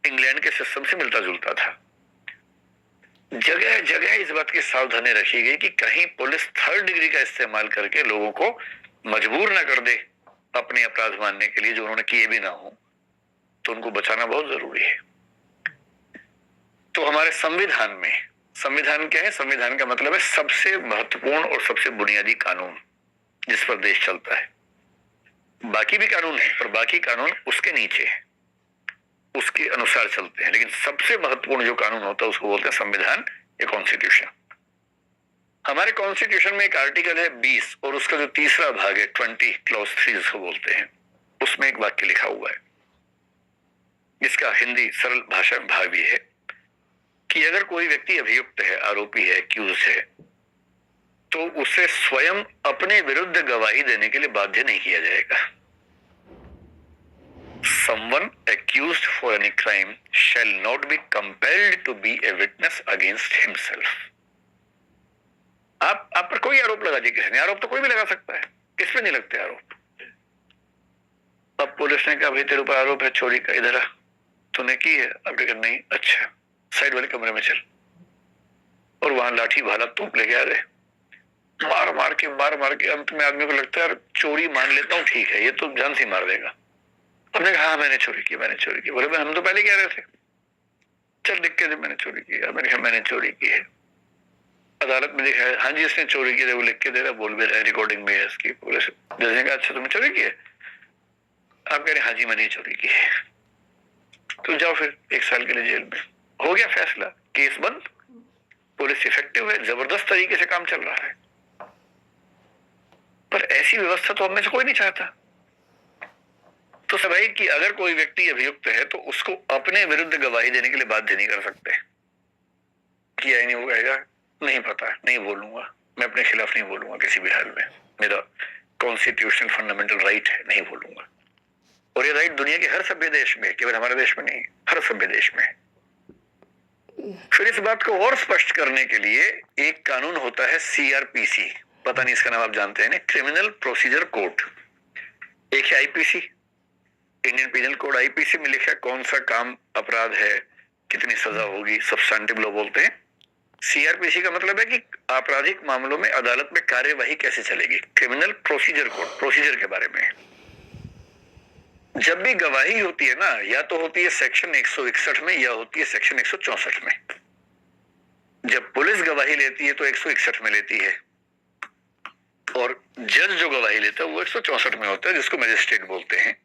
Speaker 1: इंग्लैंड के सिस्टम से मिलता जुलता था। जगह जगह इस बात की सावधानी रखी गई कि कहीं पुलिस 3rd डिग्री का इस्तेमाल करके लोगों को मजबूर ना कर दे अपने अपराध मानने के लिए जो उन्होंने किए भी ना हो, तो उनको बचाना बहुत जरूरी है। तो हमारे संविधान में, संविधान क्या है? संविधान का मतलब है सबसे महत्वपूर्ण और सबसे बुनियादी कानून जिस पर देश चलता है। बाकी भी कानून है पर बाकी कानून उसके नीचे है, उसके अनुसार चलते हैं, लेकिन सबसे महत्वपूर्ण जो कानून होता है उसको बोलते हैं संविधान या कॉन्स्टिट्यूशन। हमारे कॉन्स्टिट्यूशन में एक आर्टिकल है 20 और उसका जो तीसरा भाग है 20 क्लॉज 3 जिसको बोलते हैं, उसमें एक वाक्य लिखा हुआ है जिसका हिंदी सरल भाषा में भाव भी है कि अगर कोई व्यक्ति अभियुक्त है, आरोपी है, एक्यूज है, तो उसे स्वयं अपने विरुद्ध गवाही देने के लिए बाध्य नहीं किया जाएगा। Someone accused for any crime shall not be compelled to be a witness against himself. आप पर कोई आरोप लगा दिया किसी ने, आरोप तो कोई भी लगा सकता है, किस पे नहीं लगते आरोप। अब पुलिस ने कहा भाई तेरे ऊपर आरोप है चोरी का, इधर आ, तूने की है? आपने कहा नहीं। अच्छा, साइड वाले कमरे में चल। और वहां लाठी भाला तोप लेके आ गए, मार मार के अंत में आदमी को लगता है यार चोरी मान लेता हूँ, ठीक है ये तो जान से मार देगा। हमने कहा हाँ मैंने चोरी की। बोले हम तो पहले कह रहे थे, चल लिख के दे मैंने चोरी की। मैंने कहा मैंने चोरी की है। अदालत में देखा है, हाँ जी इसने चोरी की है, वो लिख के दे रहा, बोल भी रहा है, रिकॉर्डिंग में है इसकी। पुलिस जज ने कहा अच्छा तुमने चोरी की है? आप कह रहे हाँ जी मैंने चोरी की है, तो जाओ फिर 1 साल के लिए जेल में। हो गया फैसला, केस बंद, पुलिस इफेक्टिव है, जबरदस्त तरीके से काम चल रहा है। पर ऐसी व्यवस्था तो हमें से कोई नहीं चाहता। तो सब भाई कि अगर कोई व्यक्ति अभियुक्त है तो उसको अपने विरुद्ध गवाही देने के लिए बाध्य नहीं कर सकते। किया ही नहीं, वो कहेगा नहीं पता, नहीं बोलूंगा, मैं अपने खिलाफ नहीं बोलूंगा किसी भी हाल में, मेरा कॉन्स्टिट्यूशनल फंडामेंटल राइट है, नहीं बोलूंगा। और ये राइट दुनिया के हर सभ्य देश में, केवल हमारे देश में नहीं, हर सभ्य देश में। फिर इस बात को और स्पष्ट करने के लिए एक कानून होता है सीआरपीसी, पता नहीं इसका नाम आप जानते हैं ना, क्रिमिनल प्रोसीजर कोड। एक है IPC, Indian penal code. IPC में लिखा है कौन सा काम अपराध है, कितनी सजा होगी, सब्सटेंटिव लॉ बोलते हैं। सीआरपीसी का मतलब है कि आपराधिक मामलों में अदालत में कार्यवाही कैसे चलेगी, क्रिमिनल प्रोसीजर कोड, प्रोसीजर के बारे में। जब भी गवाही होती है ना, या तो होती है सेक्शन 161 में या होती है सेक्शन 164 में। जब पुलिस गवाही लेती है तो 161 में लेती है, और जज जो गवाही लेता है वो 164 में होता है, जिसको मजिस्ट्रेट बोलते हैं।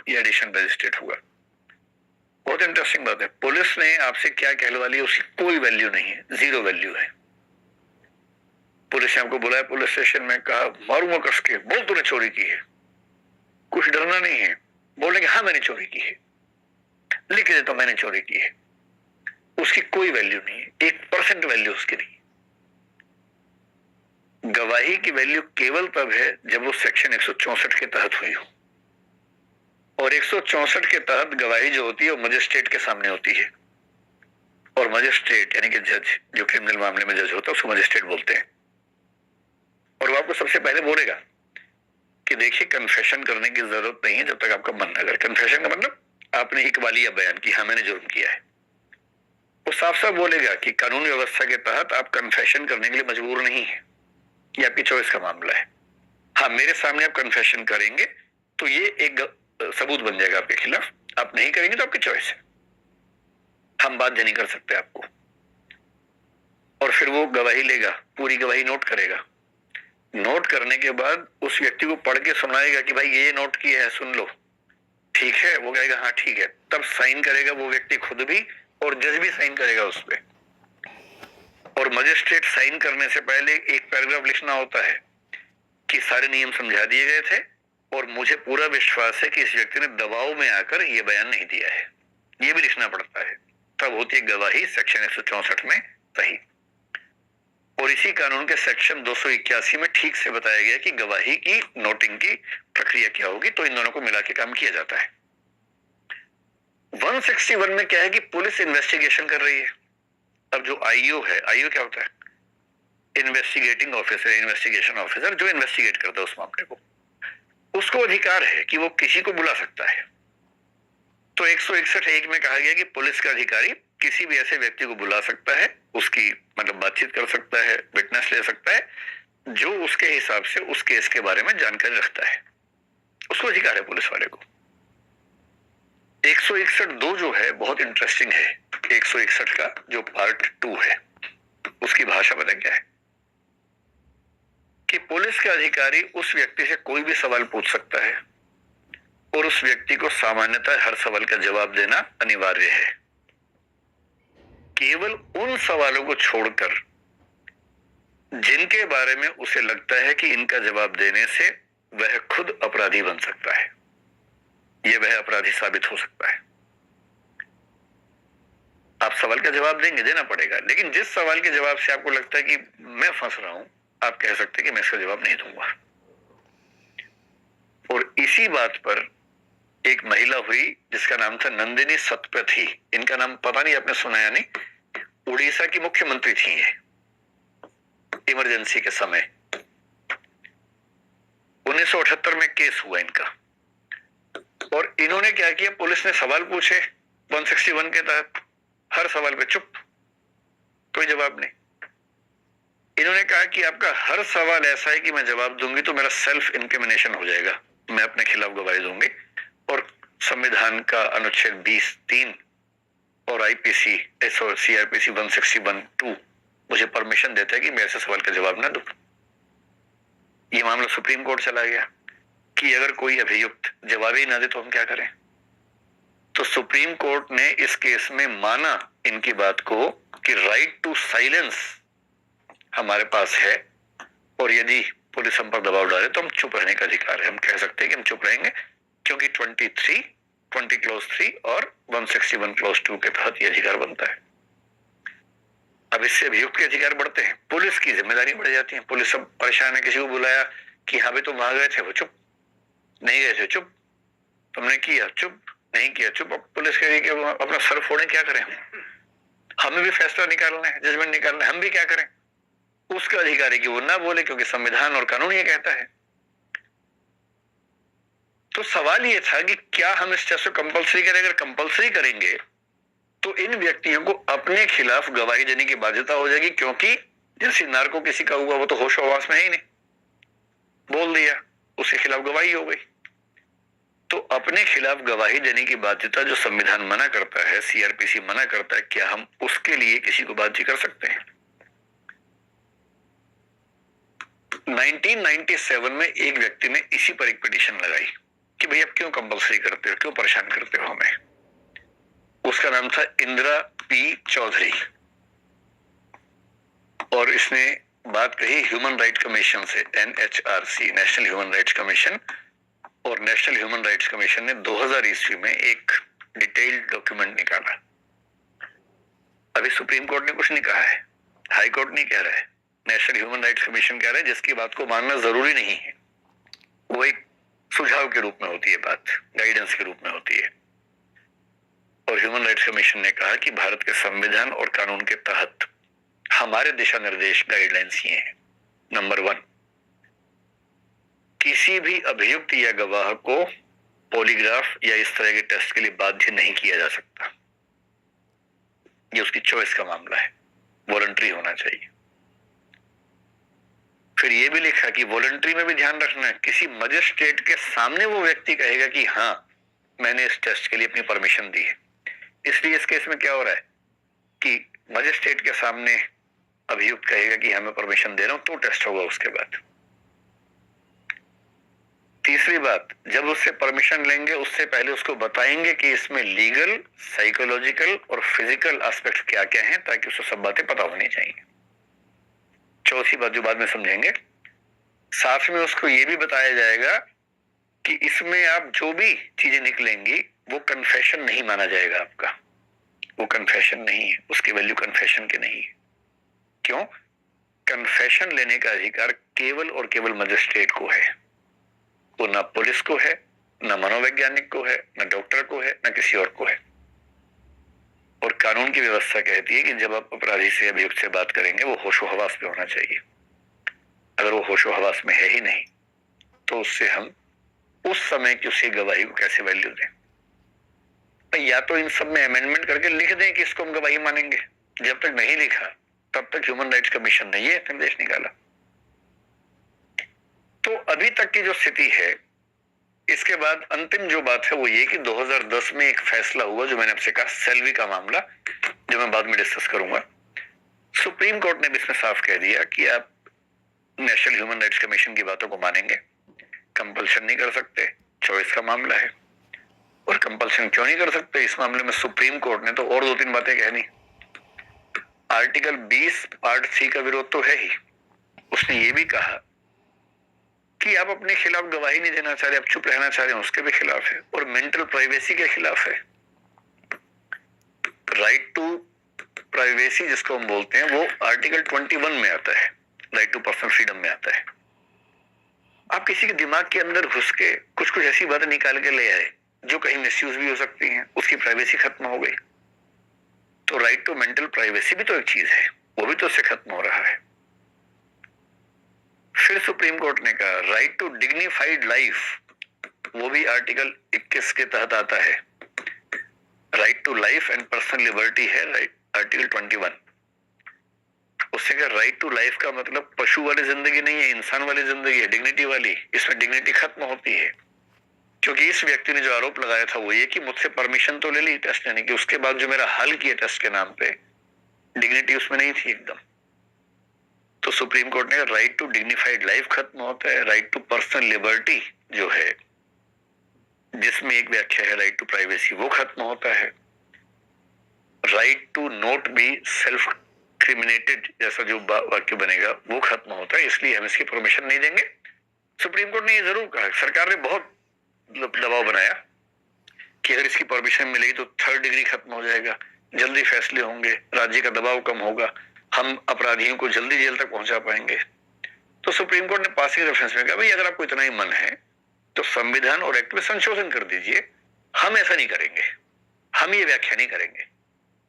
Speaker 1: ये एडिशन मजिस्ट्रेट हुआ। बहुत इंटरेस्टिंग बात है, पुलिस ने आपसे क्या कहलवा ली, उसकी कोई वैल्यू नहीं है, जीरो वैल्यू है। पुलिस ने आपको बुलाया पुलिस स्टेशन में, कहा मारूंगा कस के, बोल तूने चोरी की है, कुछ डरना नहीं है, बोलेंगे हाँ मैंने चोरी की है, लिख दे तो मैंने चोरी की है, उसकी कोई वैल्यू नहीं है, 1% वैल्यू उसकी नहीं। गवाही की वैल्यू केवल तब है जब वो सेक्शन 164 के तहत हुई हो, और 164 के तहत गवाही जो होती है वो मजिस्ट्रेट के सामने होती है, और मजिस्ट्रेट यानी कि जज, जो क्रिमिनल मामले में जज होता है उसको मजिस्ट्रेट बोलते हैं। और वो आपको सबसे पहले बोलेगा कि देखिए कन्फेशन करने की जरूरत नहीं है जब तक आपका मन ना करे। कन्फेशन का मतलब आपने इकबालिया बयान की, हाँ मैंने जुर्म किया है। वो साफ साफ बोलेगा कि कानूनी व्यवस्था के तहत आप कन्फेशन करने के लिए मजबूर नहीं है, ये आपकी चॉइस का मामला है। हाँ मेरे सामने आप कन्फेशन करेंगे तो ये एक सबूत बन जाएगा आपके खिलाफ, आप नहीं करेंगे तो आपकी चॉइस है, हम बाध्य नहीं कर सकते आपको। और फिर वो गवाही लेगा, पूरी गवाही नोट करेगा, नोट करने के बाद उस व्यक्ति को पढ़ के सुनाएगा कि भाई ये नोट किया है, सुन लो, ठीक है? वो कहेगा हाँ ठीक है, तब साइन करेगा वो व्यक्ति खुद भी, और जज भी साइन करेगा उस पे। और मजिस्ट्रेट साइन करने से पहले एक पैराग्राफ लिखना होता है कि सारे नियम समझा दिए गए थे और मुझे पूरा विश्वास है कि इस व्यक्ति ने दबाव में आकर यह बयान नहीं दिया है, ये भी लिखना पड़ता है, तब होती है गवाही सेक्शन 164 में सही। और इसी कानून के सेक्शन 281 में ठीक से बताया गया कि गवाही की नोटिंग की प्रक्रिया क्या होगी, तो इन दोनों को मिला के काम किया जाता है। 161 में क्या है कि पुलिस इन्वेस्टिगेशन कर रही है। अब जो आईओ है, आईओ क्या होता है? इन्वेस्टिगेटिंग ऑफिसर, इन्वेस्टिगेशन ऑफिसर, जो इन्वेस्टिगेट करता है उस मामले को, उसको अधिकार है कि वो किसी को बुला सकता है। तो 161(1) में कहा गया कि पुलिस का अधिकारी किसी भी ऐसे व्यक्ति को बुला सकता है, उसकी मतलब बातचीत कर सकता है, विटनेस ले सकता है, जो उसके हिसाब से उस केस के बारे में जानकारी रखता है, उसको अधिकार है पुलिस वाले को। 161(2) जो है बहुत इंटरेस्टिंग है। 161 का जो पार्ट 2 है उसकी भाषा पता क्या है कि पुलिस का अधिकारी उस व्यक्ति से कोई भी सवाल पूछ सकता है और उस व्यक्ति को सामान्यतः हर सवाल का जवाब देना अनिवार्य है, केवल उन सवालों को छोड़कर जिनके बारे में उसे लगता है कि इनका जवाब देने से वह खुद अपराधी बन सकता है, यह वह अपराधी साबित हो सकता है। आप सवाल का जवाब देंगे, देना पड़ेगा, लेकिन जिस सवाल के जवाब से आपको लगता है कि मैं फंस रहा हूं, आप कह सकते हैं कि मैं इसका जवाब नहीं दूंगा। और इसी बात पर एक महिला हुई जिसका नाम था नंदिनी सतपथी, इनका नाम पता नहीं आपने सुना या नहीं, उड़ीसा की मुख्यमंत्री थी ये इमरजेंसी के समय। 1978 में केस हुआ इनका, और इन्होंने क्या किया, पुलिस ने सवाल पूछे 161 के तहत, हर सवाल पे चुप, कोई जवाब नहीं। इन्होंने कहा कि आपका हर सवाल ऐसा है कि मैं जवाब दूंगी तो मेरा सेल्फ इंक्रिमिनेशन हो जाएगा, मैं अपने खिलाफ गवाही दूंगी, और संविधान का अनुच्छेद 20(3) और आईपीसी सीआरपीसी 161(2) मुझे परमिशन देता है कि मैं ऐसे सवाल का जवाब ना दूं। ये मामला सुप्रीम कोर्ट चला गया कि अगर कोई अभियुक्त जवाब ही ना दे तो हम क्या करें। तो सुप्रीम कोर्ट ने इस केस में माना इनकी बात को कि राइट टू साइलेंस हमारे पास है, और यदि पुलिस हम पर दबाव डाले तो हम चुप रहने का अधिकार है। हम कह सकते हैं कि हम चुप रहेंगे क्योंकि 20 क्लॉज 3 और 161 क्लॉज 2 के तहत यह अधिकार बनता है। अब इससे अभियुक्त के अधिकार बढ़ते हैं, पुलिस की जिम्मेदारी बढ़ जाती है। पुलिस सब परेशान है, किसी को बुलाया कि हाँ भाई तुम वहां गए थे, वो चुप, नहीं गए थे चुप, तुमने किया चुप, नहीं किया चुप। अब पुलिस कह रही कि अपना सर फोड़े, क्या करें, हमें भी फैसला निकालना है, जजमेंट निकालना है, हम भी क्या करें। उसका अधिकार है कि वो ना बोले क्योंकि संविधान और कानून ये कहता है। तो सवाल ये था कि क्या हम इस चीज को कंपलसरी करें। अगर कंपलसरी करेंगे तो इन व्यक्तियों को अपने खिलाफ गवाही देने की बाध्यता हो जाएगी, क्योंकि जैसे नार्को किसी का हुआ वो तो होश हवास में है ही नहीं, बोल दिया, उसके खिलाफ गवाही हो गई। तो अपने खिलाफ गवाही देने की बाध्यता जो संविधान मना करता है, सीआरपीसी मना करता है, क्या हम उसके लिए किसी को बाध्य कर सकते हैं? 1997 में एक व्यक्ति ने इसी पर एक पिटीशन लगाई कि भाई अब क्यों कंपलसरी करते हो, क्यों परेशान करते हो हमें। उसका नाम था इंदिरा पी चौधरी, और इसने बात कही ह्यूमन राइट कमीशन से, NHRC, national human rights commission. और नेशनल ह्यूमन राइट्स कमीशन ने 2000 ईस्वी में एक डिटेल्ड डॉक्यूमेंट निकाला। अभी सुप्रीम कोर्ट ने कुछ नहीं कहा है, हाई कोर्ट नहीं कह रहा है, नेशनल ह्यूमन राइट्स कमीशन कह रहा है, जिसकी बात को मानना जरूरी नहीं है। वो एक सुझाव के रूप में होती है बात, गाइडेंस के रूप में होती है। और ह्यूमन राइट्स कमीशन ने कहा कि भारत के संविधान और कानून के तहत हमारे दिशा निर्देश गाइडलाइंस ये हैं। नंबर 1, किसी भी अभियुक्त या गवाह को पॉलीग्राफ या इस तरह के टेस्ट के लिए बाध्य नहीं किया जा सकता। ये उसकी चॉइस का मामला है, वॉलंटरी होना चाहिए। फिर ये भी लिखा कि वॉलंटरी में भी ध्यान रखना है, किसी मजिस्ट्रेट के सामने वो व्यक्ति कहेगा कि हाँ मैंने इस टेस्ट के लिए अपनी परमिशन दी है। इसलिए इस केस में क्या हो रहा है कि मजिस्ट्रेट के सामने अभियुक्त कहेगा कि हाँ मैं परमिशन दे रहा हूं, तो टेस्ट होगा उसके बाद। तीसरी बात, जब उससे परमिशन लेंगे उससे पहले उसको बताएंगे कि इसमें लीगल, साइकोलॉजिकल और फिजिकल एस्पेक्ट क्या क्या हैं, ताकि उसको सब बातें पता होनी चाहिए। चौथी बात जो बाद में समझेंगे, साथ में उसको ये भी बताया जाएगा कि इसमें आप जो भी चीजें निकलेंगी वो कन्फेशन नहीं माना जाएगा आपका, वो कन्फेशन नहीं है, उसकी वैल्यू कन्फेशन की नहीं है। क्यों? कन्फेशन लेने का अधिकार केवल और केवल मजिस्ट्रेट को है, वो ना पुलिस को है, ना मनोवैज्ञानिक को है, ना डॉक्टर को है, ना किसी और को है। और कानून की व्यवस्था कहती है कि जब आप अपराधी से, अभियुक्त से बात करेंगे वो होशो हवास पे होना चाहिए। अगर वो होशो हवास में है ही नहीं तो उससे हम उस समय की उसकी गवाही को कैसे वैल्यू दें? या तो इन सब में अमेंडमेंट करके लिख दें कि इसको हम गवाही मानेंगे। जब तक नहीं लिखा तब तक ह्यूमन राइट्स कमीशन ने ये निर्देश निकाला। तो अभी तक की जो स्थिति है, इसके बाद अंतिम जो बात है वो ये कि 2010 में एक फैसला हुआ, जो मैंने आपसे कहा सेल्वी का मामला, जो मैं बाद में डिस्कस करूंगा। सुप्रीम कोर्ट ने भी इसमें साफ कह दिया कि आप नेशनल ह्यूमन राइट्स कमीशन की बातों को मानेंगे, कंपल्शन नहीं कर सकते, चॉइस का मामला है। और कंपल्शन क्यों नहीं कर सकते, इस मामले में सुप्रीम कोर्ट ने तो और 2-3 बातें कहनी। आर्टिकल 20 पार्ट 3 का विरोध तो है ही, उसने ये भी कहा कि आप अपने खिलाफ गवाही नहीं देना चाह रहे, आप चुप रहना चाह रहे हैं, उसके भी खिलाफ है। और मेंटल प्राइवेसी के खिलाफ है। राइट टू प्राइवेसी जिसको हम बोलते हैं, वो आर्टिकल 21 में आता है, राइट टू पर्सनल फ्रीडम में आता है। आप किसी के दिमाग के अंदर घुस के कुछ कुछ ऐसी बातें निकाल के ले आए जो कहीं मिसयूज भी हो सकती हैं, उसकी प्राइवेसी खत्म हो गई। तो राइट टू मेंटल प्राइवेसी भी तो एक चीज है, वो भी तो उससे खत्म हो रहा है। फिर सुप्रीम कोर्ट ने कहा राइट टू डिग्निफाइड लाइफ, वो भी आर्टिकल 21 के तहत आता है। Right to life and personal liberty है आर्टिकल 21। उससे क्या, राइट टू लाइफ का मतलब पशु वाली जिंदगी नहीं है, इंसान वाली जिंदगी है, डिग्निटी वाली। इसमें डिग्निटी खत्म होती है, क्योंकि इस व्यक्ति ने जो आरोप लगाया था वो ये कि मुझसे परमिशन तो ले ली टेस्ट लेने की, उसके बाद जो मेरा हल किया टेस्ट के नाम पे, डिग्निटी उसमें नहीं थी एकदम। तो सुप्रीम कोर्ट ने राइट टू डिग्निफाइड लाइफ खत्म होता है, राइट टू पर्सनल लिबर्टी जो है, जिसमें एक व्याख्या है राइट टू प्राइवेसी, वो खत्म होता है। Right to not be self incriminated जैसा जो वाक्य बनेगा वो खत्म होता है, इसलिए हम इसकी परमिशन नहीं देंगे। सुप्रीम कोर्ट ने ये जरूर कहा, सरकार ने बहुत दबाव बनाया कि अगर इसकी परमिशन मिलेगी तो 3rd डिग्री खत्म हो जाएगा, जल्दी फैसले होंगे, राज्य का दबाव कम होगा, हम अपराधियों को जल्दी जेल तक पहुंचा पाएंगे। तो सुप्रीम कोर्ट ने पासिंग रेफरेंस में कहा भाई अगर आपको इतना ही मन है तो संविधान और एक्ट में संशोधन कर दीजिए, हम ऐसा नहीं करेंगे, हम ये व्याख्या नहीं करेंगे,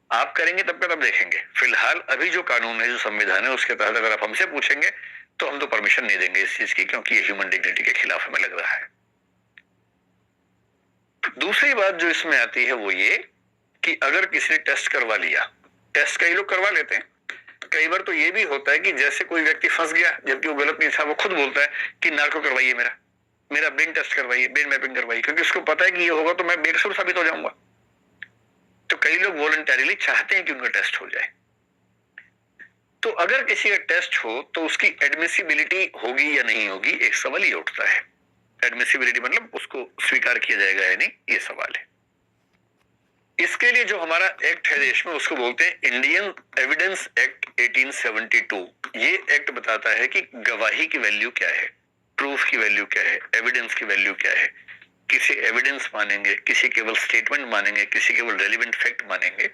Speaker 1: आप करेंगे तब का तब देखेंगे। फिलहाल अभी जो कानून है, जो संविधान है, उसके तहत अगर आप हमसे पूछेंगे तो हम तो परमिशन नहीं देंगे इस चीज की, क्योंकि ये ह्यूमन डिग्निटी के खिलाफ हमें लग रहा है। दूसरी बात जो इसमें आती है वो ये कि अगर किसी ने टेस्ट करवा लिया, टेस्ट कई लोग करवा लेते हैं, कई बार तो ये भी होता है कि जैसे कोई व्यक्ति फंस गया जबकि वो गलत नहीं था, वो खुद बोलता है कि नार्को करवाइए, मेरा ब्रेन टेस्ट करवाइए, ब्रेन मैपिंग करवाइए, क्योंकि उसको पता है कि ये होगा तो मैं बेकसूर साबित हो जाऊंगा। तो कई लोग वॉलंटरीली चाहते हैं कि उनका टेस्ट हो जाए। तो अगर किसी का टेस्ट हो तो उसकी एडमिसिबिलिटी होगी या नहीं होगी, एक सवाल ये उठता है। एडमिसिबिलिटी मतलब उसको स्वीकार किया जाएगा या नहीं, ये सवाल है। इसके लिए जो हमारा एक्ट है देश में उसको बोलते हैं इंडियन एविडेंस एक्ट 1872। ये एक्ट बताता है कि गवाही की वैल्यू क्या है, प्रूफ की वैल्यू क्या है, एविडेंस की वैल्यू क्या है। किसी एविडेंस मानेंगे, किसी केवल स्टेटमेंट मानेंगे, किसी केवल रेलिवेंट फैक्ट मानेंगे।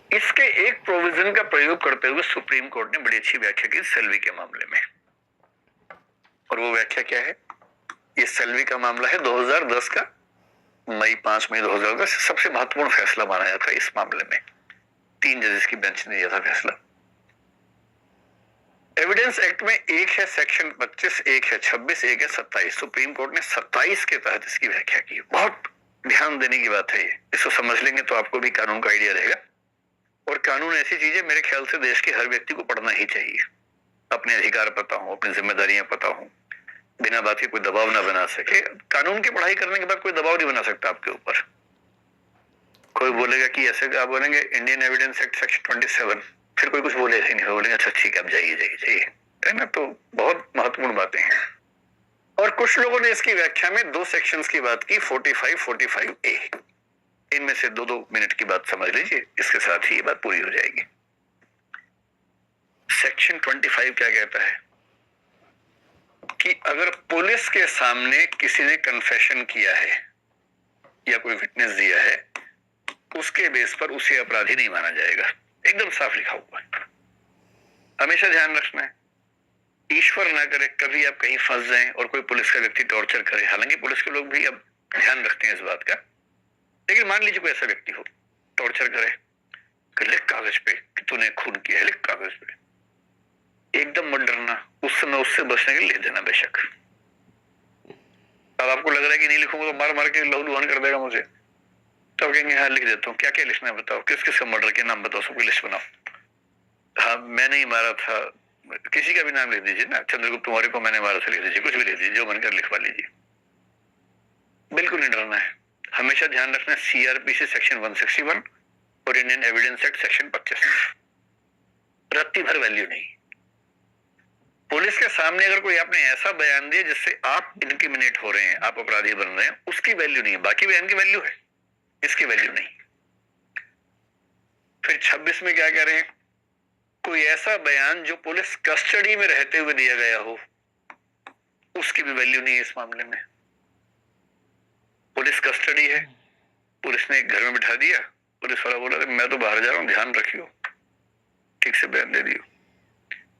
Speaker 1: इसके एक प्रोविजन का प्रयोग करते हुए सुप्रीम कोर्ट ने बड़ी अच्छी व्याख्या की सेल्वी के मामले में। और वो व्याख्या क्या है? ये सेल्वी का मामला है 2010 का, 5 मई 2010 सबसे महत्वपूर्ण फैसला माना जाता है इस मामले में। 3 जजेस की बेंच ने दिया था फैसला। एविडेंस एक्ट में एक है सेक्शन 25, एक है 26, एक है 27। सुप्रीम कोर्ट ने 27 के तहत इसकी व्याख्या की। बहुत ध्यान देने की बात है ये, इसको समझ लेंगे तो आपको भी कानून का आइडिया रहेगा। और कानून ऐसी चीज है मेरे ख्याल से देश के हर व्यक्ति को पढ़ना ही चाहिए। अपने अधिकार पता हो, अपनी जिम्मेदारियां पता हो, बिना बात के कोई दबाव ना बना सके। कानून की पढ़ाई करने के बाद कोई दबाव नहीं बना सकता आपके ऊपर। कोई बोलेगा कि ऐसे आप बोलेंगे इंडियन एविडेंस एक्ट सेक्शन 27, फिर कोई कुछ बोले ही नहीं, बोलेंगे अच्छा ठीक है आप जाइए जाइए जाइए, है ना। तो बहुत महत्वपूर्ण बातें हैं। और कुछ लोगों ने इसकी व्याख्या में 2 सेक्शंस की बात की, 45, 45A। इनमें से 2-2 मिनट की बात समझ लीजिए, इसके साथ ही ये बात पूरी हो जाएगी। सेक्शन 25 क्या कहता है कि अगर पुलिस के सामने किसी ने कन्फेशन किया है या कोई विटनेस दिया है, उसके बेस पर उसे अपराधी नहीं माना जाएगा। एकदम साफ लिखा हुआ है। हमेशा ध्यान रखना है, ईश्वर ना करे कभी आप कहीं फंस जाएं और कोई पुलिस का व्यक्ति टॉर्चर करे। हालांकि पुलिस के लोग भी अब ध्यान रखते हैं इस बात का, लेकिन मान लीजिए कोई ऐसा व्यक्ति हो टॉर्चर करे कि लिख कागज पे कि तूने खून किया है, लिख कागज पे। एकदम मत डरना, उस समय उससे बचने के लिए लिख देना बेशक। अब आपको लग रहा है कि नहीं लिखूंगा तो मार मार के लहूलुहान कर देगा मुझे, तो कहेंगे हाँ लिख देता हूँ। क्या क्या लिखना है बताओ, किस किस का मर्डर के नाम बताओ, सबकी लिस्ट बनाओ। हाँ मैंने ही मारा था, किसी का भी नाम लिख दीजिए ना, चंद्रगुप्त मौर्य को मैंने मारा था लिख दीजिए, कुछ भी लिख दीजिए, जो मन कर लिखवा लीजिए। बिल्कुल नहीं डरना है। हमेशा ध्यान रखना है CRPC सेक्शन 161 और इंडियन एविडेंस एक्ट सेक्शन 25, रत्ती भर वैल्यू नहीं। पुलिस के सामने अगर कोई आपने ऐसा बयान दिया जिससे आप इनक्रिमिनेट हो रहे हैं, आप अपराधी बन रहे हैं, उसकी वैल्यू नहीं है। बाकी बयान की वैल्यू है, इसकी वैल्यू नहीं। फिर 26 में क्या कह रहे हैं? कोई ऐसा बयान जो पुलिस कस्टडी में रहते हुए दिया गया हो, उसकी भी वैल्यू नहीं है इस मामले में। पुलिस कस्टडी है, पुलिस ने एक घर में बिठा दिया, पुलिस वाला बोला मैं तो बाहर जा रहा हूं, ध्यान रखियो, ठीक से बयान दे दियो,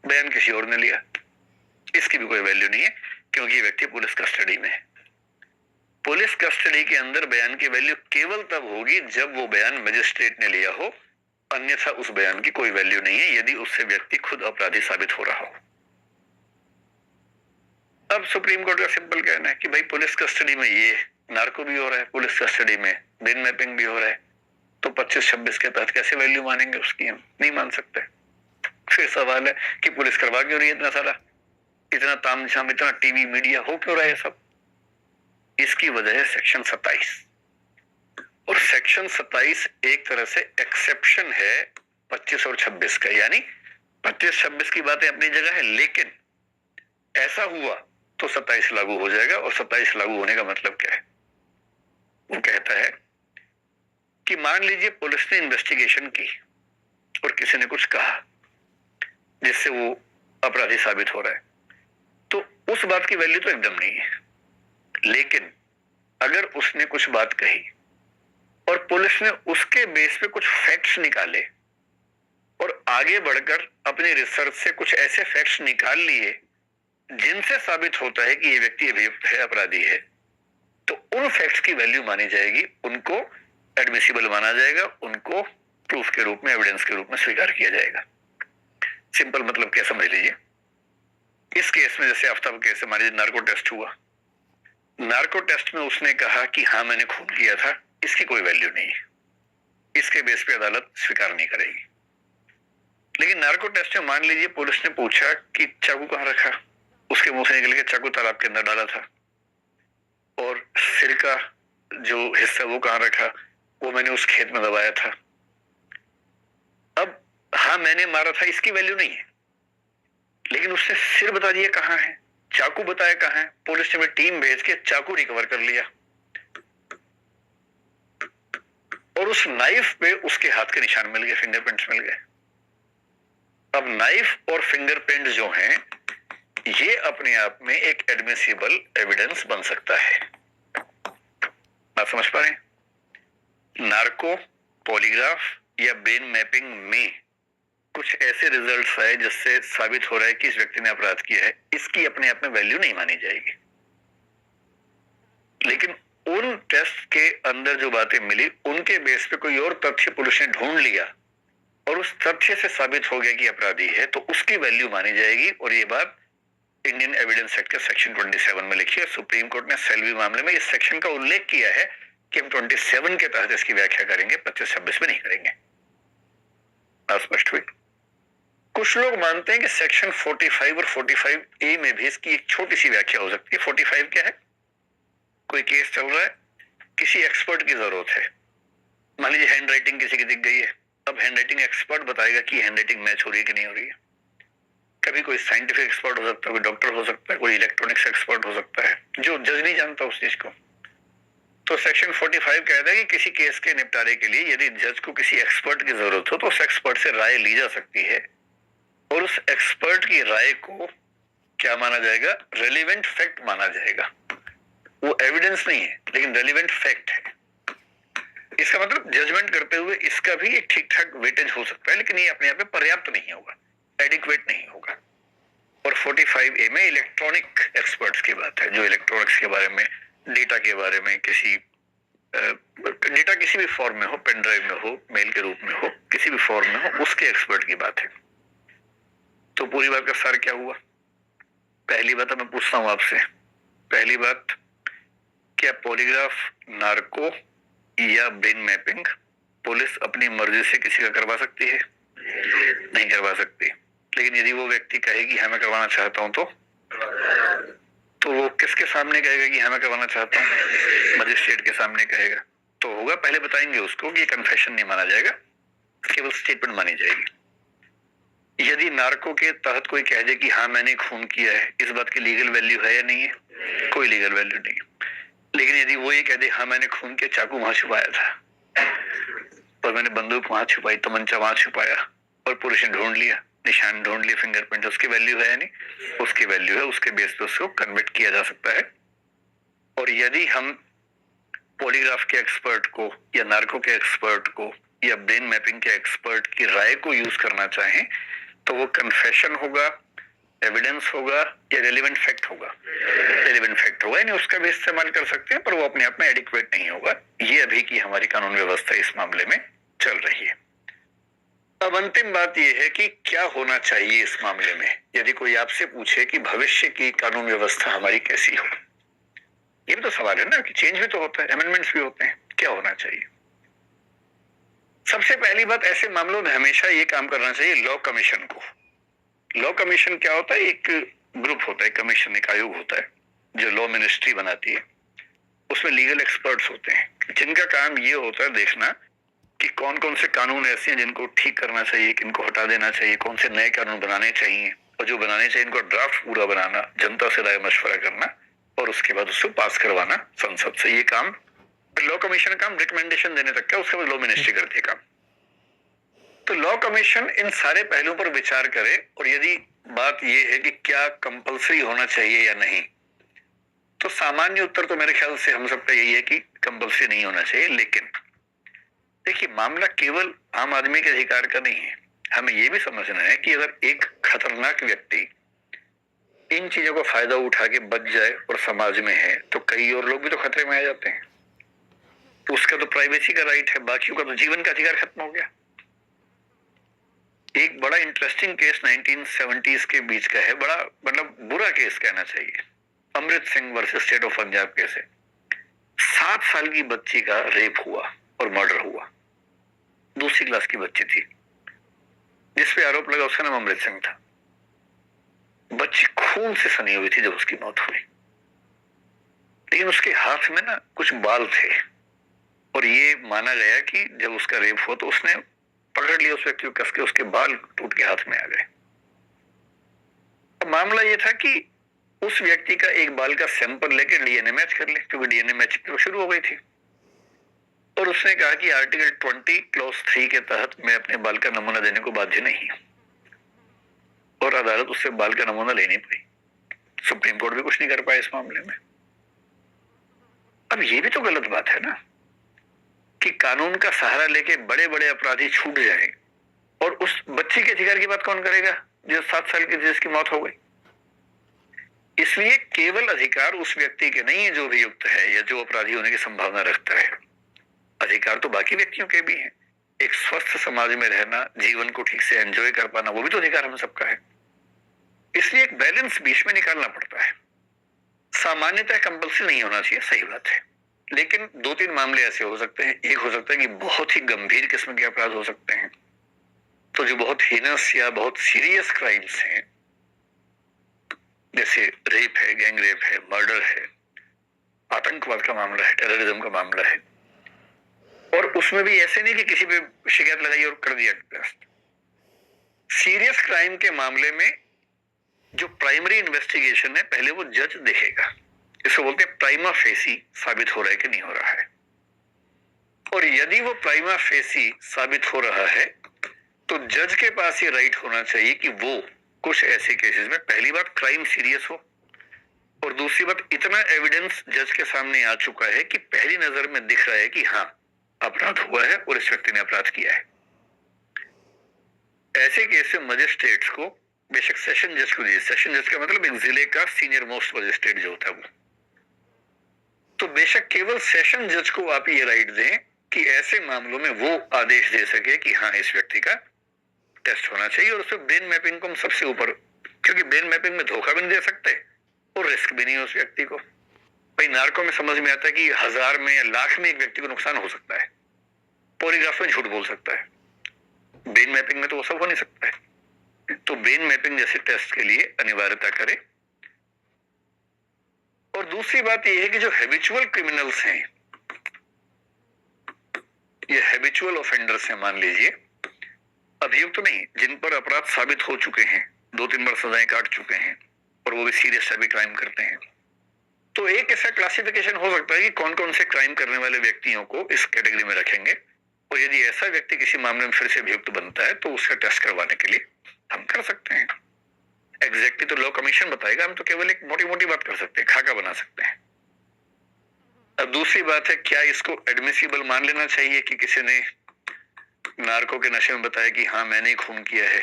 Speaker 1: बयान किसी और ने लिया, इसकी भी कोई वैल्यू नहीं है क्योंकि ये व्यक्ति पुलिस कस्टडी में है। पुलिस कस्टडी के अंदर बयान की वैल्यू केवल तब होगी जब वो बयान मजिस्ट्रेट ने लिया हो, अन्यथा उस बयान की कोई वैल्यू नहीं है यदि उससे व्यक्ति खुद अपराधी साबित हो रहा हो। अब सुप्रीम कोर्ट का सिंपल कहना है कि भाई पुलिस कस्टडी में ये नार्को भी हो रहा है, पुलिस कस्टडी में ब्रेन मैपिंग भी हो रहा है, तो 25-26 के तहत कैसे वैल्यू मानेंगे उसकी? हम नहीं मान सकते। फिर सवाल है कि पुलिस करवा क्यों रही है इतना सारा, इतना तामझाम, इतना टीवी मीडिया हो क्यों रहा है सब? इसकी वजह है सेक्शन 27। और सेक्शन 27 एक तरह से एक्सेप्शन है 25 और 26 का, यानी 25-26 की बातें अपनी जगह है, लेकिन ऐसा हुआ तो 27 लागू हो जाएगा। और 27 लागू होने का मतलब क्या है? वो कहता है कि मान लीजिए पुलिस ने इन्वेस्टिगेशन की और किसी ने कुछ कहा जिससे वो अपराधी साबित हो रहा है, तो उस बात की वैल्यू तो एकदम नहीं है। लेकिन अगर उसने कुछ बात कही और पुलिस ने उसके बेस पे कुछ फैक्ट्स निकाले और आगे बढ़कर अपनी रिसर्च से कुछ ऐसे फैक्ट्स निकाल लिए जिनसे साबित होता है कि ये व्यक्ति अभियुक्त है, अपराधी है, तो उन फैक्ट्स की वैल्यू मानी जाएगी, उनको एडमिसिबल माना जाएगा, उनको प्रूफ के रूप में, एविडेंस के रूप में स्वीकार किया जाएगा। सिंपल मतलब क्या समझ लीजिए, इस केस में जैसे आफ्ताब केस मान लीजिए नार्को टेस्ट हुआ, नार्को टेस्ट में उसने कहा कि हाँ मैंने खून किया था, इसकी कोई वैल्यू नहीं है, इसके बेस पे अदालत स्वीकार नहीं करेगी। लेकिन नार्को टेस्ट में मान लीजिए पुलिस ने पूछा कि चाकू कहाँ रखा, उसके मुंह से निकल के चाकू तालाब के अंदर डाला था, और सिर का जो हिस्सा वो कहाँ रखा, वो मैंने उस खेत में दबाया था। अब हाँ मैंने मारा था इसकी वैल्यू नहीं है, लेकिन उसने सिर बता दिया कहाँ है, चाकू बताया कहाँ है, पुलिस ने टीम भेज के चाकू रिकवर कर लिया और उस नाइफ पे उसके हाथ के निशान मिल गए, फिंगरप्रिंट्स मिल गए। अब नाइफ और फिंगरप्रिंट जो हैं ये अपने आप में एक एडमिसिबल एविडेंस बन सकता है। आप समझ पा रहे हैं? नार्को, पॉलीग्राफ या ब्रेन मैपिंग में कुछ ऐसे रिजल्ट्स आए जिससे साबित हो रहा है कि इस व्यक्ति ने अपराध किया है, इसकी अपने आप में वैल्यू नहीं मानी जाएगी। लेकिन उन टेस्ट के अंदर जो बातें मिली उनके बेस पे कोई और तथ्य पुलिस ने ढूंढ लिया और उस तथ्य से साबित हो गया कि अपराधी है, तो उसकी वैल्यू मानी जाएगी। और ये बात इंडियन एविडेंस एक्ट के सेक्शन 27 में लिखी है। सुप्रीम कोर्ट ने सेल्वी मामले में इस सेक्शन का उल्लेख किया है कि हम 27 के तहत इसकी व्याख्या करेंगे, 25-26 में नहीं करेंगे। स्पष्ट हुई? कुछ लोग मानते हैं कि सेक्शन 45 और 45A में भी इसकी एक छोटी सी व्याख्या हो सकती है। 45 क्या है? कोई केस चल रहा है, किसी एक्सपर्ट की जरूरत है। मान लीजिए हैंड राइटिंग किसी की दिख गई है, अब हैंड राइटिंग एक्सपर्ट बताएगा कि हैंड राइटिंग मैच हो रही है कि नहीं हो रही है। कभी कोई साइंटिफिक एक्सपर्ट हो सकता है, कोई डॉक्टर हो सकता है, कोई इलेक्ट्रॉनिक्स एक्सपर्ट हो सकता है जो जज नहीं जानता उस चीज को। तो सेक्शन 45 कहता है कि किसी केस के निपटारे के लिए यदि जज को किसी एक्सपर्ट की जरूरत हो तो उस एक्सपर्ट से राय ली जा सकती है और उस एक्सपर्ट की राय को क्या माना जाएगा? रेलिवेंट फैक्ट माना जाएगा। वो एविडेंस नहीं है लेकिन रेलिवेंट फैक्ट है। इसका मतलब जजमेंट करते हुए इसका भी एक ठीक ठाक वेटेज हो सकता है, लेकिन ये अपने आप में पर्याप्त नहीं होगा, एडिक्वेट नहीं होगा। और 45A में इलेक्ट्रॉनिक एक्सपर्ट्स की बात है, जो इलेक्ट्रॉनिक्स के बारे में, डेटा के बारे में, किसी डेटा किसी भी फॉर्म में हो, पेन ड्राइव में हो, मेल के रूप में हो, किसी भी फॉर्म में हो, उसके एक्सपर्ट की बात है। तो पूरी बात का सार क्या हुआ? पहली बात मैं पूछता हूं आपसे, पहली बात, क्या पॉलीग्राफ, नार्को या ब्रेन मैपिंग पुलिस अपनी मर्जी से किसी का करवा सकती है? नहीं करवा सकती। लेकिन यदि वो व्यक्ति कहे कि हाँ मैं करवाना चाहता हूं तो वो किसके सामने कहेगा कि हाँ मैं करवाना चाहता हूं? मजिस्ट्रेट के सामने कहेगा तो होगा। पहले बताएंगे उसको कि कन्फेशन नहीं माना जाएगा, केवल स्टेटमेंट मानी जाएगी। यदि नार्को के तहत कोई कह दे कि हाँ मैंने खून किया है, इस बात की लीगल वैल्यू है या नहीं है? कोई लीगल वैल्यू नहीं है। लेकिन यदि वो ये कह दे हाँ मैंने खून के चाकू वहां छुपाया था और मैंने बंदूक वहां छुपाई, तमंचा वहां छुपाया और पुलिस ने ढूंढ लिया, निशान ढूंढ लिए, फिंगरप्रिंट, उसकी वैल्यू है या नहीं? उसकी वैल्यू है। उसके बेस पे उसको कन्विक्ट किया जा सकता है। और यदि हम पॉलीग्राफ के एक्सपर्ट को या नार्को के एक्सपर्ट को या ब्रेन मैपिंग के एक्सपर्ट की राय को यूज करना चाहें तो वो कन्फेशन होगा, एविडेंस होगा या रेलिवेंट फैक्ट होगा? रेलिवेंट फैक्ट होगा, यानी उसका भी इस्तेमाल कर सकते हैं, पर वो अपने आप में एडिक्वेट नहीं होगा। ये अभी की हमारी कानून व्यवस्था इस मामले में चल रही है। अब अंतिम बात यह है कि क्या होना चाहिए इस मामले में। यदि कोई आपसे पूछे कि भविष्य की कानून व्यवस्था हमारी कैसी हो, ये भी तो सवाल है ना, कि चेंज भी तो होता है, अमेंडमेंट्स भी होते हैं, क्या होना चाहिए? सबसे पहली बात, ऐसे मामलों में हमेशा ये काम करना चाहिए लॉ कमीशन को। लॉ कमीशन क्या होता है? एक ग्रुप होता है, कमीशन, एक आयोग होता है जो लॉ मिनिस्ट्री बनाती है। उसमें लीगल एक्सपर्ट्स होते हैं जिनका काम ये होता है देखना कि कौन कौन से कानून ऐसे हैं जिनको ठीक करना चाहिए, किनको हटा देना चाहिए, कौन से नए कानून बनाने चाहिए, और जो बनाने चाहिए इनको ड्राफ्ट पूरा बनाना, जनता से राय मशवरा करना और उसके बाद उसको पास करवाना संसद से। ये काम लॉ कमीशन का काम रिकमेंडेशन देने तक का, उसके बाद लॉ मिनिस्ट्री करती है काम। तो लॉ कमीशन इन सारे पहलुओं पर विचार करे और यदि बात यह है कि क्या कंपलसरी होना चाहिए या नहीं, तो सामान्य उत्तर तो मेरे ख्याल से हम सबका यही है कि कंपलसरी नहीं होना चाहिए। लेकिन देखिए, मामला केवल आम आदमी के अधिकार का नहीं है। हमें यह भी समझना है कि अगर एक खतरनाक व्यक्ति इन चीजों का फायदा उठा के बच जाए और समाज में है, तो कई और लोग भी तो खतरे में आ जाते हैं। तो उसका तो प्राइवेसी का राइट है, बाकियों का तो जीवन का अधिकार खत्म हो गया। एक बड़ा इंटरेस्टिंग केस 1970s के बीच का है, बड़ा मतलब बुरा केस कहना चाहिए, Amrit Singh versus state of Punjab case है। 7 साल की बच्ची का रेप हुआ और मर्डर हुआ। दूसरी क्लास की बच्ची थी जिसपे आरोप लगा, उसका नाम अमृत सिंह था। बच्ची खून से सनी हुई थी जब उसकी मौत हुई, लेकिन उसके हाथ में ना कुछ बाल थे और ये माना गया कि जब उसका रेप हुआ तो उसने पकड़ लिया उस व्यक्ति को कस के, उसके बाल टूट के हाथ में आ गए। तो मामला यह था कि उस व्यक्ति का एक बाल का सैंपल लेके डीएनए मैच कर ले, क्योंकि डीएनए मैचिंग तो शुरू हो गई थी। और उसने कहा कि आर्टिकल 20 क्लॉज 3 के तहत मैं अपने बाल का नमूना देने को बाध्य नहीं हूं, और अदालत उससे बाल का नमूना ले नहीं पाई। सुप्रीम कोर्ट भी कुछ नहीं कर पाया इस मामले में। अब ये भी तो गलत बात है ना कि कानून का सहारा लेके बड़े बड़े अपराधी छूट जाए, और उस बच्ची के अधिकार की बात कौन करेगा जो 7 साल की जिसकी मौत हो गई। इसलिए केवल अधिकार उस व्यक्ति के नहीं है जो अभियुक्त है या जो अपराधी होने की संभावना रखता है, अधिकार तो बाकी व्यक्तियों के भी हैं। एक स्वस्थ समाज में रहना, जीवन को ठीक से एंजॉय कर पाना, वो भी तो अधिकार हम सबका है। इसलिए एक बैलेंस बीच में निकालना पड़ता है। सामान्यतः कंपल्सरी नहीं होना चाहिए, सही बात है, लेकिन 2-3 मामले ऐसे हो सकते हैं। एक हो सकता है कि बहुत ही गंभीर किस्म के अपराध हो सकते हैं, तो जो बहुत हीनस या बहुत सीरियस क्राइम्स हैं, जैसे रेप है, गैंग रेप है, मर्डर है, आतंकवाद का मामला है, टेररिज्म का मामला है, और उसमें भी ऐसे नहीं कि किसी पे शिकायत लगाई और कर दिया टेस्ट। सीरियस क्राइम के मामले में जो प्राइमरी इन्वेस्टिगेशन है, पहले वो जज देखेगा। इसको बोलते हैं प्राइमा फेसी साबित हो रहा है कि नहीं हो रहा है। और यदि वो प्राइमा फेसी साबित हो रहा है तो जज के पास ये राइट होना चाहिए कि वो कुछ ऐसे केसेस में, पहली बात क्राइम सीरियस हो, और दूसरी बात इतना एविडेंस जज के सामने आ चुका है कि पहली नजर में दिख रहा है कि हाँ अपराध हुआ है और इस व्यक्ति ने अपराध किया है। ऐसे केस में मजिस्ट्रेट्स को, बेशक सेशन जज को, सेशन जज का मतलब एक जिले का सीनियर मोस्ट मजिस्ट्रेट जो होता है वो, तो बेशक केवल सेशन जज को आप ये राइट दें कि ऐसे मामलों में वो आदेश दे सके कि हाँ इस व्यक्ति का टेस्ट होना चाहिए। और उसमें ब्रेन मैपिंग को हम सबसे ऊपर, क्योंकि ब्रेन मैपिंग में धोखा भी नहीं दे सकते और रिस्क भी नहीं है उस व्यक्ति को। भाई नार्को में समझ में आता है कि 1000 में या लाख में एक व्यक्ति को नुकसान हो सकता है, पॉलीग्राफ में झूठ बोल सकता है, ब्रेन मैपिंग में तो वो सब हो नहीं सकता है। तो ब्रेन मैपिंग जैसे टेस्ट के लिए अनिवार्यता करे। और दूसरी बात यह है कि जो हैबिचुअल क्रिमिनल्स हैं, ये हैबिचुअल ऑफेंडर्स हैं, मान लीजिए अभियुक्त तो नहीं, जिन पर अपराध साबित हो चुके हैं, 2-3 बार सजाएं काट चुके हैं और वो भी सीरियस हैवी क्राइम करते हैं, तो एक ऐसा क्लासिफिकेशन हो सकता है कि कौन कौन से क्राइम करने वाले व्यक्तियों को इस कैटेगरी में रखेंगे, और यदि ऐसा व्यक्ति किसी मामले में फिर से अभियुक्त बनता है तो उसका टेस्ट करवाने के लिए हम कर सकते हैं। एग्जैक्टली तो लॉ कमीशन बताएगा, हम तो केवल एक मोटी मोटी बात कर सकते हैं, खाका बना सकते हैं। अब दूसरी बात है, क्या इसको एडमिसिबल मान लेना चाहिए कि किसी ने नार्को के नशे में बताया कि हाँ मैंने खून किया है।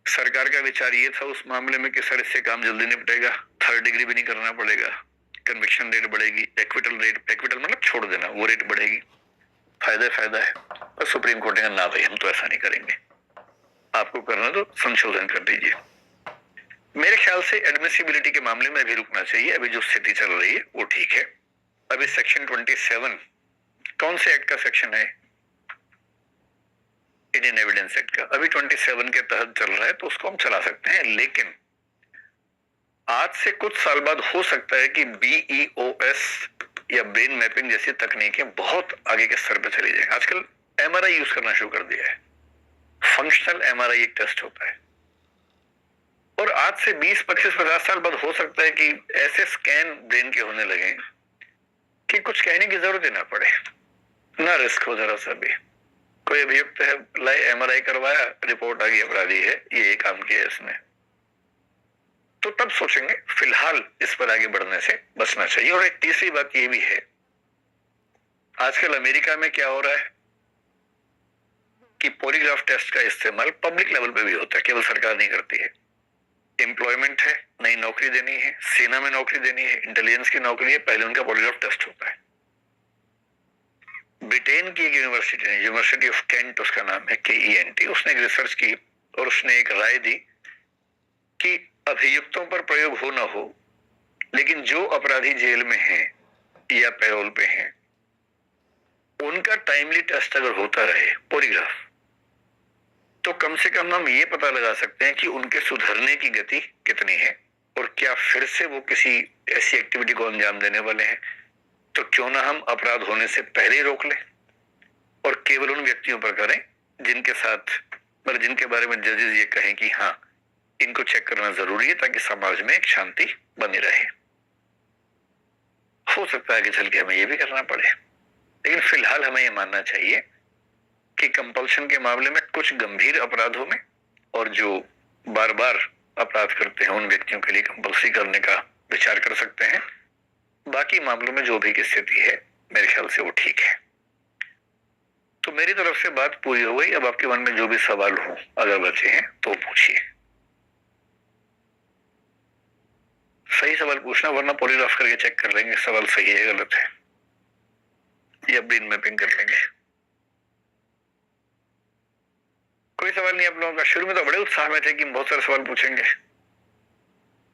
Speaker 1: सरकार का विचार ये था उस मामले में कि सर इससे काम जल्दी निपटेगा, 3rd डिग्री भी नहीं करना पड़ेगा, कन्विक्शन रेट बढ़ेगी, एक्विटल मतलब छोड़ देना, वो रेट बढ़ेगी, फायदा है। पर सुप्रीम कोर्ट ने ना भाई हम तो ऐसा नहीं करेंगे, आपको करना तो संशोधन कर दीजिए। मेरे ख्याल से एडमिसिबिलिटी के मामले में अभी रुकना चाहिए, अभी जो स्थिति चल रही है वो ठीक है। अभी सेक्शन 27 कौन से एक्ट का सेक्शन है? इंडियन एविडेंस एक्ट का, अभी 27 के तहत चल रहा है, तो उसको हम चला सकते हैं। लेकिन आज से कुछ साल बाद हो सकता है कि BEOS या ब्रेन मैपिंग जैसी तकनीकें बहुत आगे के स्तर पर चली जाए। आजकल MRI यूज करना शुरू कर दिया है, फंक्शनल MRI एक टेस्ट होता है, और आज से 20, 25, 50 साल बाद हो सकता है कि ऐसे स्कैन ब्रेन के होने लगे कि कुछ कहने की जरूरत ही ना पड़े, ना रिस्क हो जरा सा भी। कोई अभियुक्त है, लाए MRI करवाया, रिपोर्ट आ गई अपराधी है, ये काम किया इसने, तो तब सोचेंगे। फिलहाल इस पर आगे बढ़ने से बचना चाहिए। और एक तीसरी बात ये भी है, आजकल अमेरिका में क्या हो रहा है कि पॉलीग्राफ टेस्ट का इस्तेमाल पब्लिक लेवल पे भी होता है, केवल सरकार नहीं करती है। एम्प्लॉयमेंट है, नई नौकरी देनी है, सेना में नौकरी देनी है, इंटेलिजेंस की नौकरी है, पहले उनका पॉलीग्राफ टेस्ट होता है। ब्रिटेन की एक यूनिवर्सिटी है, यूनिवर्सिटी ऑफ कैंट उसका नाम है, KENT, उसने एक रिसर्च की और उसने एक राय दी कि अभियुक्तों पर प्रयोग हो ना हो, लेकिन जो अपराधी जेल में हैं या पैरोल पे हैं, उनका टाइमली टेस्ट अगर होता रहे पॉलीग्राफ, तो कम से कम हम ये पता लगा सकते हैं कि उनके सुधरने की गति कितनी है और क्या फिर से वो किसी ऐसी एक्टिविटी को अंजाम देने वाले हैं। तो क्यों ना हम अपराध होने से पहले ही रोक लें। और केवल उन व्यक्तियों पर करें जिनके साथ, मतलब जिनके बारे में जजेस ये कहें कि हाँ इनको चेक करना जरूरी है, ताकि समाज में एक शांति बनी रहे। हो सकता है कि चल के हमें ये भी करना पड़े, लेकिन फिलहाल हमें ये मानना चाहिए कि कंपल्शन के मामले में कुछ गंभीर अपराधों में और जो बार बार अपराध करते हैं उन व्यक्तियों के लिए कंपल्सरी करने का विचार कर सकते हैं। बाकी मामलों में जो भी की स्थिति है मेरे ख्याल से वो ठीक है। तो मेरी तरफ से बात पूरी हो गई। अब आपके मन में जो भी सवाल हो अगर बचे हैं तो पूछिए। सही सवाल पूछना, वरना पॉलीग्राफ करके चेक कर लेंगे सवाल सही है गलत है, या ब्रेन मैपिंग कर लेंगे। कोई सवाल नहीं आप लोगों का? शुरू में तो बड़े उत्साह में थे कि बहुत सारे सवाल पूछेंगे।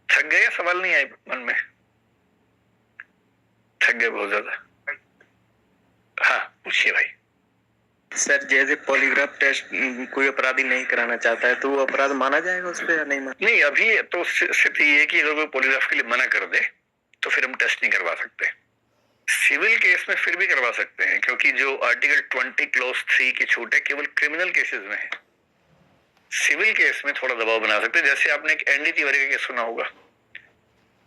Speaker 1: थक गए या सवाल नहीं आए मन में? थक गए बहुत ज्यादा? हाँ पूछिए भाई।
Speaker 2: सर जैसे पॉलीग्राफ टेस्ट कोई अपराधी नहीं कराना चाहता है तो वो अपराध माना जाएगा उस पर या नहीं माना?
Speaker 1: नहीं, अभी तो स्थिति ये कि अगर कोई पॉलीग्राफ के लिए मना कर दे तो फिर हम टेस्ट नहीं करवा सकते। सिविल केस में फिर भी करवा सकते हैं, क्योंकि जो आर्टिकल 20 क्लॉज 3 की छूट है केवल क्रिमिनल केसेस में है। सिविल केस में थोड़ा दबाव बना सकते हैं। जैसे आपने एक एनडी तिवारी का केस सुना होगा।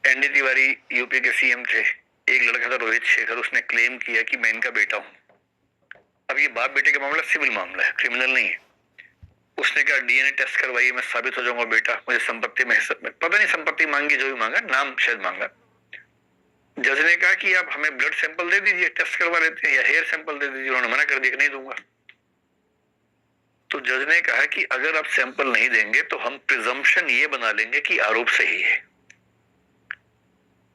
Speaker 1: एनडी तिवारी यूपी के सीएम थे। एक लड़का था रोहित शेखर, उसने क्लेम किया कि मैं इनका बेटा हूं। अब ये बाप बेटे का मामला सिविल मामला है, क्रिमिनल नहीं है। उसने कहा डीएनए टेस्ट करवाइए, मैं साबित हो जाऊंगा बेटा, मुझे संपत्ति में हिस्सा, पता नहीं संपत्ति मांगी जो भी मांगा, नाम शायद मांगा। जज ने कहा कि आप हमें ब्लड सैंपल दे दीजिए, टेस्ट करवा लेते हैं, या हेयर सैंपल दे दीजिए। उन्होंने मना कर दिया कि नहीं दूंगा। तो जज ने कहा कि अगर आप सैंपल नहीं देंगे तो हम प्रिजम्पशन ये बना लेंगे कि आरोप सही है।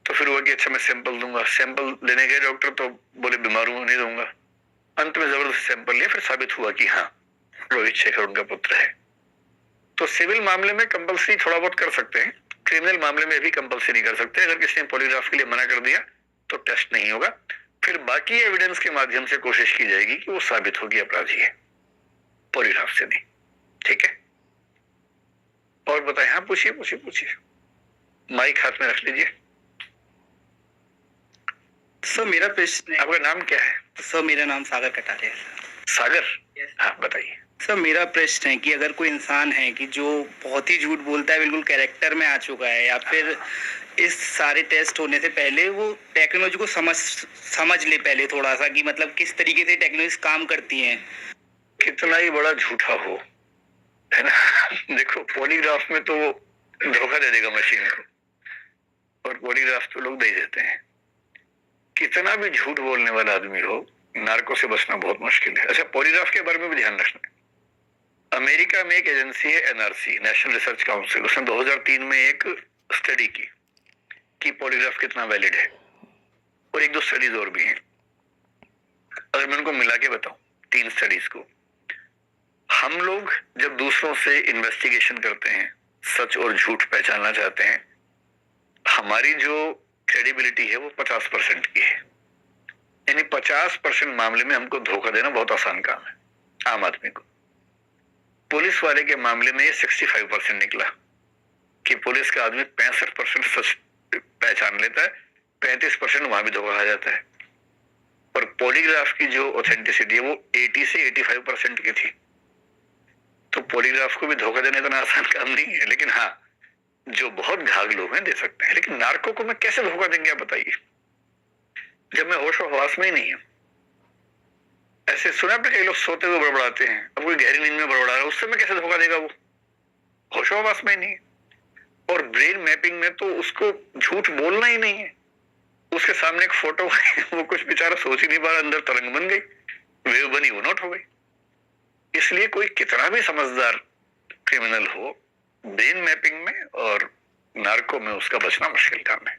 Speaker 1: तो फिर हुआ कि अच्छा मैं सैंपल दूंगा। सैंपल लेने गए डॉक्टर तो बोले बीमार हूं नहीं दूंगा। अंत में जबरदस्ती सैंपल लिया, फिर साबित हुआ कि हाँ रोहित शेखर उनका पुत्र है। तो सिविल मामले में कंपल्सरी थोड़ा बहुत कर सकते हैं, क्रिमिनल मामले में भी कंपल्सरी नहीं कर सकते। अगर किसी ने पॉलीग्राफ के लिए मना कर दिया तो टेस्ट नहीं होगा, फिर बाकी एविडेंस के माध्यम से कोशिश की जाएगी कि वो साबित होगी अपराधी है, पॉलीग्राफ से नहीं। ठीक है, और बताएं। हाँ पूछिए पूछिए पूछिए, माइक हाथ में रख लीजिए।
Speaker 2: सर मेरा प्रश्न,
Speaker 1: आपका नाम क्या है?
Speaker 2: सर मेरा नाम सागर कटारिया है।
Speaker 1: सागर? हाँ बताइए।
Speaker 2: सर मेरा प्रश्न है कि अगर कोई इंसान है कि जो बहुत ही झूठ बोलता है, बिल्कुल कैरेक्टर में आ चुका है, या फिर इस सारे टेस्ट होने से पहले वो टेक्नोलॉजी को समझ ले पहले थोड़ा सा, कि मतलब किस तरीके से टेक्नोलॉजी काम करती है,
Speaker 1: कितना ही बड़ा झूठा हो, है ना। देखो पॉलीग्राफ में तो धोखा दे देगा मशीन को, और पॉलीग्राफ तो लोग दे देते हैं। कितना भी झूठ बोलने वाला आदमी हो, नार्को से बचना बहुत मुश्किल है। अच्छा पॉलीग्राफ के बारे में भी ध्यान रखना। अमेरिका में एक एजेंसी है एनआरसी, नेशनल रिसर्च काउंसिल, उसने 2003 में एक स्टडी की कि पॉलीग्राफ कितना वैलिड है, और एक दो स्टडीज और भी हैं। अगर मैं उनको मिला के बताऊं 3 स्टडीज को, हम लोग जब दूसरों से इन्वेस्टिगेशन करते हैं, सच और झूठ पहचानना चाहते हैं, हमारी जो क्रेडिबिलिटी है वो 50% की है। यानी 50% मामले में हमको धोखा देना बहुत आसान काम है आम आदमी को। पुलिस वाले के मामले में ये 65% निकला कि पुलिस का आदमी 65% सच पहचान लेता है, 35% वहां भी धोखा खा जाता है। और पॉलीग्राफ की जो ऑथेंटिसिटी है वो 80 से 85% की थी। तो पॉलीग्राफ को भी धोखा देना इतना आसान काम नहीं है, लेकिन हाँ जो बहुत घाघ लोग हैं दे सकते हैं। लेकिन नार्को को मैं कैसे धोखा देंगे आप बताइए, जब मैं होश हवास में ही नहीं हूं। ऐसे सुना आपने कई लोग सोते हुए बड़बड़ाते हैं, अब कोई गहरी नींद में बड़बड़ा रहा है, उससे मैं कैसे धोखा देगा? वो होश हवास में ही नहीं है। और ब्रेन मैपिंग में तो उसको झूठ बोलना ही नहीं है, उसके सामने एक फोटो है, वो कुछ बेचारा सोच ही नहीं पा रहा, अंदर तरंग बन गई, वेव बनी, वो नोट हो गई। इसलिए कोई कितना भी समझदार क्रिमिनल हो, ब्रेन मैपिंग में और नार्को में उसका बचना मुश्किल काम है।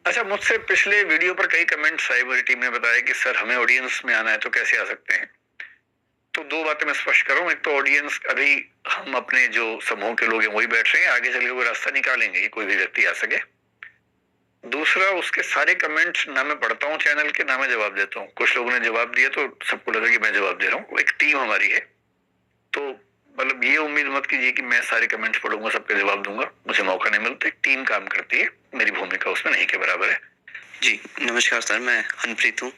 Speaker 1: अच्छा मुझसे पिछले वीडियो पर कई कमेंट्स आए, मेरी टीम ने बताया कि सर हमें ऑडियंस में आना है तो कैसे आ सकते हैं। तो 2 बातें मैं स्पष्ट करूं। एक तो ऑडियंस अभी हम अपने जो समूह के लोग हैं वही बैठ रहे हैं, आगे चल के कोई रास्ता निकालेंगे कि कोई भी व्यक्ति आ सके। दूसरा, उसके सारे कमेंट्स ना मैं पढ़ता हूँ चैनल के, ना मैं जवाब देता हूँ। कुछ लोगों ने जवाब दिया तो सबको लगा कि मैं जवाब दे रहा हूँ। एक टीम हमारी है, तो मतलब ये उम्मीद मत कीजिए कि मैं सारे कमेंट्स पढ़ूंगा सबके जवाब दूंगा, मुझे मौका नहीं मिलता। एक टीम काम करती है, मेरी भूमिका उसमें नहीं के बराबर है।
Speaker 2: जी नमस्कार सर, मैं हनप्रीत हूँ।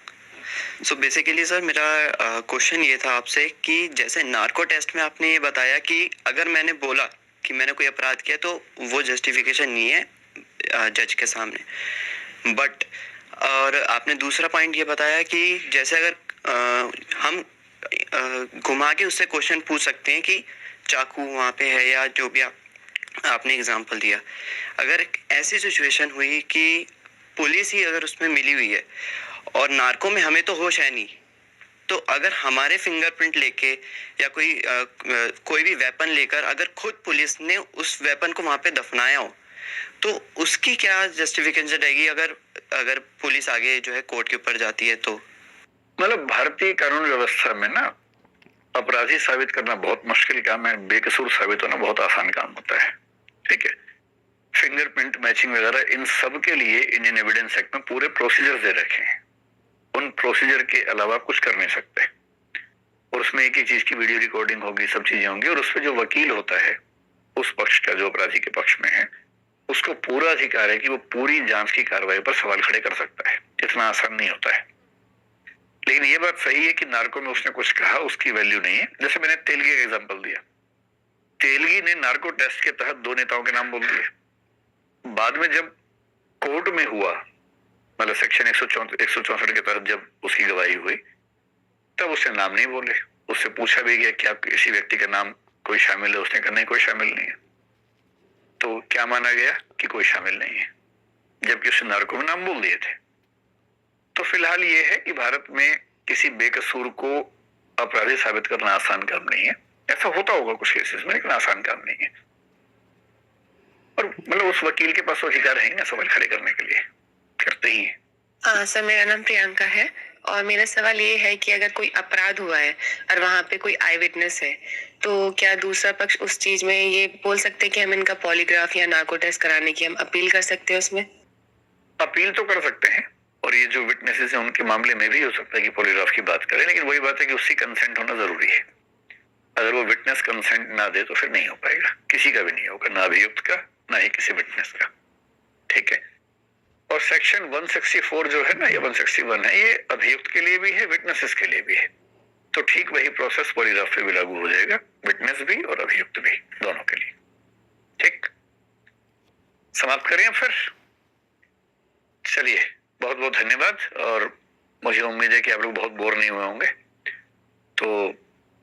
Speaker 3: सो बेसिकली सर मेरा क्वेश्चन ये था आपसे कि जैसे नार्को टेस्ट में आपने ये बताया कि अगर मैंने बोला कि मैंने कोई अपराध किया तो वो जस्टिफिकेशन नहीं है जज के सामने, बट और आपने दूसरा पॉइंट ये बताया कि जैसे अगर हम घुमा के उससे क्वेश्चन पूछ सकते हैं कि चाकू वहाँ पे है या जो भी आपने एग्जांपल दिया, अगर एक ऐसी सिचुएशन हुई कि पुलिस ही अगर उसमें मिली हुई है और नार्को में हमें तो होश है नहीं, तो अगर हमारे फिंगरप्रिंट लेके या कोई भी वेपन लेकर अगर खुद पुलिस ने उस वेपन को वहां पे दफनाया हो तो उसकी क्या जस्टिफिकेशन रहेगी अगर अगर पुलिस आगे जो है कोर्ट के ऊपर जाती है तो?
Speaker 1: मतलब भारतीय कानून व्यवस्था में ना अपराधी साबित करना बहुत मुश्किल काम है, बेकसूर साबित होना बहुत आसान काम होता है। ठीक है, फिंगरप्रिंट मैचिंग वगैरह इन सब के लिए इंडियन एविडेंस एक्ट में पूरे प्रोसीजर दे रखे हैं। उन प्रोसीजर के अलावा कुछ कर नहीं सकते, और उसमें एक ही चीज की वीडियो रिकॉर्डिंग होगी, सब चीजें होंगी, और उस पर जो वकील होता है उस पक्ष का जो अपराधी के पक्ष में है उसको पूरा अधिकार है कि वो पूरी जांच की कार्रवाई पर सवाल खड़े कर सकता है। इतना आसान नहीं होता है। लेकिन ये बात सही है कि नार्को में उसने कुछ कहा, उसकी वैल्यू नहीं है। जैसे मैंने तेलगी का एग्जांपल दिया, तेलगी ने नार्को टेस्ट के तहत 2 नेताओं के नाम बोल दिए। बाद में जब कोर्ट में हुआ, मतलब सेक्शन 164 के तहत जब उसकी गवाही हुई, तब उसने नाम नहीं बोले। उससे पूछा भी गया क्या किसी व्यक्ति का नाम कोई शामिल है, उसने कहा नहीं, कोई शामिल नहीं है। तो क्या माना गया कि कोई शामिल नहीं है, जबकि उसने नार्को में नाम बोल दिए थे। तो फिलहाल ये है कि भारत में किसी बेकसूर को अपराधी साबित करना आसान काम नहीं है। ऐसा होता होगा कुछ केसेस में, लेकिन आसान काम नहीं है। और मतलब उस वकील के पास अधिकार है ना सवाल खड़े करने के लिए, करते ही है।
Speaker 4: सर, मेरा नाम प्रियंका है और मेरा सवाल ये है कि अगर कोई अपराध हुआ है और वहाँ पे कोई आई विटनेस है, तो क्या दूसरा पक्ष उस चीज में ये बोल सकते हैं कि हम इनका पॉलीग्राफ या नार्को टेस्ट कराने की हम अपील कर सकते हैं उसमें?
Speaker 1: अपील तो कर सकते हैं, और ये जो विटनेसेस हैं उनके मामले में भी हो सकता है कि पॉलीग्राफ की बात करें, लेकिन वही बात है कि उसकी कंसेंट होना जरूरी है। अगर वो विटनेस कंसेंट ना दे तो फिर नहीं हो पाएगा, किसी का भी नहीं होगा, ना अभियुक्त का ना ही किसी विटनेस का। ठीक है, और सेक्शन 164 जो है ना, ये 161 है, ये अभियुक्त के लिए भी है, विटनेसेस के लिए भी है। तो ठीक वही प्रोसेस पॉलीग्राफ पे भी लागू हो जाएगा, विटनेस भी और अभियुक्त भी, दोनों के लिए। ठीक, समाप्त करें फिर। चलिए, बहुत बहुत धन्यवाद, और मुझे उम्मीद है कि आप लोग बहुत बोर नहीं हुए होंगे। तो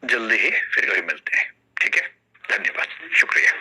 Speaker 1: जल्दी ही फिर कभी मिलते हैं। ठीक है, धन्यवाद, शुक्रिया।